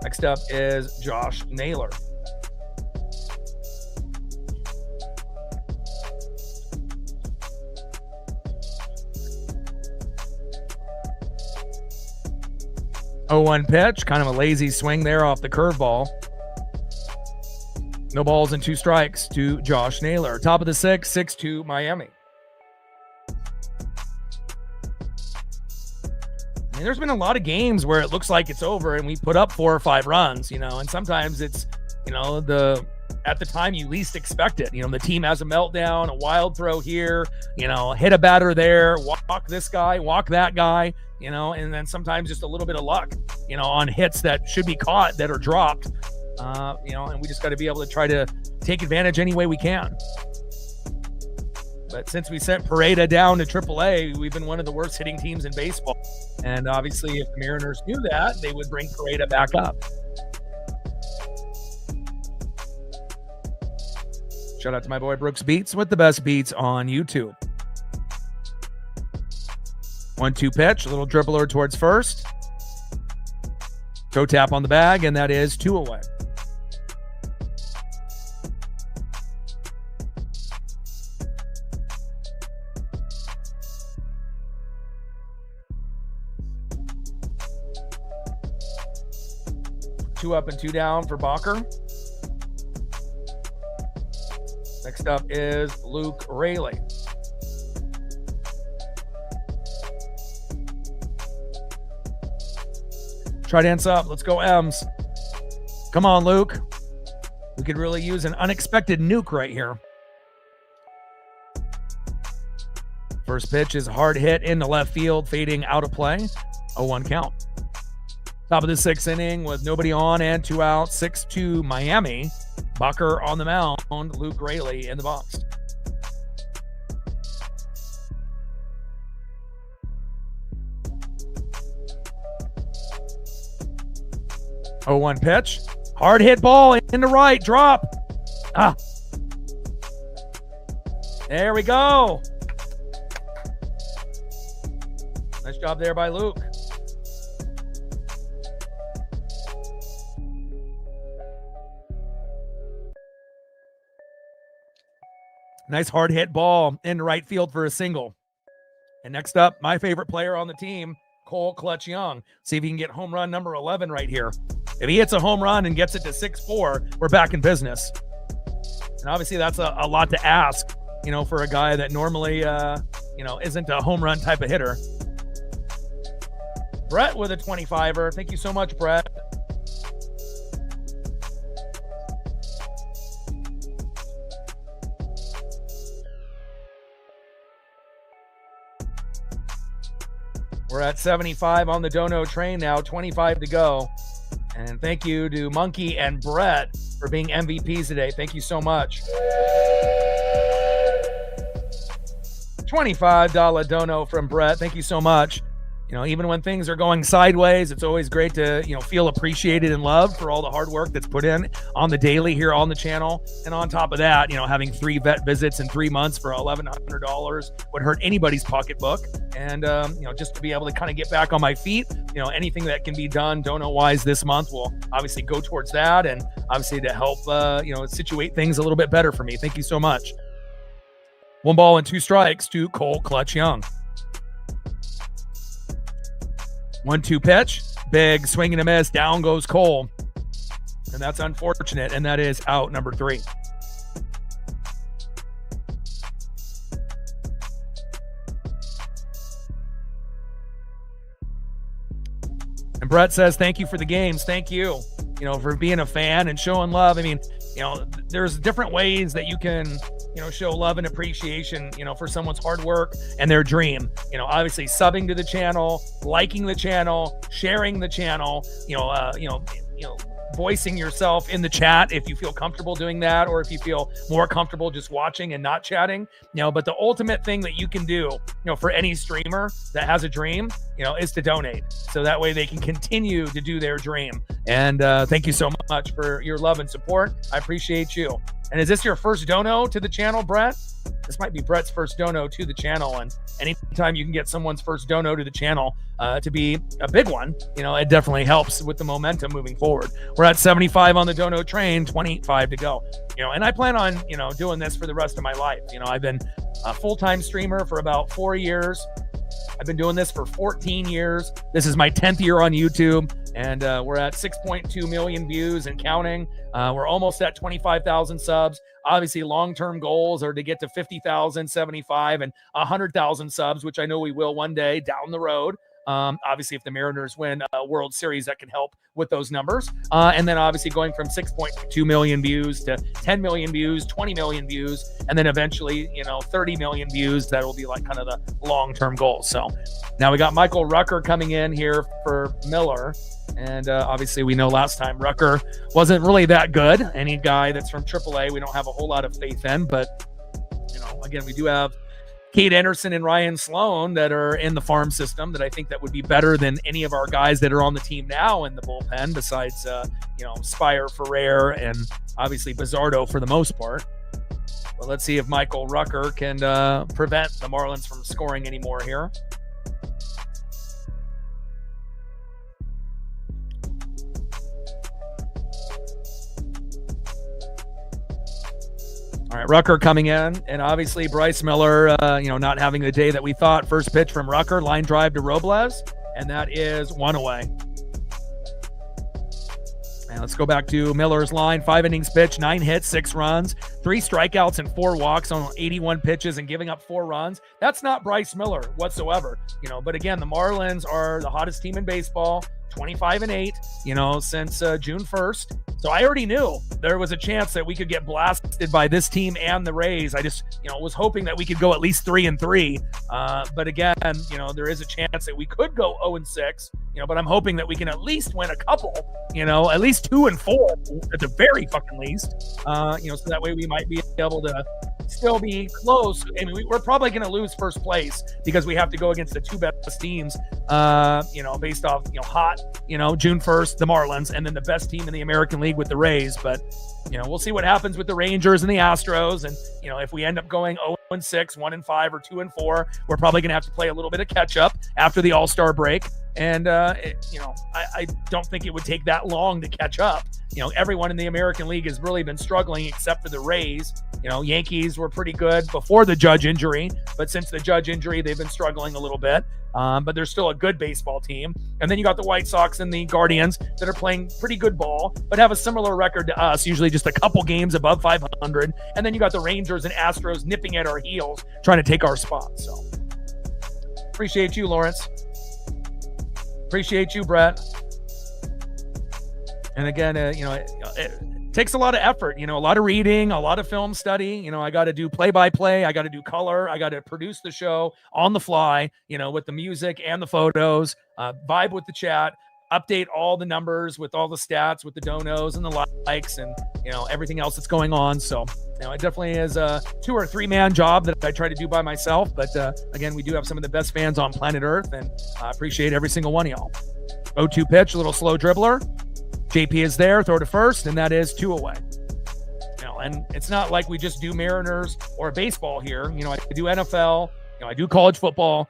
Next up is Josh Naylor. Oh, 1 pitch, kind of a lazy swing there off the curveball. No balls and 2 strikes to Josh Naylor. Top of the 6th, 6-2 Miami. I mean, there's been a lot of games where it looks like it's over and we put up 4 or 5 runs, and sometimes it's, at the time you least expect it. The team has a meltdown, a wild throw here, hit a batter there, walk this guy, walk that guy, and then sometimes just a little bit of luck, on hits that should be caught that are dropped, and we just got to be able to try to take advantage any way we can. But since we sent Pareda down to AAA, we've been one of the worst hitting teams in baseball. And obviously, if the Mariners knew that, they would bring Pareda back up. Shout out to my boy Brooks Beats with the best beats on YouTube. 1-2 pitch, a little dribbler towards first. Toe tap on the bag, and that is 2 away. Two up and 2 down for Bacher. Next up is Luke Raley. Try dance up. Let's go, M's. Come on, Luke. We could really use an unexpected nuke right here. First pitch is a hard hit into left field, fading out of play. 0-1 count. Top of the 6th inning with nobody on and 2 out. 6-2 Miami. Bucker on the mound. Luke Raley in the box. Oh, 1 pitch. Hard hit ball into right. Drop. There we go. Nice job there by Luke. Nice hard hit ball in right field for a single. And next up, my favorite player on the team, Cole Clutch Young. See if he can get home run number 11 right here. If he hits a home run and gets it to 6-4, we're back in business. And obviously that's a lot to ask, for a guy that normally, isn't a home run type of hitter. Brett with a 25er. Thank you so much, Brett. We're at 75 on the Dono train now, 25 to go. And thank you to Monkey and Brett for being MVPs today. Thank you so much. $25 Dono from Brett. Thank you so much. Even when things are going sideways, it's always great to, feel appreciated and loved for all the hard work that's put in on the daily here on the channel. And on top of that, having 3 vet visits in 3 months for $1,100 would hurt anybody's pocketbook. And, just to be able to kind of get back on my feet, anything that can be done dono-wise this month will obviously go towards that. And obviously to help, situate things a little bit better for me. Thank you so much. 1 ball and 2 strikes to Cole Clutch Young. 1-2 pitch, big swing and a miss. Down goes Cole. And that's unfortunate. And that is out number 3. And Brett says, thank you for the games. Thank you, for being a fan and showing love. I mean, there's different ways that you can, show love and appreciation, for someone's hard work and their dream. Obviously subbing to the channel, liking the channel, sharing the channel, voicing yourself in the chat if you feel comfortable doing that, or if you feel more comfortable just watching and not chatting. But the ultimate thing that you can do, for any streamer that has a dream, is to donate. So that way they can continue to do their dream. And thank you so much for your love and support. I appreciate you. And is this your first dono to the channel, Brett? This might be Brett's first dono to the channel. And anytime you can get someone's first dono to the channel to be a big one, it definitely helps with the momentum moving forward. We're at 75 on the dono train, 25 to go. And I plan on, doing this for the rest of my life. I've been a full-time streamer for about 4 years. I've been doing this for 14 years. This is my 10th year on YouTube, and we're at 6.2 million views and counting. We're almost at 25,000 subs. Obviously, long-term goals are to get to 50,000, 75, and 100,000 subs, which I know we will one day down the road. Obviously, if the Mariners win a World Series, that can help with those numbers. And then obviously going from 6.2 million views to 10 million views, 20 million views, and then eventually, 30 million views. That will be like kind of the long-term goal. So now we got Michael Rucker coming in here for Miller. And obviously we know last time Rucker wasn't really that good. Any guy that's from AAA, we don't have a whole lot of faith in. But, again, we do have Kate Anderson and Ryan Sloan that are in the farm system that I think that would be better than any of our guys that are on the team now in the bullpen, besides, Spire, Ferrer, and obviously Bizzardo for the most part. But let's see if Michael Rucker can prevent the Marlins from scoring anymore here. All right, Rucker coming in, and obviously Bryce Miller, not having the day that we thought. First pitch from Rucker, line drive to Robles, and that is 1 away. And let's go back to Miller's line. 5 innings pitch, 9 hits, 6 runs, 3 strikeouts and 4 walks on 81 pitches and giving up 4 runs. That's not Bryce Miller whatsoever. But again, the Marlins are the hottest team in baseball. 25-8, since June 1st. So I already knew there was a chance that we could get blasted by this team and the Rays. I just, was hoping that we could go at least 3-3. But again, there is a chance that we could go 0-6, but I'm hoping that we can at least win a couple, at least 2-4 at the very fucking least. So that way we might be able to still be close. I mean, we're probably going to lose first place because we have to go against the 2 best teams, based off, hot, June 1st, the Marlins, and then the best team in the American League with the Rays. But, we'll see what happens with the Rangers and the Astros. And, if we end up going 0-6, 1-5, or 2-4, we're probably going to have to play a little bit of catch up after the All-Star break. And, I don't think it would take that long to catch up. Everyone in the American League has really been struggling except for the Rays. Yankees were pretty good before the Judge injury, but since the Judge injury, they've been struggling a little bit. But they're still a good baseball team. And then you got the White Sox and the Guardians that are playing pretty good ball, but have a similar record to us, usually just a couple games above 500. And then you got the Rangers and Astros nipping at our heels, trying to take our spot. So appreciate you, Lawrence. Appreciate you, Brett. And again, it takes a lot of effort, a lot of reading, a lot of film study. I got to do play-by-play. I got to do color. I got to produce the show on the fly, with the music and the photos, vibe with the chat, update all the numbers with all the stats, with the donos and the likes and, everything else that's going on. So It definitely is a 2 or 3 man job that I try to do by myself. But again, we do have some of the best fans on planet Earth, and I appreciate every single one of y'all. 0-2 pitch, a little slow dribbler. JP is there, throw to first, and that is 2 away. And it's not like we just do Mariners or baseball here. I do NFL, I do college football.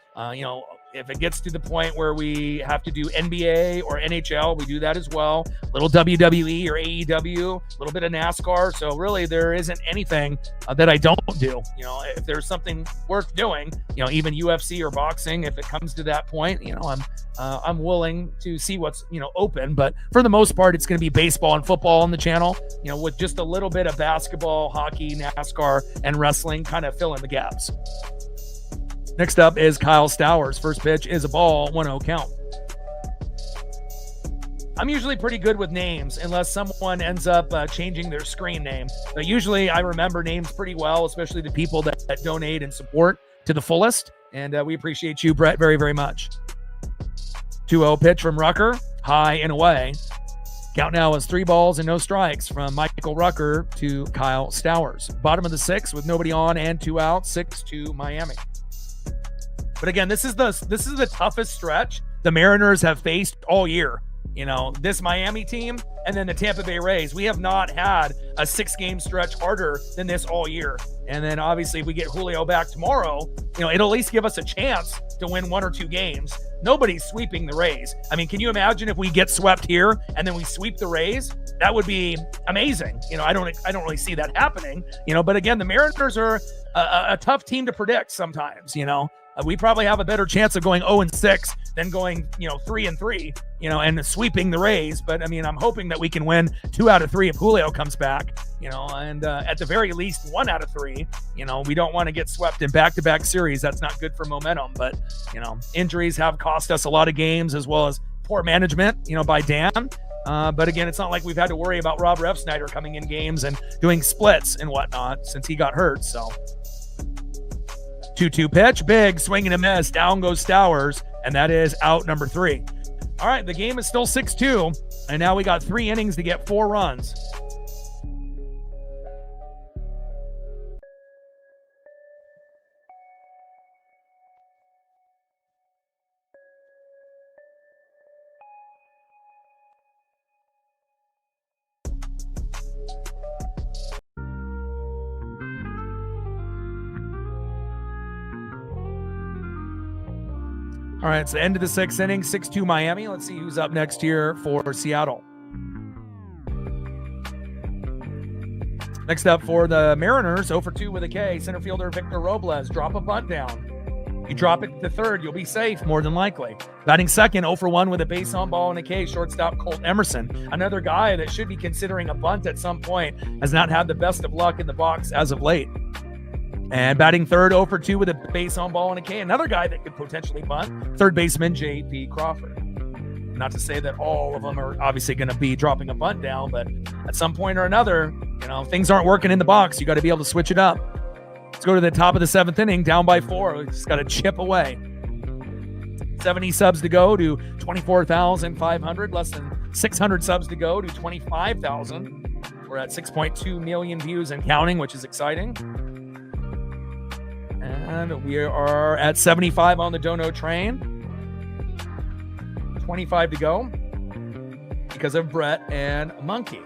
If it gets to the point where we have to do NBA or NHL, we do that as well. A little WWE or AEW, a little bit of NASCAR. So really, there isn't anything that I don't do. If there's something worth doing, even UFC or boxing, if it comes to that point, I'm willing to see what's open. But for the most part, it's going to be baseball and football on the channel. With just a little bit of basketball, hockey, NASCAR, and wrestling, kind of fill in the gaps. Next up is Kyle Stowers. First pitch is a ball, 1-0 count. I'm usually pretty good with names unless someone ends up changing their screen name. But usually I remember names pretty well, especially the people that donate and support to the fullest. And we appreciate you, Brett, very, very much. 2-0 pitch from Rucker, high and away. Count now is 3 balls and no strikes from Michael Rucker to Kyle Stowers. Bottom of the 6th with nobody on and 2 out, 6-2 Miami. But again, this is the toughest stretch the Mariners have faced all year. This Miami team and then the Tampa Bay Rays. We have not had a 6-game stretch harder than this all year. And then obviously if we get Julio back tomorrow, it'll at least give us a chance to win 1 or 2 games. Nobody's sweeping the Rays. I mean, can you imagine if we get swept here and then we sweep the Rays? That would be amazing. I don't really see that happening. But again, the Mariners are a tough team to predict sometimes. We probably have a better chance of going 0-6 than going, 3-3, and sweeping the Rays. But I mean, I'm hoping that we can win 2 out of 3 if Julio comes back, and at the very least 1 out of 3. We don't want to get swept in back-to-back series. That's not good for momentum. But, injuries have cost us a lot of games, as well as poor management, by Dan. But again, it's not like we've had to worry about Rob Refsnyder coming in games and doing splits and whatnot since he got hurt. So 2-2 pitch, big swing and a miss. Down goes Stowers, and that is out number 3. All right, the game is still 6-2, and now we got 3 innings to get 4 runs. All right, it's the end of the 6th inning, 6-2 Miami. Let's see who's up next here for Seattle. Next up for the Mariners, 0-2 with a K, center fielder Victor Robles. Drop a bunt down. You drop it to third, you'll be safe, more than likely. Batting second, 0-1 with a base on ball and a K, shortstop Colt Emerson. Another guy that should be considering a bunt at some point, has not had the best of luck in the box as of late. And batting third, 0-2 with a base on ball and a K. Another guy that could potentially bunt, third baseman J.P. Crawford. Not to say that all of them are obviously going to be dropping a bunt down, but at some point or another, things aren't working in the box. You got to be able to switch it up. Let's go to the top of the 7th inning, down by 4. We just got to chip away. 70 subs to go to 24,500. Less than 600 subs to go to 25,000. We're at 6.2 million views and counting, which is exciting. And we are at 75 on the Dono train. 25 to go because of Brett and Monkey.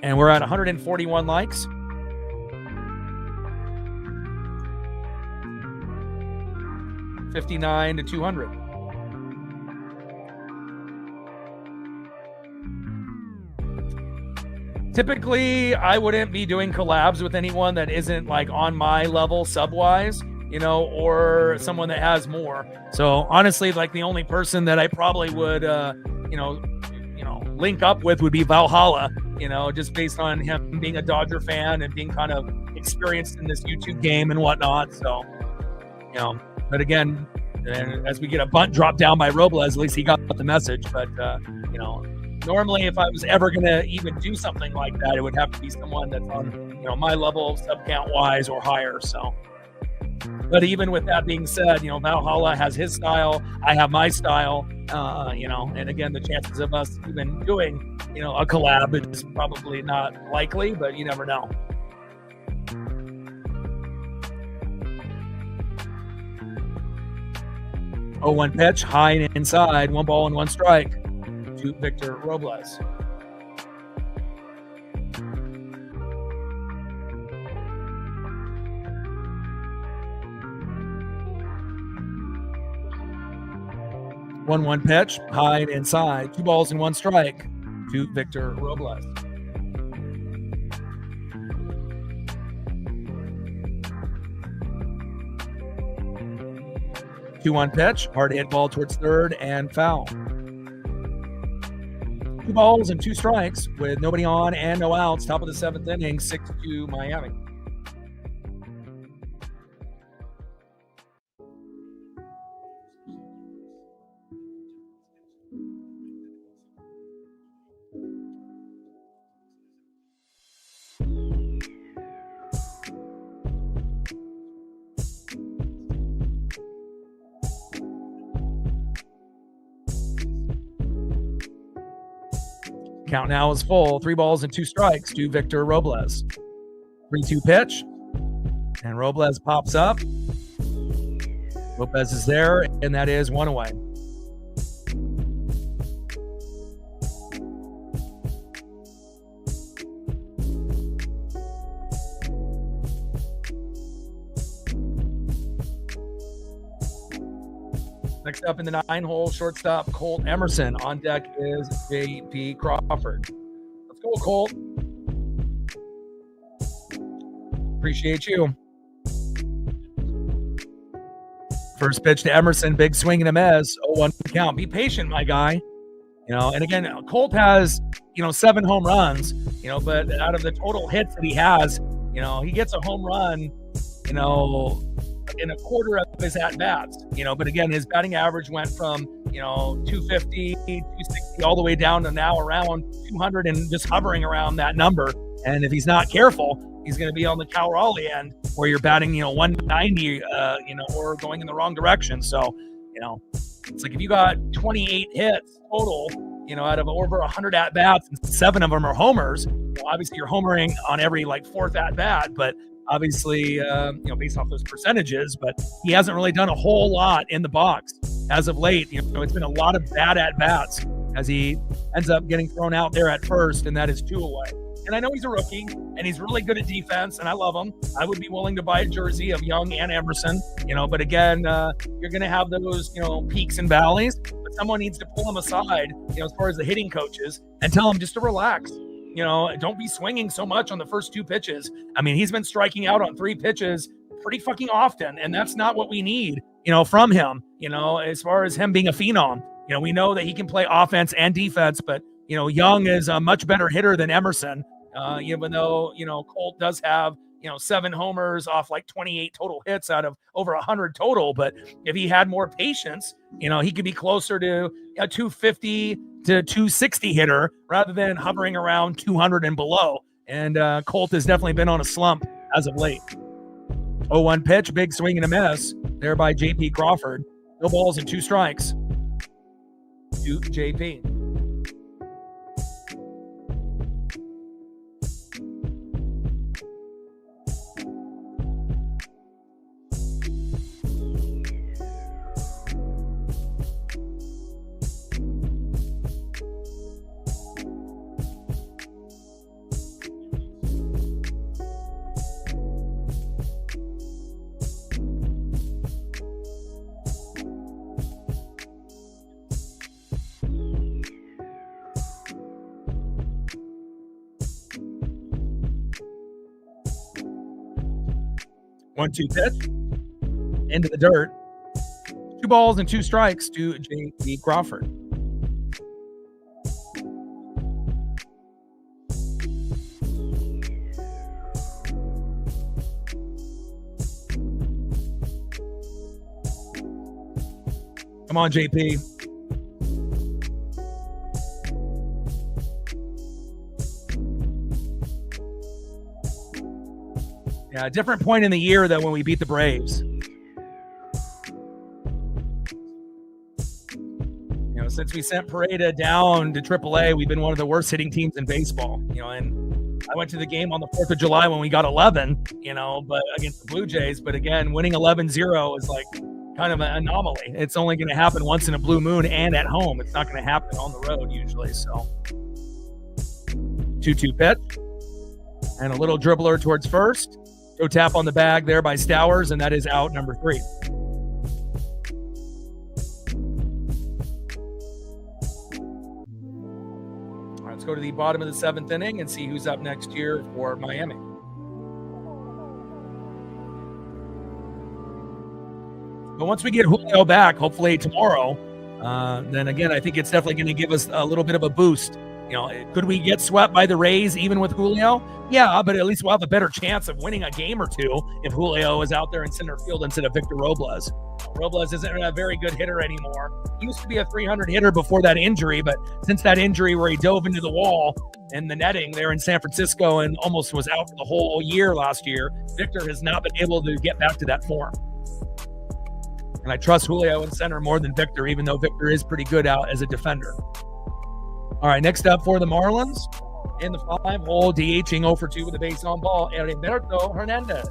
And we're at 141 likes. $59 to $200. Typically, I wouldn't be doing collabs with anyone that isn't like on my level sub-wise, or someone that has more. So honestly, like the only person that I probably would, link up with would be Valhalla, just based on him being a Dodger fan and being kind of experienced in this YouTube game and whatnot. So, but again, as we get a bunt drop down by Robles, at least he got the message. But, normally, if I was ever going to even do something like that, it would have to be someone that's on, my level sub count wise or higher. So, but even with that being said, Valhalla has his style. I have my style, and again, the chances of us even doing, a collab is probably not likely, but you never know. 0-1 pitch, high and inside, 1 ball and 1 strike to Victor Robles. One pitch, high and inside, 2 balls and 1 strike to Victor Robles. Two-one pitch, hard hit ball towards third and foul. 2 balls and 2 strikes with nobody on and no outs. Top of the 7th inning, 6-2 Miami. Count now is full. 3 balls and 2 strikes to Victor Robles. 3-2 pitch. And Robles pops up. Lopez is there, and that is 1 away. Next up in the 9-hole, shortstop Colt Emerson. On deck is J.P. Crawford. Let's go, Colt. Appreciate you. First pitch to Emerson, big swing and a miss. 0-1 count. Be patient, my guy. And again, Colt has, 7 home runs, but out of the total hits that he has, he gets a home run, in a quarter of his at-bats, but again, his batting average went from, 250, 260, all the way down to now around 200 and just hovering around that number. And if he's not careful, he's going to be on the Cal Raleigh end where you're batting, 190, or going in the wrong direction. So, it's like if you got 28 hits total, out of over 100 at-bats and 7 of them are homers, obviously you're homering on every 4th at-bat, but obviously, based off those percentages, but he hasn't really done a whole lot in the box as of late. It's been a lot of bad at-bats as he ends up getting thrown out there at first, and that is 2 away. And I know he's a rookie, and he's really good at defense, and I love him. I would be willing to buy a jersey of Young and Emerson, but again, you're going to have those, peaks and valleys, but someone needs to pull him aside, as far as the hitting coaches, and tell him just to relax. Don't be swinging so much on the first 2 pitches. I mean, he's been striking out on 3 pitches pretty fucking often, and that's not what we need, from him, as far as him being a phenom. We know that he can play offense and defense, but, Young is a much better hitter than Emerson, even though, Colt does have, 7 homers off 28 total hits out of over 100 total. But if he had more patience, he could be closer to a 250 to 260 hitter rather than hovering around 200 and below. And Colt has definitely been on a slump as of late. 0-1 pitch, big swing and a miss there by J.P. Crawford. No balls and 2 strikes to J.P. One-two pitch into the dirt. 2 balls and 2 strikes to J.P. Crawford. Come on, JP. Yeah, a different point in the year than when we beat the Braves. Since we sent Pareda down to AAA, we've been one of the worst hitting teams in baseball. And I went to the game on the 4th of July when we got 11, but against the Blue Jays. But again, winning 11-0 is kind of an anomaly. It's only going to happen once in a blue moon and at home. It's not going to happen on the road usually. So 2-2 pitch. And a little dribbler towards first. Go tap on the bag there by Stowers, and that is out number 3. All right, let's go to the bottom of the 7th inning and see who's up next year for Miami. But once we get Julio back, hopefully tomorrow, then again, I think it's definitely going to give us a little bit of a boost. You know, could we get swept by the Rays even with Julio? Yeah, but at least we'll have a better chance of winning a game or two if Julio is out there in center field instead of Victor Robles. Robles isn't a very good hitter anymore. He used to be a 300 hitter before that injury, but since that injury where he dove into the wall and the netting there in San Francisco and almost was out for the whole year last year, Victor has not been able to get back to that form. And I trust Julio in center more than Victor, even though Victor is pretty good out as a defender. All right, next up for the Marlins, in the 5-hole, DHing 0 for 2 with a base on ball, Heriberto Hernandez.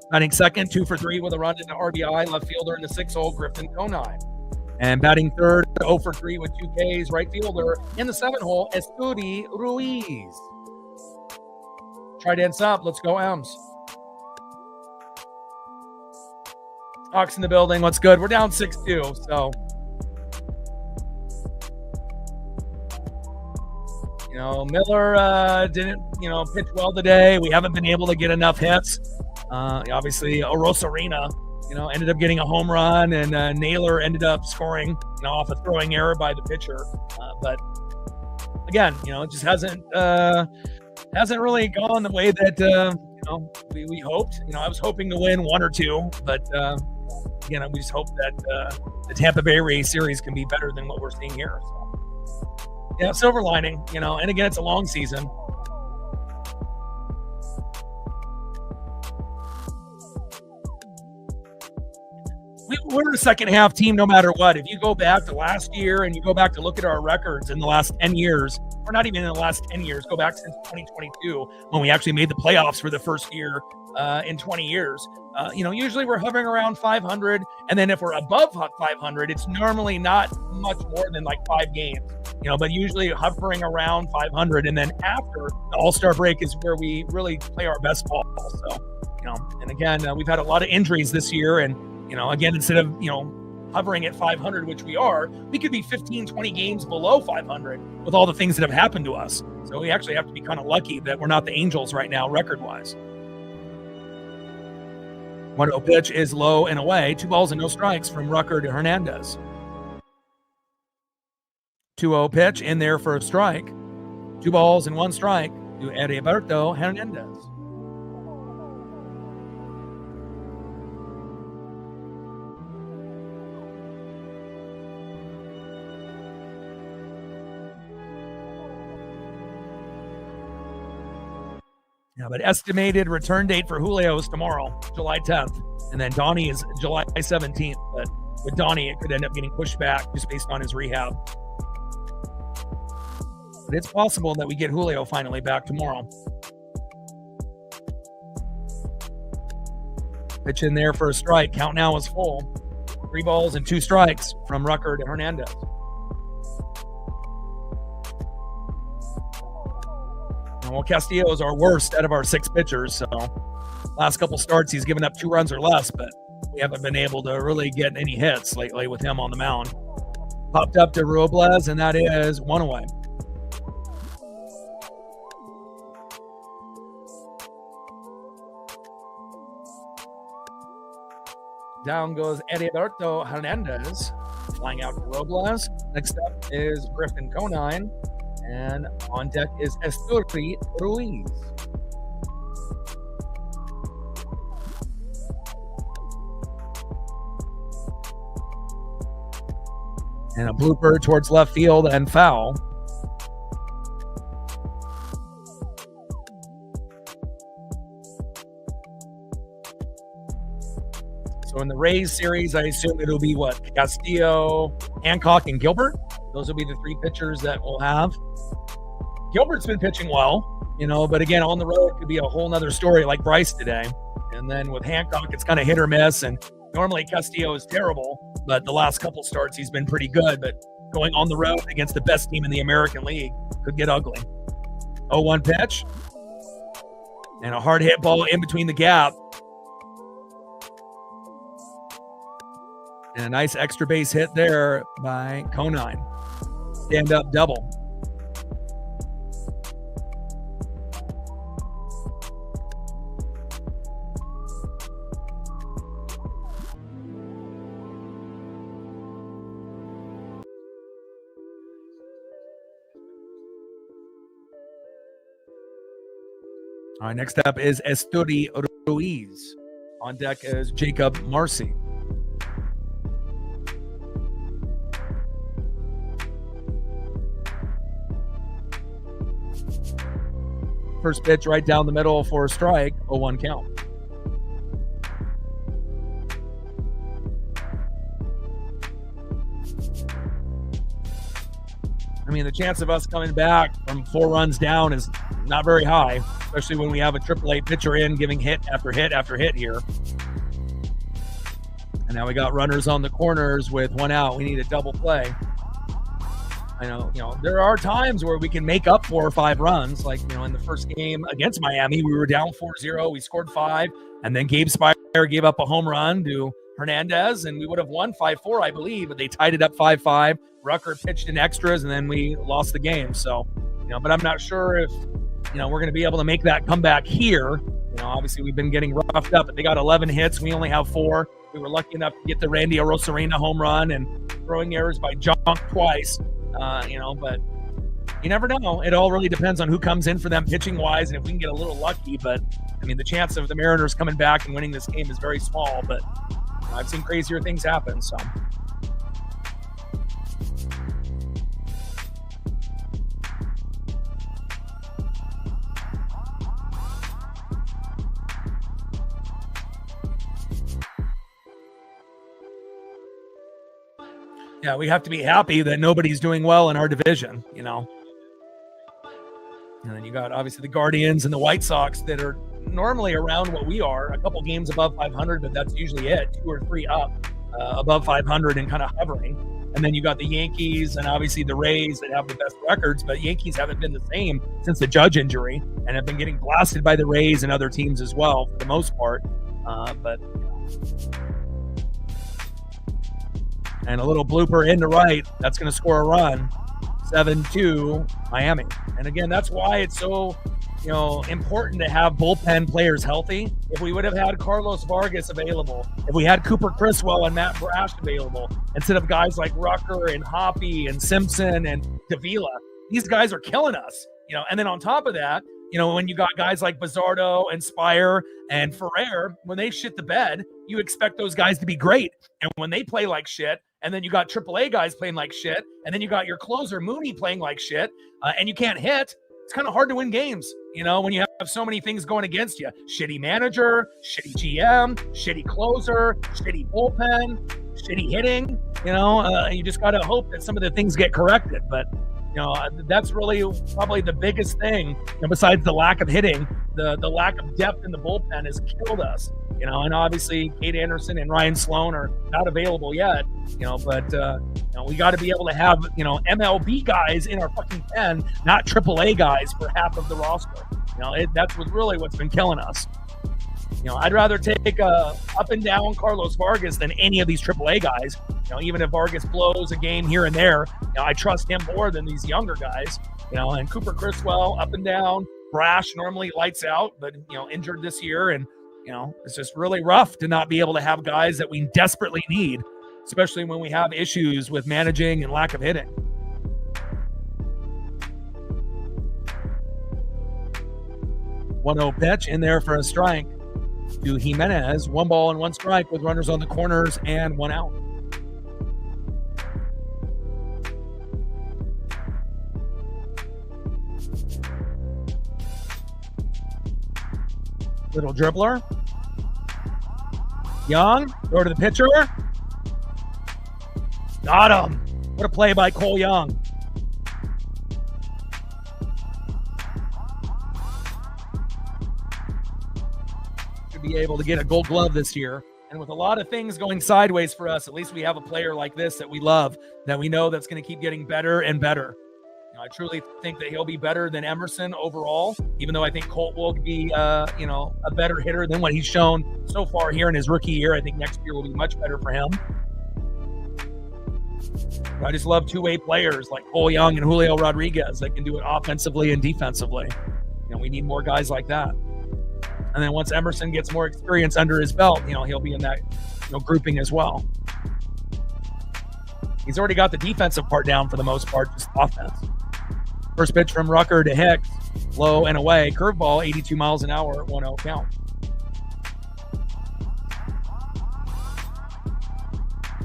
Batting second, 2 for 3 with a run into RBI, left fielder in the 6-hole, Griffin Conine. And batting third, 0 for 3 with 2 Ks, right fielder in the 7-hole, Estudi Ruiz. Try dance up, let's go M's. Hawks in the building, what's good? We're down 6-2, so... Miller didn't, pitch well today. We haven't been able to get enough hits. Obviously, Rosarina, ended up getting a home run, and Naylor ended up scoring, off a throwing error by the pitcher. But again, it just hasn't really gone the way that we hoped. I was hoping to win 1 or 2, but again, we just hope that the Tampa Bay Rays series can be better than what we're seeing here. So. Yeah, silver lining, and again, it's a long season. We're a second half team no matter what. If you go back to last year and you go back to look at our records in the last 10 years, or not even in the last 10 years, go back since 2022 when we actually made the playoffs for the first year in 20 years. Usually we're hovering around 500, and then if we're above 500, it's normally not much more than like 5 games. But usually hovering around 500, and then after the All-Star break is where we really play our best ball. So, and again, we've had a lot of injuries this year, and again, instead of hovering at 500, which we are, we could be 15, 20 games below 500 with all the things that have happened to us. So we actually have to be kind of lucky that we're not the Angels right now, record-wise. 1-0 pitch is low and away. 2 balls and no strikes from Rucker to Hernandez. 2-0 pitch in there for a strike. 2 balls and 1 strike to Heriberto Hernandez. Yeah, but estimated return date for Julio is tomorrow, July 10th. And then Donnie is July 17th. But with Donnie, it could end up getting pushed back just based on his rehab. But it's possible that we get Julio finally back tomorrow. Pitch in there for a strike. Count now is full. 3 balls and 2 strikes from Rucker to Hernandez. Well, Castillo is our worst out of our 6 pitchers. So last couple starts, he's given up 2 runs or less, but we haven't been able to really get any hits lately with him on the mound. Popped up to Robles, and that is 1 away. Down goes Heriberto Hernandez, flying out to Robles. Next up is Griffin Conine. And on deck is Estudi Ruiz. And a blooper towards left field and foul. So in the Rays series, I assume it'll be what? Castillo, Hancock, and Gilbert. Those will be the 3 pitchers that we'll have. Gilbert's been pitching well, but again, on the road, it could be a whole nother story like Bryce today. And then with Hancock, it's kind of hit or miss. And normally Castillo is terrible, but the last couple starts he's been pretty good. But going on the road against the best team in the American League could get ugly. 0-1 pitch. And a hard hit ball in between the gap. And a nice extra base hit there by Conine. Stand up double. All right, next up is Estudi Ruiz. On deck is Jacob Marcy. First pitch right down the middle for a strike, 0-1 count. I mean, the chance of us coming back from 4 runs down is not very high, especially when we have a AAA pitcher in giving hit after hit after hit here. And now we got runners on the corners with 1 out. We need a double play. I know, there are times where we can make up 4 or 5 runs. Like, in the first game against Miami, we were down 4-0. We scored 5, and then Gabe Spire gave up a home run to Hernandez, and we would have won 5-4, I believe, but they tied it up 5-5. Rucker pitched in extras, and then we lost the game. So, but I'm not sure if, we're going to be able to make that comeback here. Obviously we've been getting roughed up, but they got 11 hits. We only have 4. We were lucky enough to get the Randy Arozarena home run and throwing errors by Junk twice. But you never know. It all really depends on who comes in for them pitching wise and if we can get a little lucky. But I mean, the chance of the Mariners coming back and winning this game is very small, but I've seen crazier things happen. So yeah, we have to be happy that nobody's doing well in our division, And then you got obviously the Guardians and the White Sox that are normally around what we are, a couple games above 500, but that's usually it, 2 or 3 up above 500 and kind of hovering. And then you got the Yankees and obviously the Rays that have the best records, but Yankees haven't been the same since the Judge injury and have been getting blasted by the Rays and other teams as well for the most part. And a little blooper into right. That's going to score a run. 7-2 Miami. And again, that's why it's so, important to have bullpen players healthy. If we would have had Carlos Vargas available, if we had Cooper Criswell and Matt Brash available, instead of guys like Rucker and Hoppy and Simpson and Davila, these guys are killing us. And then on top of that, when you got guys like Bizzardo and Spire and Ferrer, when they shit the bed, you expect those guys to be great. And when they play like shit, and then you got AAA guys playing like shit, and then you got your closer Mooney playing like shit, and you can't hit, it's kind of hard to win games, when you have so many things going against you. Shitty manager, shitty GM, shitty closer, shitty bullpen, shitty hitting, you just got to hope that some of the things get corrected. But that's really probably the biggest thing, besides the lack of hitting. The lack of depth in the bullpen has killed us, and obviously Kate Anderson and Ryan Sloan are not available yet, but we got to be able to have, MLB guys in our fucking pen, not AAA guys for half of the roster. That's what's been killing us. I'd rather take a up and down Carlos Vargas than any of these AAA guys. Even if Vargas blows a game here and there, I trust him more than these younger guys. And Cooper Criswell up and down. Brash normally lights out, but injured this year, and it's just really rough to not be able to have guys that we desperately need, especially when we have issues with managing and lack of hitting. One-0 pitch in there for a strike to Jimenez. 1 ball and 1 strike with runners on the corners and 1 out. Little dribbler. Young, throw to the pitcher. Got him. What a play by Cole Young. should be able to get a Gold Glove this year. And with a lot of things going sideways for us, at least we have a player like this that we love, that we know that's going to keep getting better and better. I truly think that he'll be better than Emerson overall, even though I think Colt will be, a better hitter than what he's shown so far here in his rookie year. I think next year will be much better for him. I just love two-way players like Cole Young and Julio Rodriguez that can do it offensively and defensively. We need more guys like that. And then once Emerson gets more experience under his belt, he'll be in that grouping as well. He's already got the defensive part down for the most part, just offense. First pitch from Rucker to Hicks, low and away. Curveball, 82 miles an hour, 1-0 count.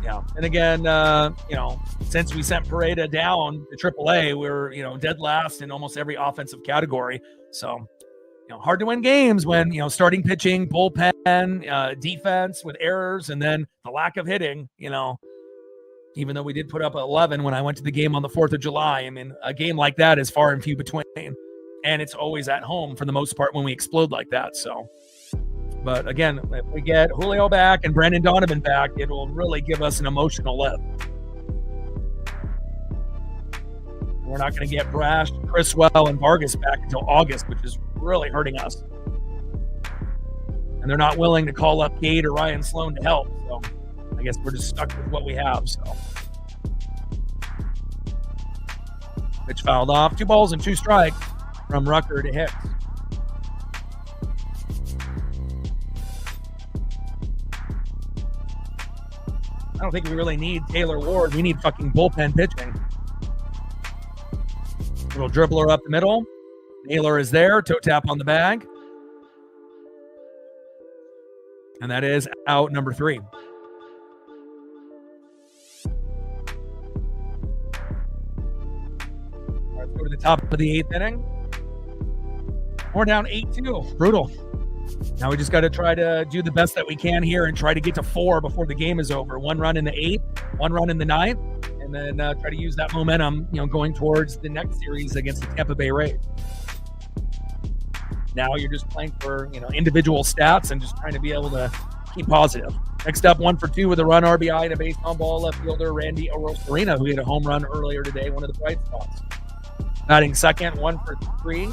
Yeah, and again, since we sent Pareda down to AAA, we're dead last in almost every offensive category. So, hard to win games when starting pitching, bullpen, defense with errors, and then the lack of hitting. Even though we did put up 11 when I went to the game on the 4th of July. I mean, a game like that is far and few between. And it's always at home for the most part when we explode like that. So, but again, if we get Julio back and Brandon Donovan back, it will really give us an emotional lift. We're not going to get Brash, Criswell, and Vargas back until August, which is really hurting us. And they're not willing to call up Gade or Ryan Sloan to help. So I guess we're just stuck with what we have. So pitch fouled off. 2 balls and 2 strikes from Rucker to Hicks. I don't think we really need Taylor Ward. We need fucking bullpen pitching. Little dribbler up the middle. Naylor is there. Toe tap on the bag. And that is out number 3. Let's go to the top of the 8th inning. We're down 8-2. Brutal. Now we just got to try to do the best that we can here and try to get to 4 before the game is over. 1 run in the 8th, 1 run in the 9th, and then try to use that momentum, going towards the next series against the Tampa Bay Rays. Now you're just playing for, individual stats and just trying to be able to keep positive. Next up, 1 for 2 with a run, RBI, and a base on ball, left fielder Randy Arozarena, who hit a home run earlier today, one of the bright spots. Batting second, 1 for 3.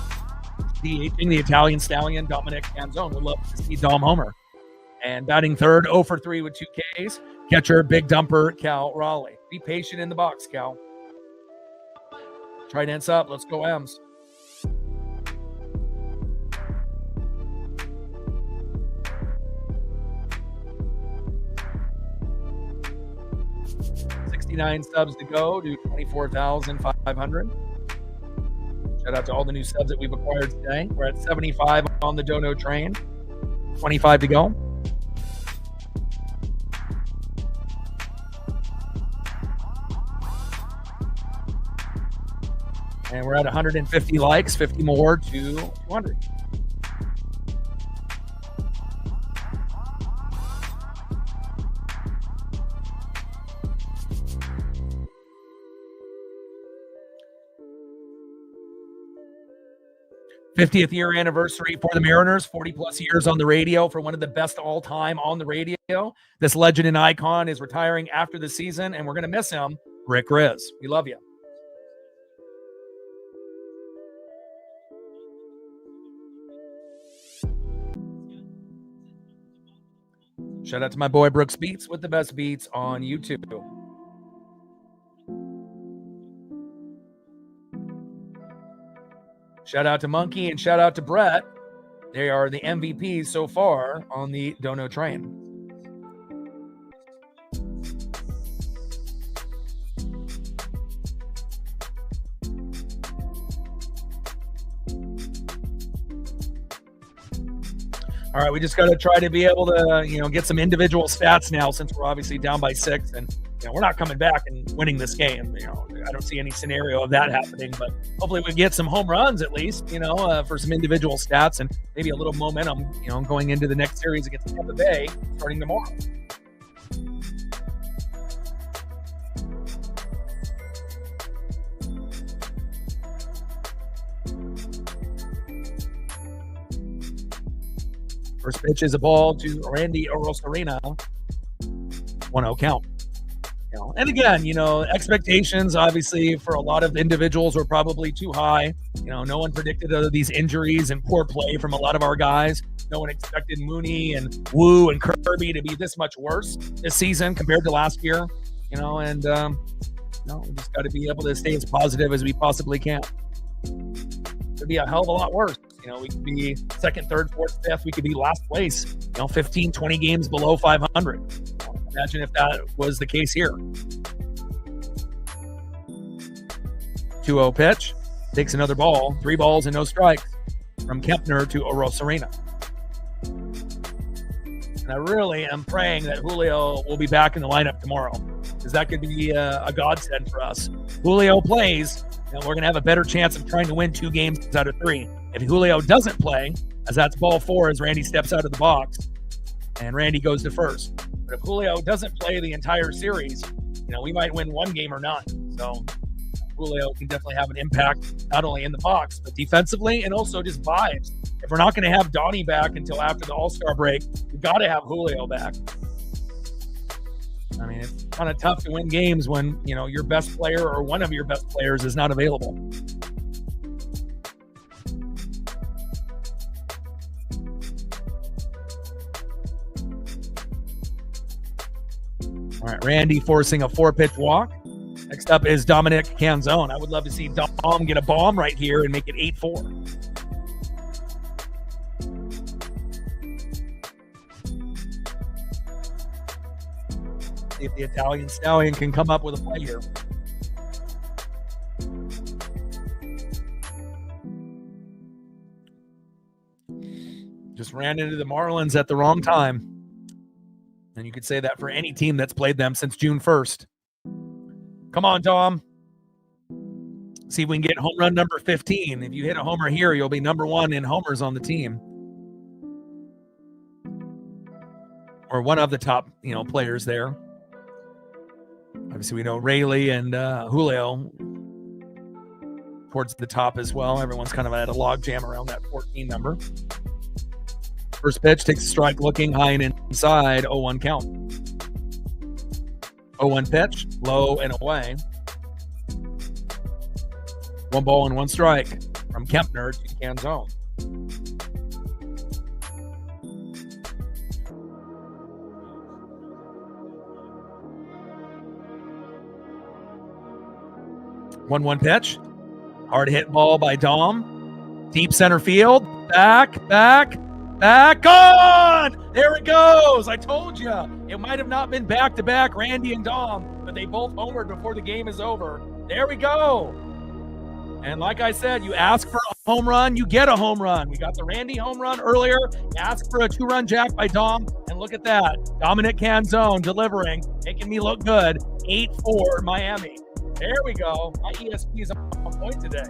DHing the Italian stallion, Dominic Canzone. Would love to see Dom homer. And batting third, 0 for 3 with 2 Ks. Catcher, big dumper, Cal Raleigh. Be patient in the box, Cal. Try dance up. Let's go, M's. $69 subs to go to 24,500. Shout out to all the new subs that we've acquired today. We're at 75 on the Dono train. 25 to go. And we're at 150 likes, 50 more to 200. '50th year anniversary for the Mariners, 40 plus years on the radio for one of the best all time on the radio. This legend and icon is retiring after the season, and we're going to miss him. Rick Riz, we love you. Shout out to my boy Brooks Beats with the best beats on YouTube. Shout out to Monkey and shout out to Brett. They are the MVPs so far on the Dono train. All right, we just got to try to be able to, get some individual stats now since we're obviously down by 6, and we're not coming back and winning this game. I don't see any scenario of that happening, but hopefully we get some home runs at least, for some individual stats and maybe a little momentum, going into the next series against Tampa Bay starting tomorrow. First pitch is a ball to Randy Arozarena. 1-0 count. And again, expectations obviously for a lot of individuals were probably too high. No one predicted these injuries and poor play from a lot of our guys. No one expected Mooney and Wu and Kirby to be this much worse this season compared to last year. We just got to be able to stay as positive as we possibly can. Could be a hell of a lot worse. We could be second, third, fourth, fifth. We could be last place, 15, 20 games below 500. Imagine if that was the case here. 2-0 pitch. Takes another ball. 3 balls and no strikes from Kempner to Arozarena. And I really am praying that Julio will be back in the lineup tomorrow, because that could be a godsend for us. Julio plays, and we're going to have a better chance of trying to win 2 games out of 3. If Julio doesn't play, as that's ball 4 as Randy steps out of the box, and Randy goes to first. But if Julio doesn't play the entire series, we might win 1 game or none. So Julio can definitely have an impact, not only in the box, but defensively, and also just vibes. If we're not going to have Donnie back until after the All-Star break, we've got to have Julio back. I mean, it's kind of tough to win games when, your best player or one of your best players is not available. All right, Randy forcing a 4-pitch walk. Next up is Dominic Canzone. I would love to see Dom get a bomb right here and make it 8-4. See if the Italian Stallion can come up with a play here. Just ran into the Marlins at the wrong time. And you could say that for any team that's played them since June 1st. Come on, Dom. See if we can get home run number 15. If you hit a homer here, you'll be number 1 in homers on the team. Or one of the top, players there. Obviously, we know Rayleigh and Julio towards the top as well. Everyone's kind of at a log jam around that 14 number. First pitch takes a strike, looking high and inside. 0-1 count. 0-1 pitch, low and away. 1 ball and 1 strike from Kempner to Canzone. One pitch. Hard hit ball by Dom. Deep center field. Back. Gone! There it goes. I told you. It might have not been back-to-back Randy and Dom, but they both homered before the game is over. There we go. And like I said, you ask for a home run, you get a home run. We got the Randy home run earlier. Ask for a 2-run jack by Dom, and look at that. Dominic Canzone delivering, making me look good. 8-4 Miami. There we go. My ESP is on point today.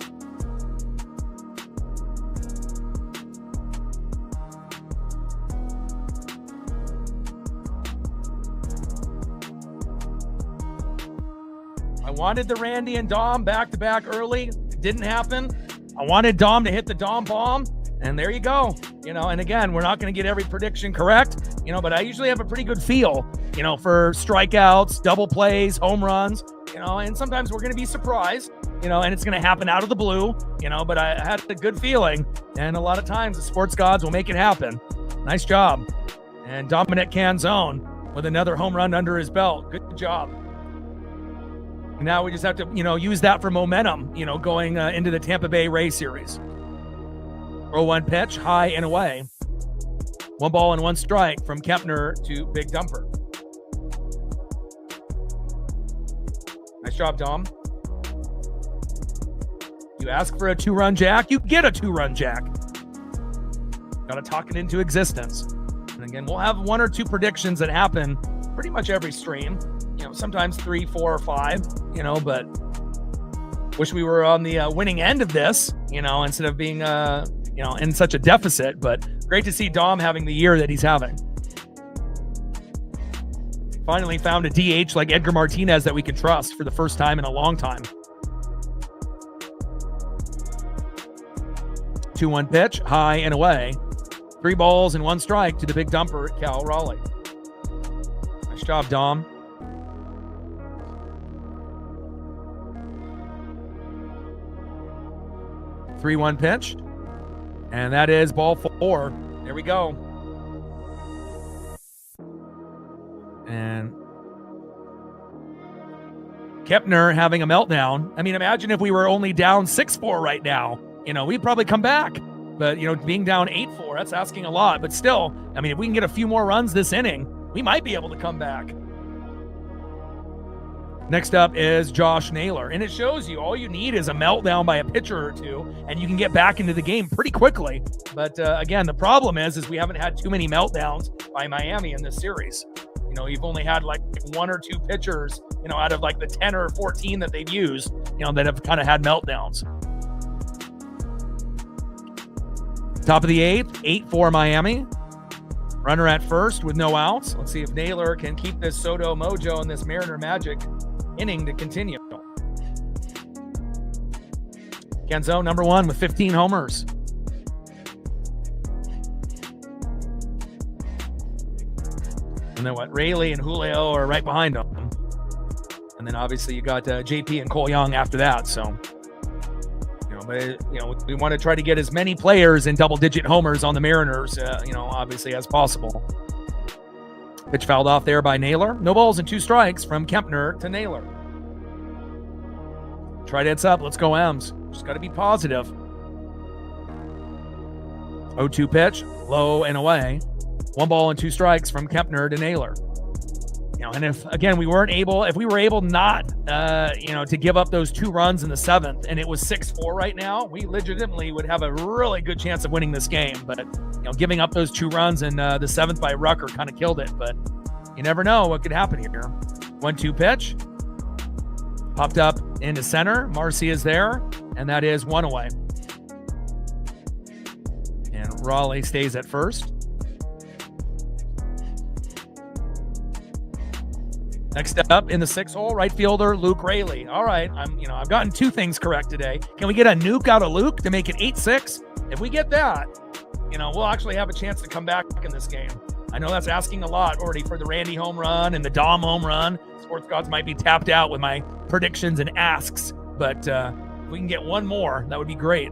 I wanted the Randy and Dom back-to-back early. It didn't happen. I wanted Dom to hit the Dom bomb, and there you go. And again, we're not going to get every prediction correct, but I usually have a pretty good feel, for strikeouts, double plays, home runs, and sometimes we're going to be surprised, and it's going to happen out of the blue, but I had a good feeling, and a lot of times the sports gods will make it happen. Nice job. And Dominic Canzone with another home run under his belt. Good job. Now we just have to, use that for momentum, going into the Tampa Bay Rays series. 0-1 pitch, high and away. 1 ball and 1 strike from Kempner to Big Dumper. Nice job, Dom. You ask for a 2-run jack, you get a 2-run jack. Got to talk it into existence. And again, we'll have 1 or 2 predictions that happen pretty much every stream. Sometimes 3, 4, or 5, but wish we were on the winning end of this, instead of being, in such a deficit. But great to see Dom having the year that he's having. Finally found a DH like Edgar Martinez that we can trust for the first time in a long time. 2-1 pitch, high and away. 3 balls and 1 strike to the big dumper at Cal Raleigh. Nice job, Dom. Three 1 pitch. And that is ball 4. There we go. And Kepner having a meltdown. I mean, imagine if we were only down 6-4 right now. We'd probably come back. But, being down 8-4, that's asking a lot. But still, I mean, if we can get a few more runs this inning, we might be able to come back. Next up is Josh Naylor. And it shows you all you need is a meltdown by a pitcher or two, and you can get back into the game pretty quickly. But, again, the problem is we haven't had too many meltdowns by Miami in this series. You've only had like 1 or 2 pitchers, out of like the 10 or 14 that they've used, that have kind of had meltdowns. Top of the 8th, 8-4 Miami. Runner at first with no outs. Let's see if Naylor can keep this Soto mojo and this Mariner magic inning to continue. Kenzo, number 1 with 15 homers. And then Rayleigh and Julio are right behind them. And then obviously you got JP and Cole Young after that. So, we want to try to get as many players in double-digit homers on the Mariners, obviously as possible. Pitch fouled off there by Naylor. No balls and 2 strikes from Kempner to Naylor. Tried hits up. Let's go, M's. Just got to be positive. 0-2 pitch, low and away. 1 ball and 2 strikes from Kempner to Naylor. And if we were able not, to give up those 2 runs in the 7th, and it was 6-4 right now, we legitimately would have a really good chance of winning this game. But giving up those 2 runs in the 7th by Rucker kind of killed it. But you never know what could happen here. 1-2 pitch, popped up into center. Marcy is there, and that is 1 away. And Raleigh stays at first. Next up in the 6th hole, right fielder Luke Rayleigh. All right, I've gotten 2 things correct today. Can we get a nuke out of Luke to make it 8-6? If we get that, we'll actually have a chance to come back in this game. I know that's asking a lot already for the Randy home run and the Dom home run. Sports gods might be tapped out with my predictions and asks, but if we can get 1 more, that would be great.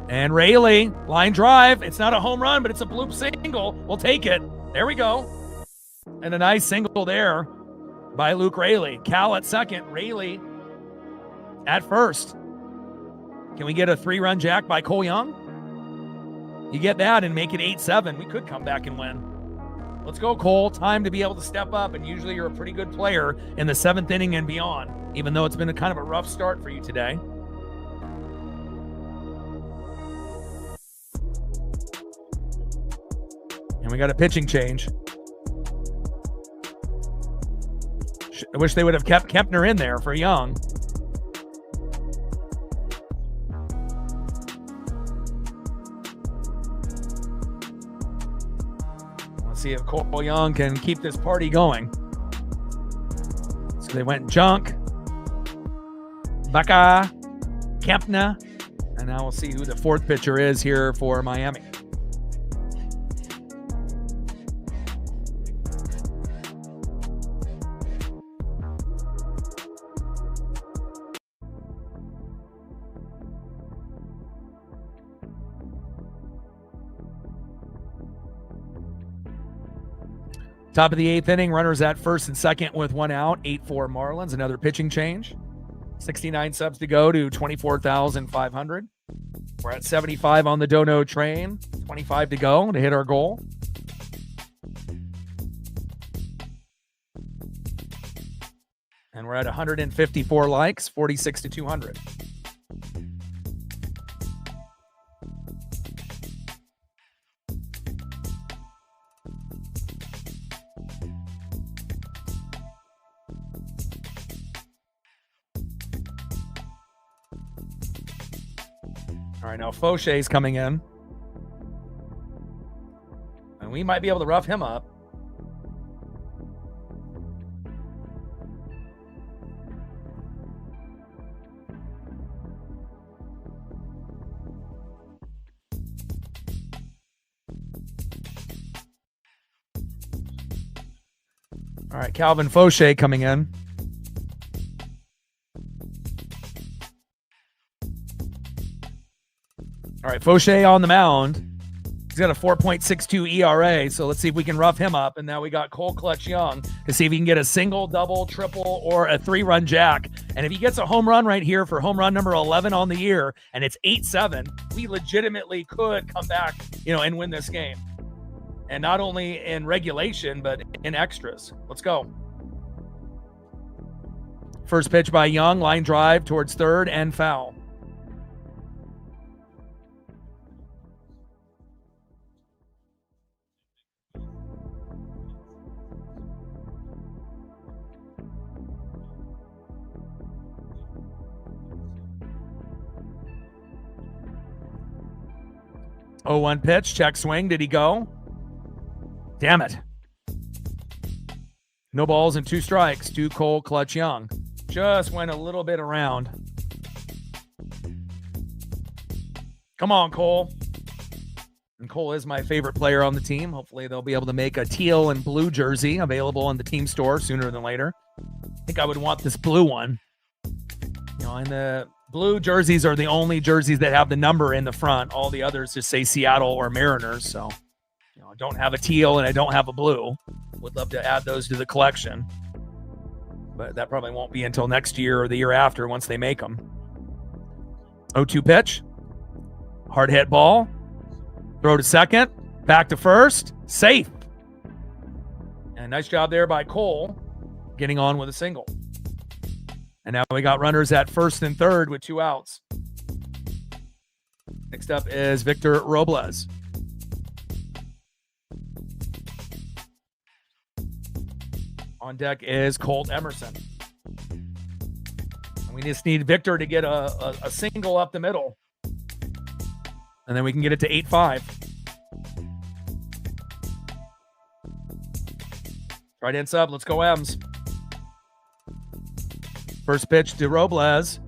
And Rayleigh, line drive. It's not a home run, but it's a bloop single. We'll take it. There we go. And a nice single there by Luke Rayleigh. Cal at second, Rayleigh at first. Can we get a 3-run jack by Cole Young? You get that and make it 8-7. We could come back and win. Let's go, Cole. Time to be able to step up, and usually you're a pretty good player in the 7th inning and beyond, even though it's been a kind of a rough start for you today. And we got a pitching change. I wish they would have kept Kempner in there for Young. Let's see if Cole Young can keep this party going. So they went Junk, Baca, Kempner, and now we'll see who the 4th pitcher is here for Miami. Top of the 8th inning, runners at first and second with 1 out. 8-4 Marlins, another pitching change. 69 subs to go to 24,500. We're at 75 on the Dono train. 25 to go to hit our goal. And we're at 154 likes, 46 to 200. All right, now Fauche's coming in. And we might be able to rough him up. All right, Calvin Fauché coming in. All right, Fauché on the mound. He's got a 4.62 ERA, so let's see if we can rough him up. And now we got Cole Clutch Young to see if he can get a single, double, triple, or a 3-run jack. And if he gets a home run right here for home run number 11 on the year, and it's 8-7, we legitimately could come back, and win this game. And not only in regulation, but in extras. Let's go. First pitch by Young, line drive towards third and foul. Oh, 1 pitch, check swing. Did he go? Damn it. No balls and 2 strikes to Cole Clutch Young. Just went a little bit around. Come on, Cole. And Cole is my favorite player on the team. Hopefully they'll be able to make a teal and blue jersey available in the team store sooner than later. I think I would want this blue one. And the blue jerseys are the only jerseys that have the number in the front. All the others just say Seattle or Mariners. So, I don't have a teal and I don't have a blue. Would love to add those to the collection. But that probably won't be until next year or the year after once they make them. 0-2 pitch. Hard hit ball. Throw to second. Back to first. Safe. And nice job there by Cole getting on with a single. And now we got runners at first and third with 2 outs. Next up is Victor Robles. On deck is Colt Emerson. And we just need Victor to get a single up the middle. And then we can get it to 8-5. Right in sub. Let's go, Ems. First pitch to Robles.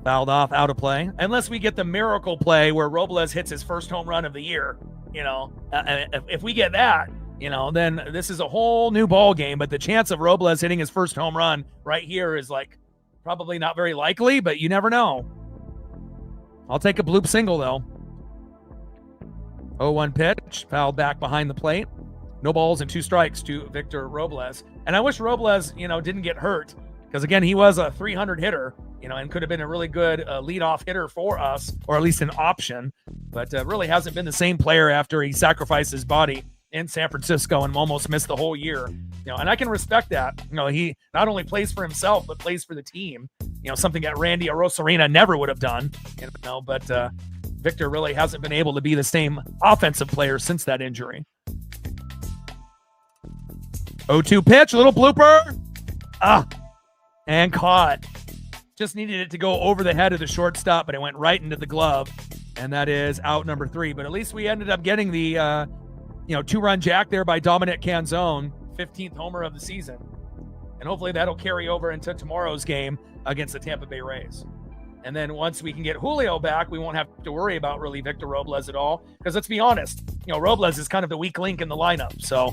Fouled off, out of play. Unless we get the miracle play where Robles hits his first home run of the year. If we get that, then this is a whole new ball game. But the chance of Robles hitting his first home run right here is probably not very likely, but you never know. I'll take a bloop single, though. 0-1 pitch, fouled back behind the plate. No balls and 2 strikes to Victor Robles. And I wish Robles, didn't get hurt. Because, again, he was a 300 hitter, and could have been a really good leadoff hitter for us, or at least an option. But really hasn't been the same player after he sacrificed his body in San Francisco and almost missed the whole year. And I can respect that. He not only plays for himself, but plays for the team. Something that Randy Arozarena never would have done. But Victor really hasn't been able to be the same offensive player since that injury. 0-2 pitch, a little blooper. And caught. Just needed it to go over the head of the shortstop, but it went right into the glove. And that is out number 3. But at least we ended up getting the 2-run jack there by Dominic Canzone, 15th homer of the season. And hopefully that'll carry over into tomorrow's game against the Tampa Bay Rays. And then once we can get Julio back, we won't have to worry about really Victor Robles at all. Because let's be honest, Robles is kind of the weak link in the lineup. So,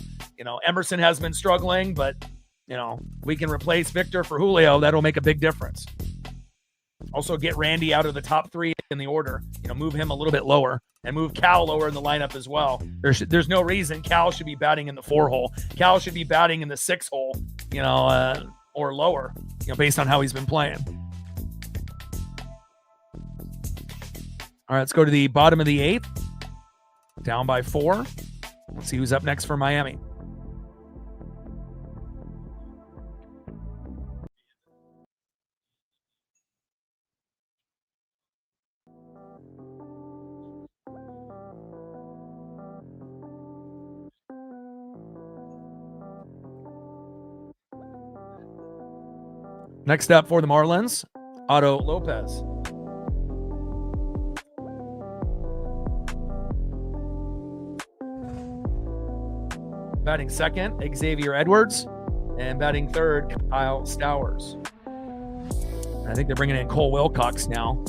Emerson has been struggling, but we can replace Victor for Julio. That'll make a big difference. Also get Randy out of the top 3 in the order. Move him a little bit lower and move Cal lower in the lineup as well. There's no reason Cal should be batting in the 4 hole. Cal should be batting in the 6 hole, or lower, based on how he's been playing. All right, let's go to the bottom of the 8th. Down by 4. Let's see who's up next for Miami. Next up for the Marlins, Otto Lopez. Batting second, Xavier Edwards. And batting third, Kyle Stowers. I think they're bringing in Cole Wilcox now.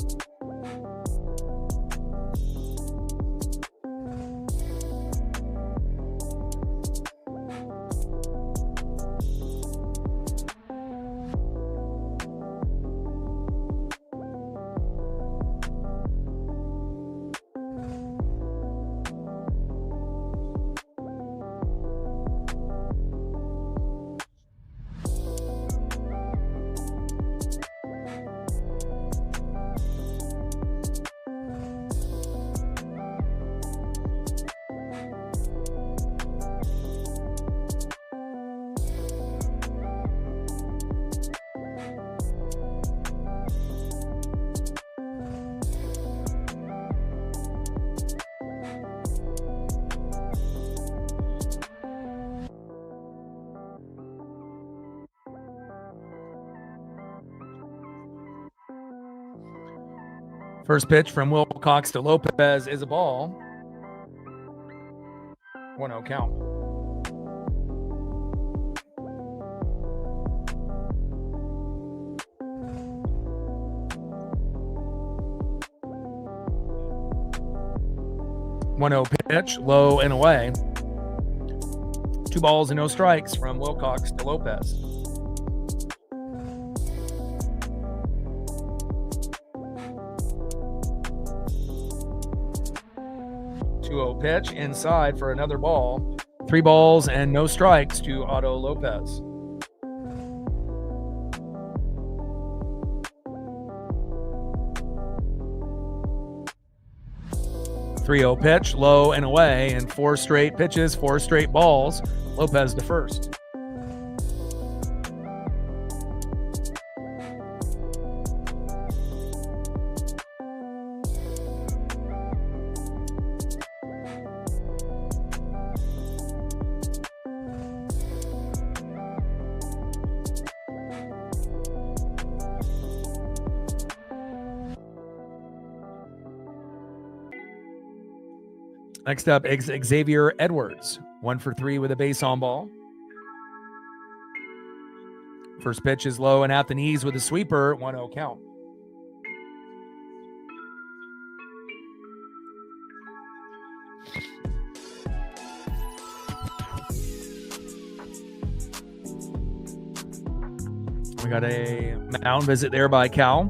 First pitch from Wilcox to Lopez is a ball. 1-0 count. Pitch, low and away. 2 balls and no strikes from Wilcox to Lopez. Pitch inside for another ball. 3 balls and no strikes to Otto Lopez. Pitch, low and away, and 4 straight pitches, 4 straight balls. Lopez to first. Next up, Xavier Edwards. 1 for 3 with a base on ball. First pitch is low and at the knees with a sweeper. 1-0 count. We got a mound visit there by Cal.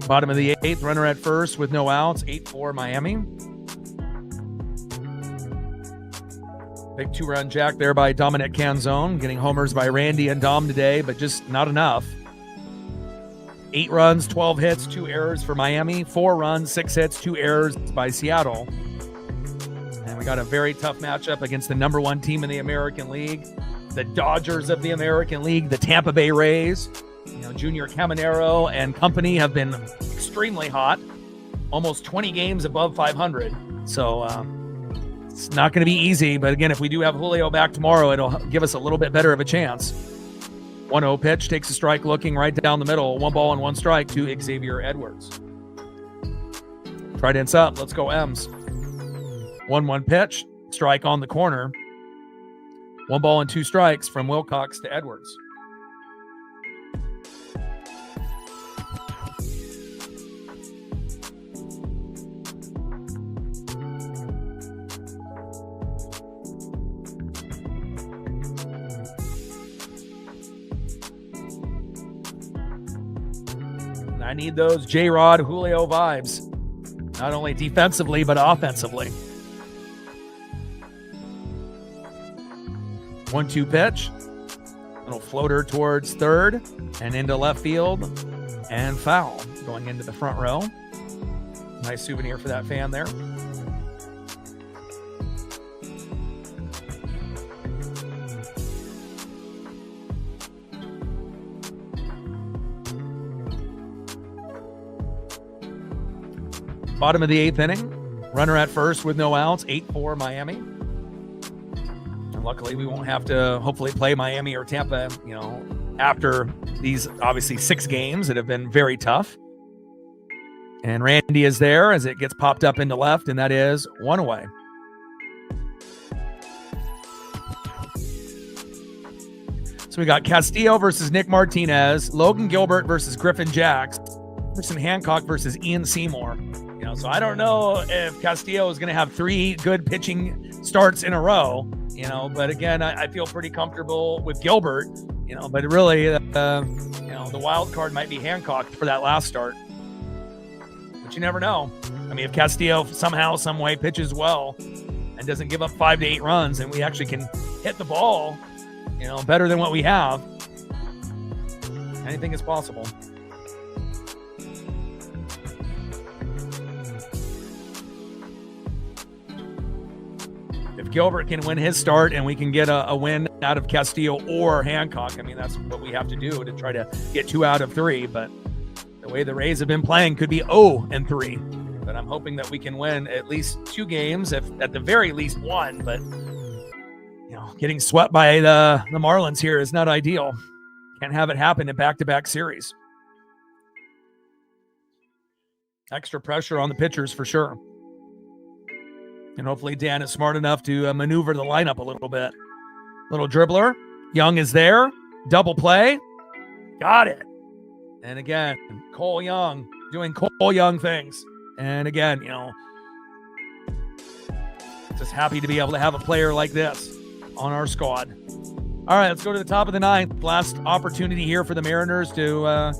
Bottom of the 8th, runner at first with no outs. 8-4 Miami. Big 2-run jack there by Dominic Canzone, getting homers by Randy and Dom today, but just not enough. 8 runs, 12 hits, 2 errors for Miami. 4 runs, 6 hits, 2 errors by Seattle. And we got a very tough matchup against the number 1 team in the American League, the Dodgers of the American League, the Tampa Bay Rays. Junior Caminero and company have been extremely hot, almost 20 games above 500. So it's not going to be easy. But again, if we do have Julio back tomorrow, it'll give us a little bit better of a chance. 1-0 pitch, takes a strike looking right down the middle. 1 ball and 1 strike to Xavier Edwards. Trident's up. Let's go M's. 1-1 pitch, strike on the corner. 1 ball and 2 strikes from Wilcox to Edwards. I need those J-Rod Julio vibes, not only defensively, but offensively. 1-2 pitch. Little floater towards third and into left field and foul going into the front row. Nice souvenir for that fan there. Bottom of the 8th inning, runner at first with no outs, 8-4 Miami. And luckily we won't have to hopefully play Miami or Tampa, after these obviously 6 games that have been very tough. And Randy is there as it gets popped up into left, and that is 1 away. So we got Castillo versus Nick Martinez, Logan Gilbert versus Griffin Jacks, Emerson Hancock versus Ian Seymour. So I don't know if Castillo is going to have 3 good pitching starts in a row, but again, I feel pretty comfortable with Gilbert, but really, the wild card might be Hancock for that last start. But you never know. I mean, if Castillo somehow, some way pitches well and doesn't give up 5 to 8 runs, and we actually can hit the ball, better than what we have, anything is possible. If Gilbert can win his start and we can get a win out of Castillo or Hancock, I mean, that's what we have to do to try to get 2 out of 3. But the way the Rays have been playing could be 0-3. But I'm hoping that we can win at least 2 games, if at the very least 1. But, getting swept by the Marlins here is not ideal. Can't have it happen in back-to-back series. Extra pressure on the pitchers for sure. And hopefully Dan is smart enough to maneuver the lineup a little bit. Little dribbler. Young is there. Double play. Got it. And again, Cole Young doing Cole Young things. And again, just happy to be able to have a player like this on our squad. All right, let's go to the top of the ninth. Last opportunity here for the Mariners to,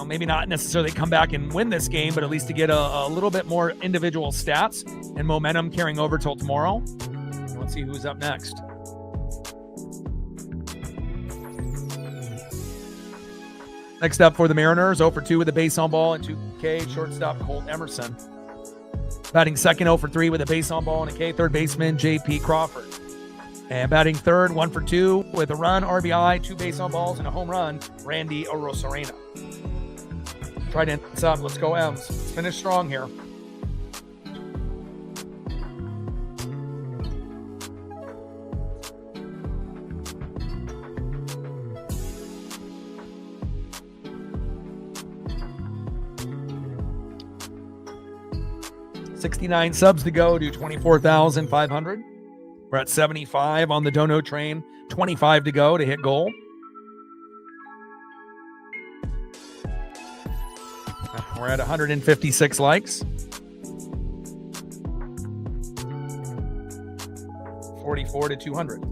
maybe not necessarily come back and win this game, but at least to get a little bit more individual stats and momentum carrying over till tomorrow. Let's see who's up next. Next up for the Mariners, 0 for 2 with a base on ball and 2K, shortstop Colt Emerson. Batting second, 0 for 3 with a base on ball and a K, third baseman J.P. Crawford. And batting third, 1 for 2 with a run, RBI, 2 base on balls, and a home run, Randy Arozarena. Trident's up. Let's go, M's. Let's finish strong here. $69 subs to go to 24,500. We're at 75 on the Dono train. 25 to go to hit goal. We're at 156 likes. 44 to 200.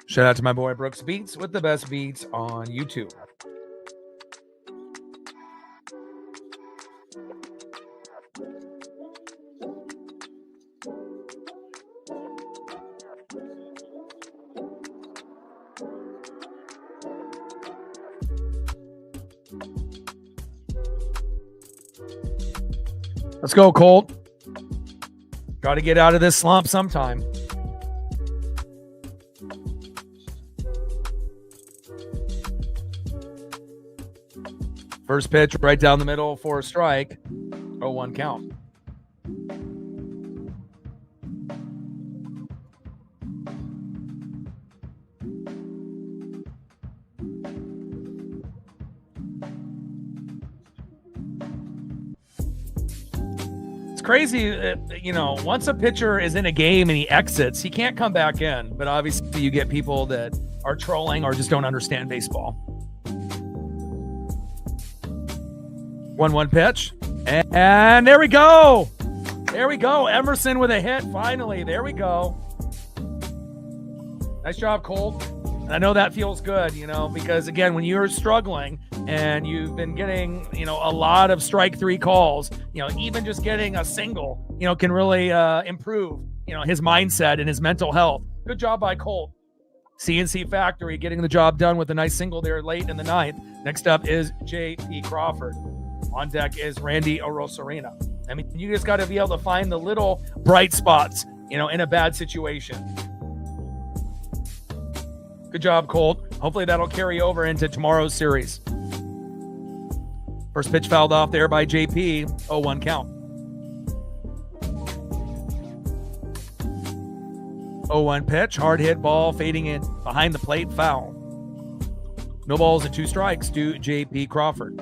Shout out to my boy Brooks Beats with the best beats on YouTube. Let's go, Colt. Got to get out of this slump sometime. First pitch right down the middle for a strike. 0-1 count. It's crazy that, once a pitcher is in a game and he exits, he can't come back in. But obviously you get people that are trolling or just don't understand baseball. 1-1 pitch. And there we go. There we go. Emerson with a hit. Finally. There we go. Nice job, Colt. And I know that feels good, because again, when you're struggling and you've been getting, a lot of strike three calls, even just getting a single, can really improve, his mindset and his mental health. Good job by Colt. CNC Factory getting the job done with a nice single there late in the ninth. Next up is J.P. Crawford. On deck is Randy Arozarena. I mean, you just got to be able to find the little bright spots, in a bad situation. Good job, Colt. Hopefully that'll carry over into tomorrow's series. First pitch fouled off there by JP. 0-1 count. 0-1 pitch. Hard hit ball fading in behind the plate. Foul. No balls and 2 strikes to JP Crawford.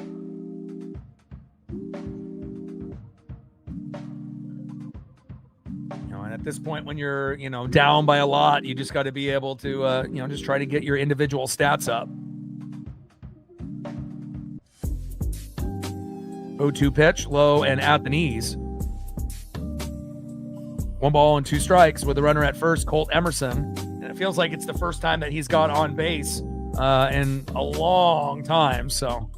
At this point, when you're, down by a lot, you just got to be able to, just try to get your individual stats up. 0-2 pitch, low and at the knees. 1 ball and 2 strikes with the runner at first, Colt Emerson. And it feels like it's the first time that he's got on base in a long time. So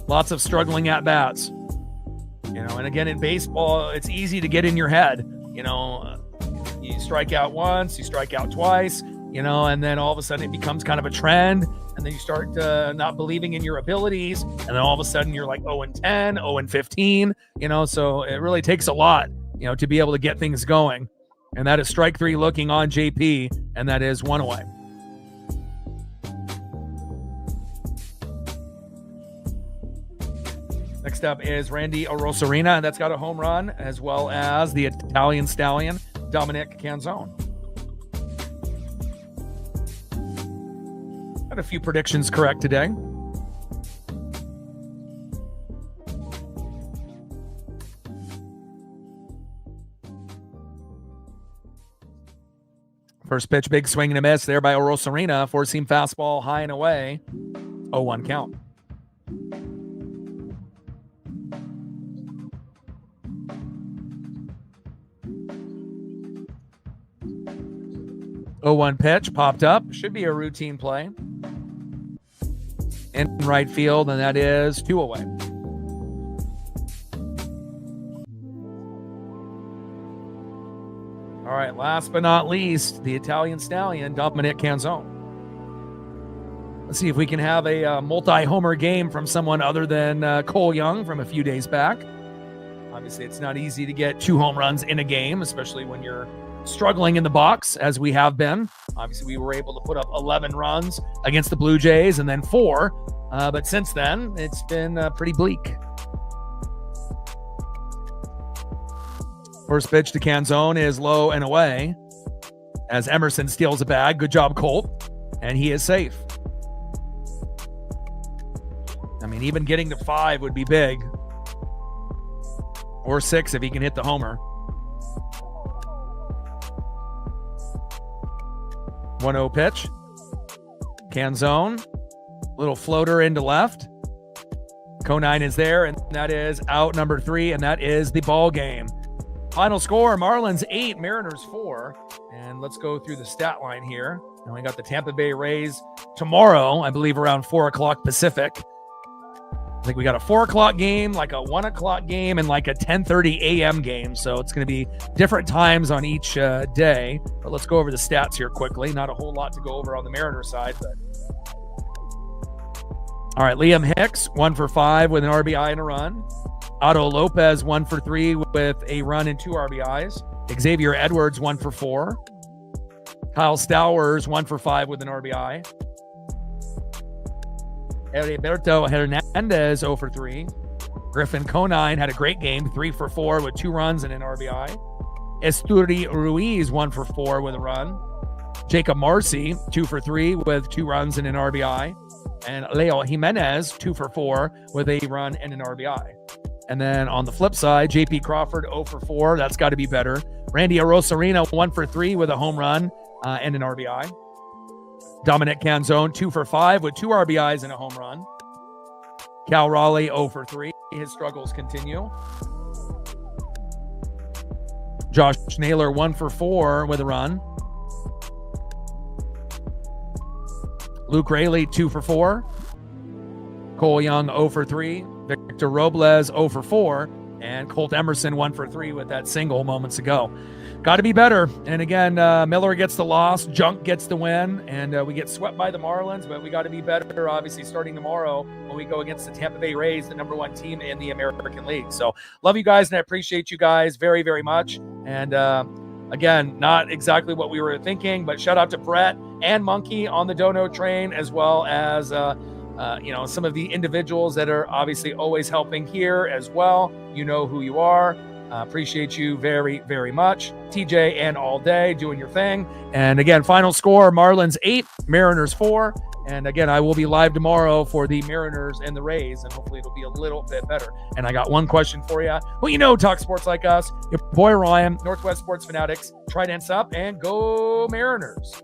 lots of struggling at bats. And again, in baseball, it's easy to get in your head. You strike out once, you strike out twice, and then all of a sudden it becomes kind of a trend. And then you start not believing in your abilities. And then all of a sudden you're like 0-10, 0-15, so it really takes a lot, to be able to get things going. And that is strike 3 looking on JP, and that is 1 away. Next up is Randy Arosarena, and that's got a home run, as well as the Italian Stallion, Dominic Canzone. Got a few predictions correct today. First pitch, big swing and a miss there by Arosarena. Four-seam fastball, high and away. 0-1 count. Oh, 1 pitch popped up. Should be a routine play. In right field, and that is 2 away. All right, last but not least, the Italian Stallion, Dominic Canzone. Let's see if we can have a multi-homer game from someone other than Cole Young from a few days back. Obviously, it's not easy to get 2 home runs in a game, especially when you're struggling in the box, as we have been. Obviously, we were able to put up 11 runs against the Blue Jays and then 4. But since then, it's been pretty bleak. First pitch to Canzone is low and away as Emerson steals a bag. Good job, Colt. And he is safe. I mean, even getting to 5 would be big. Or 6 if he can hit the homer. 1-0 pitch. Canzone. Little floater into left. Conine is there, and that is out number 3, and that is the ball game. Final score, Marlins 8, Mariners 4. And let's go through the stat line here. And we got the Tampa Bay Rays tomorrow, I believe around 4 o'clock Pacific. I think we got a 4 o'clock game, like a 1 o'clock game, and like a 10:30 a.m. game. So it's going to be different times on each day. But let's go over the stats here quickly. Not a whole lot to go over on the Mariners side, but all right, Liam Hicks, 1 for 5 with an RBI and a run. Otto Lopez, 1 for 3 with a run and 2 RBIs. Xavier Edwards, 1 for 4. Kyle Stowers, 1 for 5 with an RBI. Heriberto Hernandez, 0 for 3. Griffin Conine had a great game, 3 for 4 with 2 runs and an RBI. Esturi Ruiz, 1 for 4 with a run. Jacob Marcy, 2 for 3 with 2 runs and an RBI. And Leo Jimenez, 2 for 4 with a run and an RBI. And then on the flip side, JP Crawford, 0 for 4. That's got to be better. Randy Arosarena, 1 for 3 with a home run and an RBI. Dominic Canzone, 2 for 5 with 2 RBIs and a home run. Cal Raleigh, 0 for 3. His struggles continue. Josh Naylor, 1 for 4 with a run. Luke Raley, 2 for 4. Cole Young, 0 for 3. Victor Robles, 0 for 4. And Colt Emerson, 1 for 3 with that single moments ago. Got to be better. And again, Miller gets the loss. Junk gets the win. And we get swept by the Marlins, but we got to be better, obviously, starting tomorrow when we go against the Tampa Bay Rays, the number 1 team in the American League. So love you guys, and I appreciate you guys very, very much. And again, not exactly what we were thinking, but shout out to Brett and Monkey on the Dono train, as well as some of the individuals that are obviously always helping here as well. You know who you are. Appreciate you very, very much. TJ and All Day doing your thing. And again, final score, Marlins 8, Mariners 4. And again, I will be live tomorrow for the Mariners and the Rays, and hopefully it'll be a little bit better. And I got one question for you. Well, you know, talk sports like us. Your boy Ryan, Northwest Sports Fanatics. Tridents up and go Mariners.